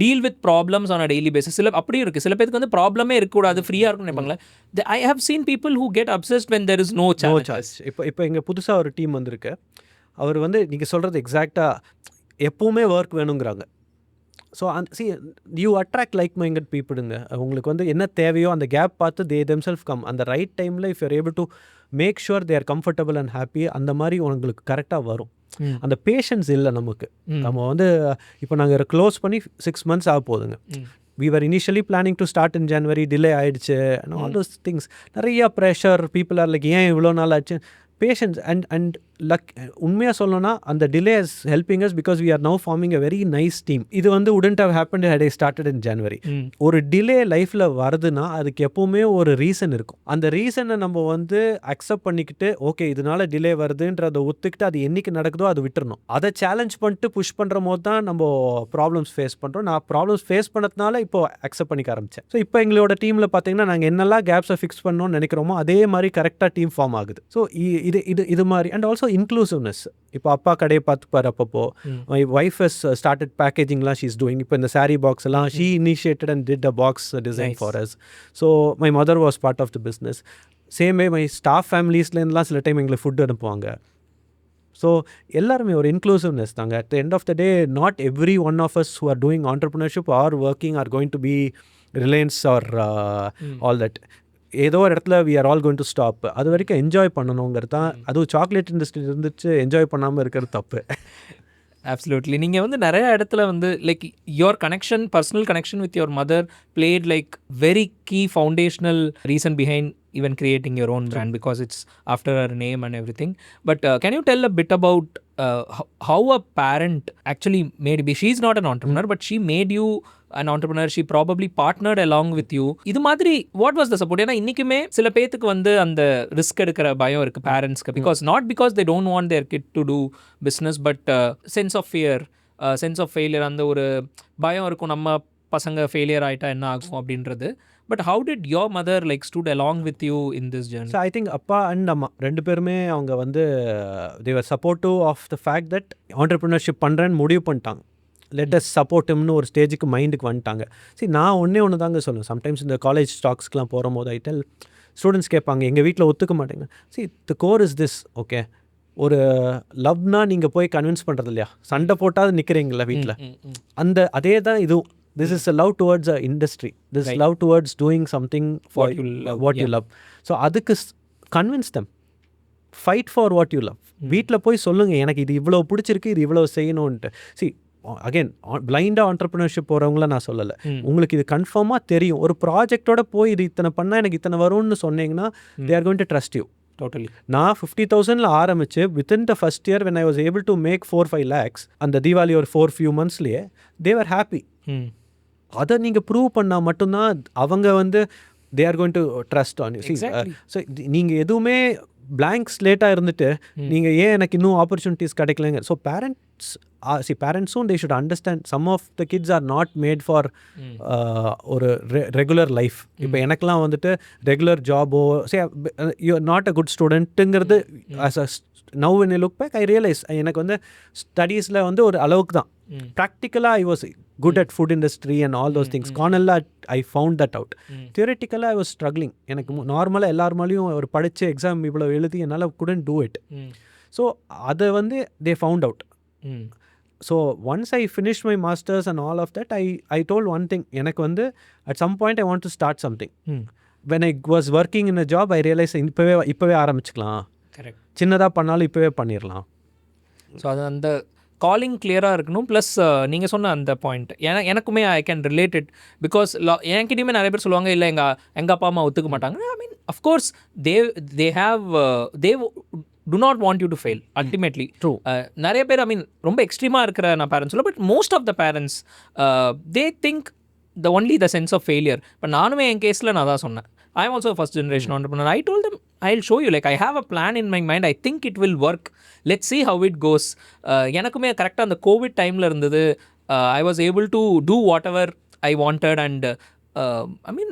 deal with problems on a daily basis. Sila appadi irukku, sila pedukku vandu problem e irukudadu, free ah irukku nepangala. I have seen people who get obsessed when there is no charge. இப்போ எங்க புதுசா ஒரு team வந்திருக்கு. அவர் வந்து நீங்க சொல்றது எக்ஸாக்ட்டா எப்பவுமே ஒர்க் வேணுங்கிறாங்க. So you attract like minded பீப்புளுங்க. உங்களுக்கு வந்து என்ன தேவையோ அந்த கேப் பார்த்து தே தெம்செல்ஃப் கம். அந்த ரைட் டைமில் if you're able to make sure they are comfortable and happy, அந்த மாதிரி உங்களுக்கு கரெக்டாக வரும். அந்த பேஷன்ஸ் இல்லை நமக்கு. நம்ம வந்து இப்போ நாங்கள் க்ளோஸ் பண்ணி 6 months ஆக போகுதுங்க. we were initially planning to start in January, delay ஆயிடுச்சு, and all those things. நிறைய ப்ரெஷர், பீப்புள் ஆர் லைக் ஏன் இவ்வளோ நாள் ஆச்சு. பேஷன்ஸ் அண்ட் உண்மையாக சொல்லணும்னா அந்த delay is helping us because we are now forming a very nice team. இது வந்து wouldn't have happened had I started in January. ஒரு டிலே லைஃப்பில் வருதுன்னா அதுக்கு எப்போவுமே ஒரு ரீசன் இருக்கும். அந்த ரீசனை நம்ம வந்து அக்செப்ட் பண்ணிக்கிட்டு ஓகே இதனால டிலே வருதுன்றதை ஒத்துக்கிட்டு அது என்னைக்கு நடக்குதோ அது விட்டுறணும். அதை சேலஞ்ச் பண்ணிட்டு புஷ் பண்ணுற போது தான் நம்ம ப்ராப்ளம்ஸ் ஃபேஸ் பண்ணுறோம். நான் ப்ராப்ளம்ஸ் ஃபேஸ் பண்ணதுனால இப்போ அக்செப்ட் பண்ணிக்க ஆரம்பித்தேன். ஸோ இப்போ எங்களோட டீமில் பார்த்தீங்கன்னா நாங்கள் என்னெல்லாம் கேப்ஸை ஃபிக்ஸ் பண்ணணும்னு நினைக்கிறோமோ அதே மாதிரி கரெக்டாக டீம் ஃபார்ம் ஆகுது. ஸோ இது மாதிரி அண்ட் ஆல்சோ இன்க்ளூசிவ்னஸ். இப்போ அப்பா கடையை பார்த்துப்பார். அப்பப்போ மை ஒய்ஃப் ஹஸ் ஸ்டார்டட் பேக்கேஜிங்லாம் ஷீ இஸ் டூயிங். இப்போ இந்த சாரீ பாக்ஸ் எல்லாம் she initiated and did a box design for us. So my mother was part of the business. Same way my staff ஃபேமிலிஸ்லேருந்துலாம் சில டைம் எங்களுக்கு ஃபுட் அனுப்புவாங்க. So எல்லாருமே ஒரு இன்க்ளூசிவ்னஸ் தாங்க. At the end of the day not every one of us who are doing entrepreneurship or working or going to be Reliance or all that. ஏதோ ஒரு இடத்துல we are all going to stop. அது வரைக்கும் enjoy பண்ணணுங்கிறது தான். அதுவும் chocolate industry இருந்துச்சு enjoy பண்ணாமல் இருக்கிறது தப்பு. அப்சல்யூட்லி. நீங்கள் வந்து நிறைய இடத்துல வந்து like your connection, personal connection with your mother played like very key foundational reason behind even creating your own brand because it's after her name and everything. But can you tell a bit about how a parent actually made you? She's not an entrepreneur, but she made you an entrepreneur. She probably partnered along with you. இது மாதிரி what was the support? ஏன்னா இன்றைக்குமே சில பேத்துக்கு வந்து அந்த risk எடுக்கிற பயம் இருக்குது பேரண்ட்ஸ்க்கு. because they don't want their kid to do business, but sense of fear, sense of failure, அந்த ஒரு பயம் இருக்கும், நம்ம பசங்க ஃபெயிலியர் ஆகிட்டா என்ன ஆகும் அப்படின்றது. But how did your mother like stood along with you in this journey? So I think அப்பா அண்ட் அம்மா ரெண்டு பேருமே அவங்க வந்து they were supportive of the fact that entrepreneurship பண்ணுறேன்னு முடிவு பண்ணிட்டாங்க. லெட் அஸ் சப்போர்ட் ஹிம்னு ஒரு ஸ்டேஜுக்கு மைண்டுக்கு வந்துட்டாங்க. சரி நான் ஒன்று தாங்க சொல்லுவேன். சம்டைம்ஸ் இந்த காலேஜ் ஸ்டாக்ஸ்க்கெலாம் போகிற போது ஐ டெல் ஸ்டூடெண்ட்ஸ் கேட்பாங்க எங்கள் வீட்டில் ஒத்துக்க மாட்டேங்க. சரி the core is this. Okay ஒரு லவ்னா நீங்கள் போய் கன்வின்ஸ் பண்ணுறது இல்லையா, சண்டை போட்டால் நிற்கிறீங்களா வீட்டில், அந்த அதே தான் இதுவும். This is a love towards a industry. This is love towards doing something for what you love. So adukku convince them. Fight for what you love. வீட்டில் போய் சொல்லுங்கள் எனக்கு இது இவ்வளோ பிடிச்சிருக்கு, இது இவ்வளோ செய்யணுன்ட்டு. See அகெயின் பிளைண்டாக ஆண்டர்பிரினர்ஷிப் போகிறவங்கள நான் சொல்லலை. உங்களுக்கு இது கன்ஃபார்மாக தெரியும். ஒரு ப்ராஜெக்டோட போய் இது இத்தனை பண்ணால் எனக்கு இத்தனை வரும்னு சொன்னீங்கன்னா they are going to trust you. Totally. நான் 50,000 ஆரம்பிச்சு within the first year when I was able to make 4-5 lakhs அந்த தீபாவளி ஒரு 4 monthsலேயே they were happy. அதை நீங்கள் ப்ரூவ் பண்ணால் மட்டும்தான் அவங்க வந்து they R going to trust on you. So நீங்கள் எதுவுமே பிளாங்க் ஸ்லேட்டாக இருந்துட்டு நீங்கள் ஏன் எனக்கு இன்னும் ஆப்பர்ச்சுனிட்டிஸ் கிடைக்கலங்க. ஸோ பேரண்ட்ஸும் they should understand some of the kids are not made for ஒரு ரெகுலர் லைஃப். இப்போ எனக்கெலாம் வந்துட்டு ரெகுலர் ஜாபோ you are not a good ஸ்டூடெண்ட்டுங்கிறது as a now when I look back I realize எனக்கு வந்து ஸ்டடீஸில் வந்து ஒரு அளவுக்கு தான். ப்ராக்டிக்கலாக I was good at food industry and all those things. Cornell I found that out. Theoretically I was struggling. எனக்கு நார்மலாக எல்லாருமாலையும் ஒரு படித்த எக்ஸாம் இவ்வளோ எழுதி என்னால் couldn't do it. ஸோ அதை வந்து they found out. So once I finished my masters and all of that I told one thing. எனக்கு வந்து at some point I want to start something. When I was working in a job I realized இப்போவே ஆரம்பிச்சுக்கலாம். Correct. சின்னதாக பண்ணாலும் இப்போவே பண்ணிடலாம். So அது அந்த calling கிளியராக இருக்கணும். ப்ளஸ் நீங்கள் சொன்ன அந்த பாயிண்ட் எனக்குமே I can relate it. Because என்கிட்டயுமே நிறைய பேர் சொல்லுவாங்க இல்லை எங்கள் அப்பா அம்மா ஒத்துக்க மாட்டாங்க. I mean of course they do not want you to fail ultimately. True. நிறைய பேர் ஐ மீன் ரொம்ப எக்ஸ்ட்ரீமாக இருக்கிற நான் பேரண்ட்ஸ் சொல்ல, but most of the parents they think the sense of failure. but நானுமே என் கேஸில் நான் தான் சொன்னேன். I'm also a first generation entrepreneur. I told them, I'll show you, like I have a plan in my mind. I think it will work. Let's see how it goes. எனக்குமே கரெக்டாக அந்த Covid டைமில் இருந்தது. I was able to do whatever I wanted and I mean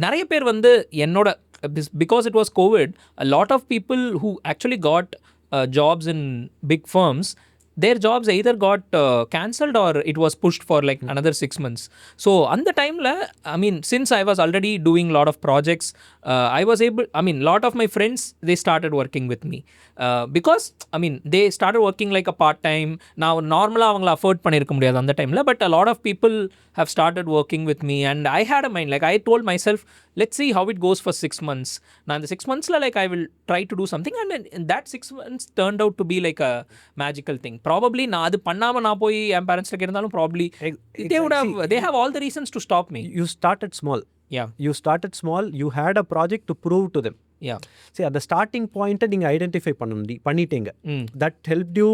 நிறைய பேர் வந்து என்னோட because it was COVID, a lot of people who actually got jobs in big firms, their jobs either got cancelled or it was pushed for like another 6 months. So on the time la, I mean since I was already doing lot of projects, I was able, I mean lot of my friends they started working with me because I mean they started working like a part time. Now normally avangala afford பண்ணிருக்க முடியாது அந்த டைம்ல, but a lot of people have started working with me and I had a mind, like I told myself let's see how it goes for 6 months. Now in the 6 months la like I will try to do something and that 6 months turned out to be like a magical thing. Probably நான் அது பண்ணாம நான் போய் என் parents கிட்ட இருந்தாலும் probably they have all the reasons to stop me. You started small. Yeah. You started small. You had a project to prove to them. யா சரி, அந்த starting பாயிண்ட்டை நீங்கள் ஐடென்டிஃபை பண்ணிட்டீங்க. That help you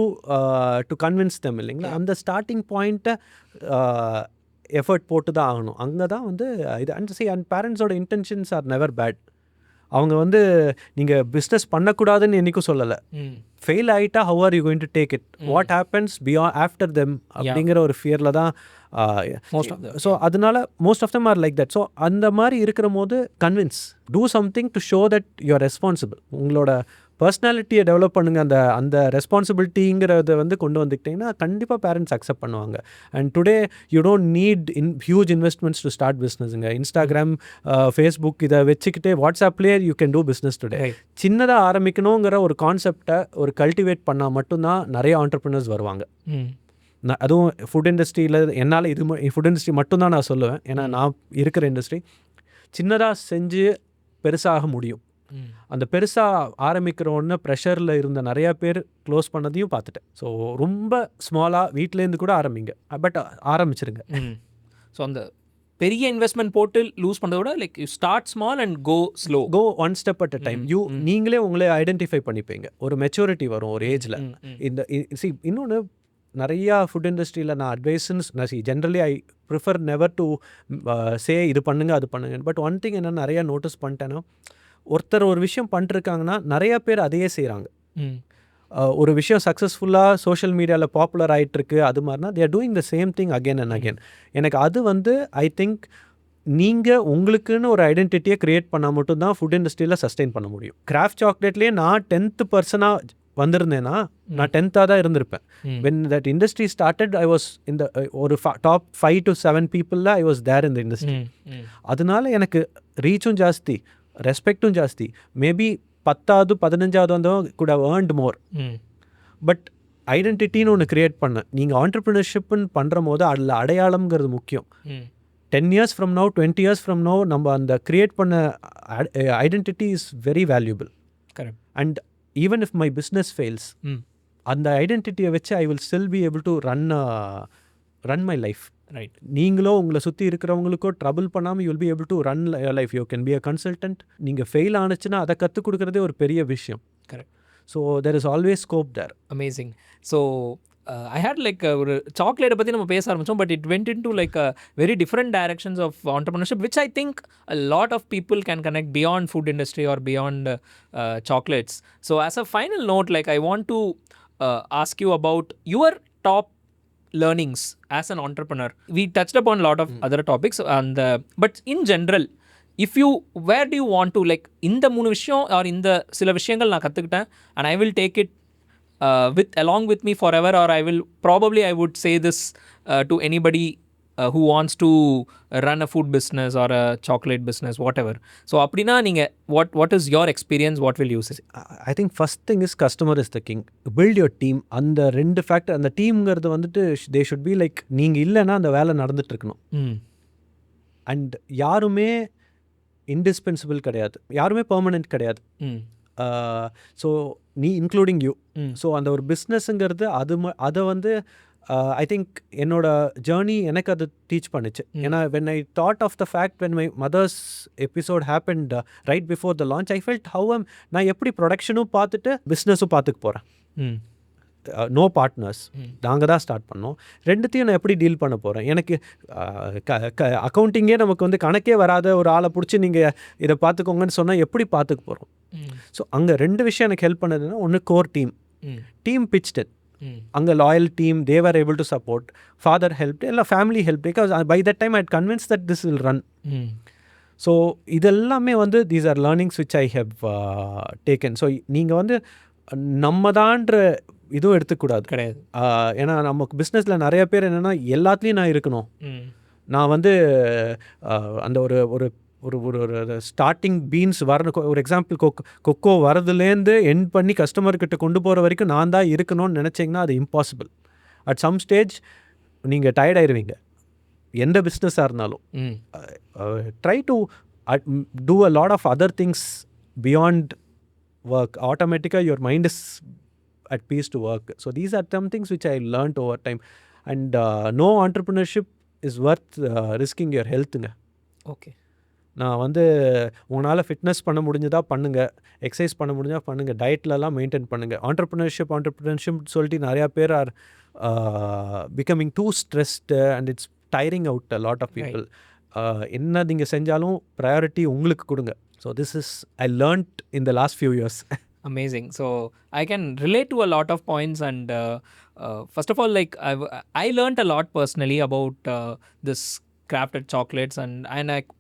to convince them இல்லைங்களா? அந்த starting பாயிண்ட்டை effort போட்டு தான் ஆகணும். அங்கே தான் வந்து இது அண்ட் பேரண்ட்ஸோட இன்டென்ஷன்ஸ் ஆர் நெவர் பேட். அவங்க வந்து நீங்கள் பிஸ்னஸ் பண்ணக்கூடாதுன்னு என்றைக்கும் சொல்லலை. ஃபெயில் ஆகிட்டா how are you going to take it, what happens beyond after them அப்படிங்கிற ஒரு ஃபியரில் தான். ஸோ அதனால most of them are like that. So அந்த மாதிரி இருக்கிற போது convince, do something to show that you are responsible. உங்களோட பர்சனாலிட்டியை டெவலப் பண்ணுங்க. அந்த ரெஸ்பான்சிபிலிட்டிங்கிறத வந்து கொண்டு வந்துக்கிட்டிங்கன்னா கண்டிப்பாக பேரண்ட்ஸ் அக்செப்ட் பண்ணுவாங்க. And today you don't need huge investments to start பிஸ்னஸுங்க. இன்ஸ்டாகிராம், ஃபேஸ்புக் இதை வச்சுக்கிட்டே வாட்ஸ்அப்லேயே you can do business today. சின்னதாக ஆரம்பிக்கணுங்கிற ஒரு கான்செப்டை ஒரு கல்டிவேட் பண்ணால் மட்டும்தான் நிறைய ஆண்டர்ப்ரினர்ஸ் வருவாங்க. அதுவும் ஃபுட் இண்டஸ்ட்ரியில் என்னால் ஃபுட் இண்டஸ்ட்ரி மட்டும்தான் நான் சொல்லுவேன். ஏன்னா நான் இருக்கிற இண்டஸ்ட்ரி சின்னதாக செஞ்சு பெருசாக முடியும். அந்த பெருசாக ஆரம்பிக்கிறோன்னு ப்ரெஷரில் இருந்த நிறையா பேர் க்ளோஸ் பண்ணதையும் பார்த்துட்டேன். ஸோ ரொம்ப ஸ்மாலாக வீட்டிலேருந்து கூட ஆரம்பிங்க, பட் ஆரம்பிச்சிருங்க. ஸோ அந்த பெரிய இன்வெஸ்ட்மெண்ட் போட்டு லூஸ் பண்ணுறத விட like you start small and go one step at a time. நீங்களே உங்களே ஐடென்டிஃபை பண்ணிப்பீங்க. ஒரு மெச்சூரிட்டி வரும் ஒரு ஏஜில். இன்னொன்று நிறையா ஃபுட் இண்டஸ்ட்ரியில் நான் அட்வைஸ்ன்னு generally I prefer never to say இது பண்ணுங்க அது பண்ணுங்க. பட் ஒன் திங் என்ன நிறையா நோட்டீஸ் பண்ணிட்டேன்னா, ஒருத்தர் ஒரு விஷயம் பண்ணிருக்காங்கன்னா நிறையா பேர் அதையே செய்கிறாங்க. ஒரு விஷயம் சக்ஸஸ்ஃபுல்லாக சோஷியல் மீடியாவில் பாப்புலர் ஆகிட்டுருக்கு, அது மாதிரினா they are doing the same thing again and again. எனக்கு அது வந்து ஐ திங்க் நீங்கள் உங்களுக்குன்னு ஒரு ஐடென்டிட்டியை க்ரியேட் பண்ணால் மட்டும்தான் ஃபுட் இண்டஸ்ட்ரியில் சஸ்டெயின் பண்ண முடியும். கிராஃப்ட் சாக்லேட்லேயே நான் 10th பர்சனாக வந்திருந்தேன்னா நான் 10th தான் இருந்திருப்பேன். when that industry started I was in the ஒரு top 5 to 7 peopleல I was there in the industry. அதனால எனக்கு ரீச்சும் ஜாஸ்தி, ரெஸ்பெக்டும் ஜாஸ்தி. மேபி 10th 15th வந்தவங்க could have earned more. But ஐடென்டிட்டின்னு ஒன்று க்ரியேட் பண்ண, நீங்கள் ஆண்டர்ப்ரினர்ஷிப்னு பண்ணுற போது அதில் அடையாளம்ங்கிறது முக்கியம். 10 years from now 20 years from now நம்ம அந்த க்ரியேட் பண்ண identity is very valuable. Correct. And even if my business fails, அந்த ஐடென்டிட்டியை வச்சு I will still be able to run my life. Right. நீங்களோ உங்களை சுற்றி இருக்கிறவங்களுக்கோ ட்ரபிள் பண்ணாமல் you will be able to run your life. You can be a consultant. நீங்கள் fail ஆனிச்சுன்னா அதை கற்றுக் கொடுக்குறதே ஒரு பெரிய விஷயம். Correct. So there is always scope there. Amazing. So I had like ஒரு சாக்லேட்டை பற்றி நம்ம பேச ஆரம்பித்தோம், but it went into like very different directions of entrepreneurship, which I think a lot of people can connect beyond food industry or beyond chocolates. So as a final note, like I want to ask you about your top learnings as an entrepreneur. We touched upon a lot of other topics, and but in general, if you, where do you want to, like இந்த 3 விஷயம் or இந்த சில விஷயங்கள் நான் கற்றுக்கிட்டேன் and I will take it along with me forever, or I would say this to anybody who wants to run a food business or a chocolate business, whatever. So அப்படின்னா நீங்கள் what is your experience, what will you say? I think first thing is customer is the king. Build your team. அந்த 2 factor, அந்த டீம்ங்கிறது வந்துட்டு they should be like, நீங்கள் இல்லைன்னா அந்த வேலை நடந்துட்டு இருக்கணும். அண்ட் யாருமே இன்டிஸ்பென்சிபிள் கிடையாது, யாருமே பெர்மனெண்ட் கிடையாது. ஸோ நீ இன்க்ளூடிங் யூ. ஸோ அந்த ஒரு பிஸ்னஸ்ங்கிறது அதை வந்து ஐ திங்க் என்னோட ஜேர்னி எனக்கு அது டீச் பண்ணிச்சு. ஏன்னா when I thought of the fact when my mother's episode happened right before the launch, I felt நான் எப்படி ப்ரொடக்ஷனும் பார்த்துட்டு பிஸ்னஸும் பார்த்துக்க போகிறேன். நோ பார்ட்னர்ஸ், நாங்கள் தான் ஸ்டார்ட் பண்ணோம். ரெண்டுத்தையும் நான் எப்படி டீல் பண்ண போகிறேன்? எனக்கு அக்கௌண்டிங்கே நமக்கு வந்து கணக்கே வராத ஒரு ஆளை பிடிச்சி நீங்கள் இதை பார்த்துக்கோங்கன்னு சொன்னால் எப்படி பார்த்துக்க போகிறோம்? ஸோ அங்கே 2 விஷயம் எனக்கு ஹெல்ப் பண்ணதுன்னா, ஒன்று கோர் டீம் பிச்ட் இட். அங்கே loyal team, they were able to support. Father helped, எல்லாம் family help, because by that time I had convinced that this will run. So இதெல்லாமே வந்து these are learnings which I have taken. So நீங்கள் வந்து நம்ம தான்ற இதுவும் எடுத்துக்கூடாது கிடையாது. ஏன்னா நமக்கு பிஸ்னஸில் நிறைய பேர் என்னென்னா எல்லாத்துலேயும் நான் இருக்கணும், நான் வந்து அந்த ஒரு ஒரு ஒரு ஒரு ஸ்டார்டிங் பீன்ஸ் வரணும். ஒரு எக்ஸாம்பிள், கொக்கோ வரதுலேருந்து எண்ட் பண்ணி கஸ்டமர்கிட்ட கொண்டு போகிற வரைக்கும் நான் தான் இருக்கணும்னு நினச்சிங்கன்னா அது இம்பாசிபிள். அட் சம் ஸ்டேஜ் நீங்கள் டயர்ட் ஆயிடுவீங்க, எந்த பிஸ்னஸாக இருந்தாலும். Try to do a lot of other things beyond work. Automatically your mind is at peace to work. So these are some things which I learned over time. And no entrepreneurship is worth risking your health. Okay. நான் வந்து உங்களால் fitness பண்ண முடிஞ்சதா பண்ணுங்கள், exercise பண்ண முடிஞ்சா பண்ணுங்கள், டயட்லலாம் maintain பண்ணுங்கள். ஆண்டர்ப்ரனர்ஷிப் சொல்லிட்டு நிறையா பேர் are becoming too stressed and it's tiring out a lot of people. என்ன நீங்கள் செஞ்சாலும் ப்ரையாரிட்டி உங்களுக்கு கொடுங்க. So this is I learned in the last few years. Amazing. So I can relate to a lot of points, and first of all, like I learned a lot personally about this crafted chocolates, and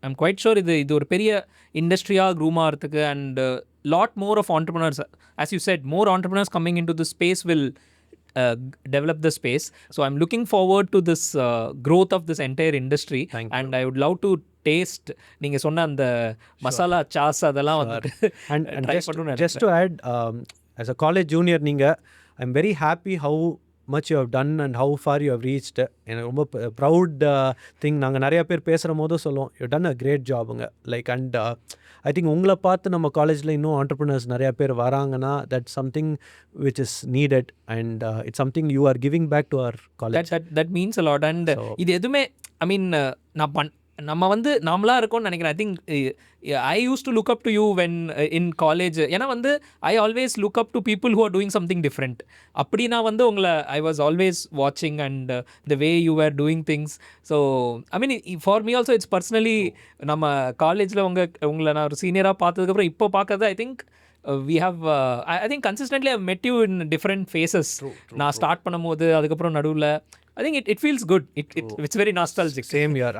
I'm quite sure இது ஒரு பெரிய இண்டஸ்ட்ரியாக groom ஆகிறதுக்கு, and lot more of entrepreneurs, as you said, more entrepreneurs coming into the space will develop the space. So I'm looking forward to this growth of this entire industry. And I would love to taste நீங்கள் சொன்ன அந்த masala sauce அதெல்லாம் வந்து and just to add, as a college junior நீங்கள், I'm very happy how much you have done and how far you have reached. எனக்கு ரொம்ப proud thing. நாங்கள் நிறைய பேர் பேசுகிற போதும் சொல்லுவோம், யூ டன் அ கிரேட் ஜாபுங்க. லைக் அண்ட் ஐ திங்க் உங்களை பார்த்து நம்ம காலேஜில் இன்னும் ஆண்டர்ப்ரினர்ஸ் நிறையா பேர் வராங்கன்னா that something which is needed, and it's something you are giving back to our college. that means a lot. And இது எதுவுமே ஐ மீன் நம்ம வந்து நாமளாக இருக்கோம்னு நினைக்கிறேன். ஐ think I use to look up to you when in college. ஏன்னா வந்து I always look up to people who are doing something different. அப்படி நான் வந்து உங்களை ஐ வாஸ் ஆல்வேஸ் வாட்சிங் and the way you are doing things. So I mean for me also it's personally, நம்ம காலேஜில் உங்களை நான் ஒரு சீனியராக பார்த்ததுக்கப்புறம் இப்போ பார்க்கறது, I think we have I think consistently I've met you in different phases. நான் ஸ்டார்ட் பண்ணும்போது அதுக்கப்புறம் நடுவில் I think it feels good. It's very nostalgic. Same here.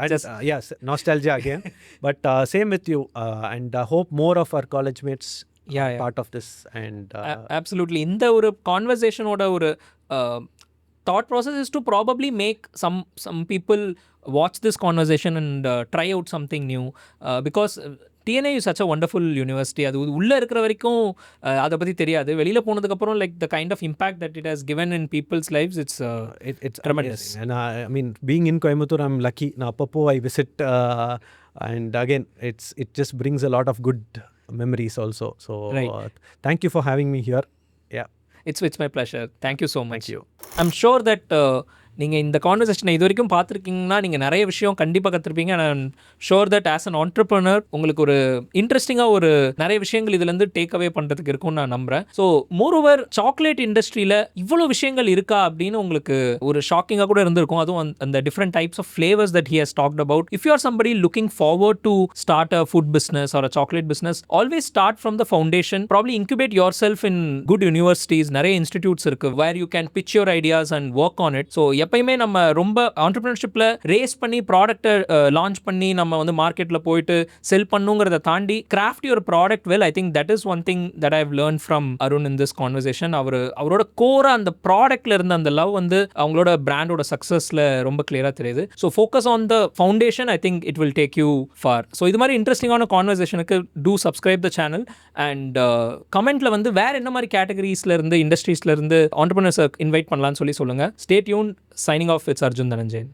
Yes, nostalgia again. But same with you. And hope more of our college mates are part of this. And absolutely. இந்த ஒரு conversation-ஓட ஒரு thought process is to probably make some people watch this conversation and try out something new. Because TNAU is such a wonderful university. அது உள்ளே இருக்கிற வரைக்கும் அதை பற்றி தெரியாது. வெளியில் போனதுக்கப்புறம் like the kind of impact that it has given in people's lives, it's tremendous. And I mean, being in Coimbatore, I'm lucky. நான் அப்பப்போ I visit, and again it just brings a lot of good memories also. So thank you for having me here. Yeah, it's my pleasure. Thank you so much. Thank you. I'm sure that நீங்கள் இந்த கான்வர்சேஷனை இது வரைக்கும் பார்த்துருக்கீங்கன்னா நீங்கள் நிறைய விஷயம் கண்டிப்பாக கற்றுருப்பீங்க. And I'm sure that as an entrepreneur உங்களுக்கு ஒரு இன்ட்ரெஸ்டிங்காக ஒரு நிறைய விஷயங்கள் இதுலேருந்து டேக் அவே பண்ணுறதுக்கு இருக்கும்னு நான் நம்புகிறேன். ஸோ மோர் ஓவர் சாக்லேட் இண்டஸ்ட்ரியில் இவ்வளோ விஷயங்கள் இருக்கா அப்படின்னு உங்களுக்கு ஒரு ஷாக்கிங்காக கூட இருந்திருக்கும். அதுவும் அந்த different types of flavours that he has talked about. If you are somebody looking forward to start a food business or a chocolate business, always start from the foundation. Probably incubate yourself in good universities. நிறைய institutes இருக்குது where you can pitch your ideas and work on it. So எப்பயுமே நம்ம ரொம்ப ஆண்டர்ப்ரனர்ஷிப்பில் race பண்ணி ப்ராடக்ட்டை launch பண்ணி நம்ம வந்து மார்க்கெட்டில் போயிட்டு செல் பண்ணுங்கிறத தாண்டி craft your product well. I think that is one thing that I have learn from Arun in this conversation. அவரோட கோராக அந்த ப்ராடக்ட்ல இருந்த அந்த லவ் வந்து அவங்களோட பிராண்டோட சக்ஸஸில் ரொம்ப கிளியராக தெரியுது. So focus on the foundation. I think it will take you far. So இது மாதிரி இன்ட்ரெஸ்டிங்கான கான்வர்சேஷனுக்கு do subscribe the channel and கமெண்ட்டில் வந்து வேறு என்ன மாதிரி கேட்டகரிஸில் இருந்து இண்டஸ்ட்ரீஸில் இருந்து ஆண்டர்ப்ரனர்ஸை இன்வைட் பண்ணலான்னு சொல்லுங்கள். Stay tune. Signing off, it's Arjun Dhananjayan.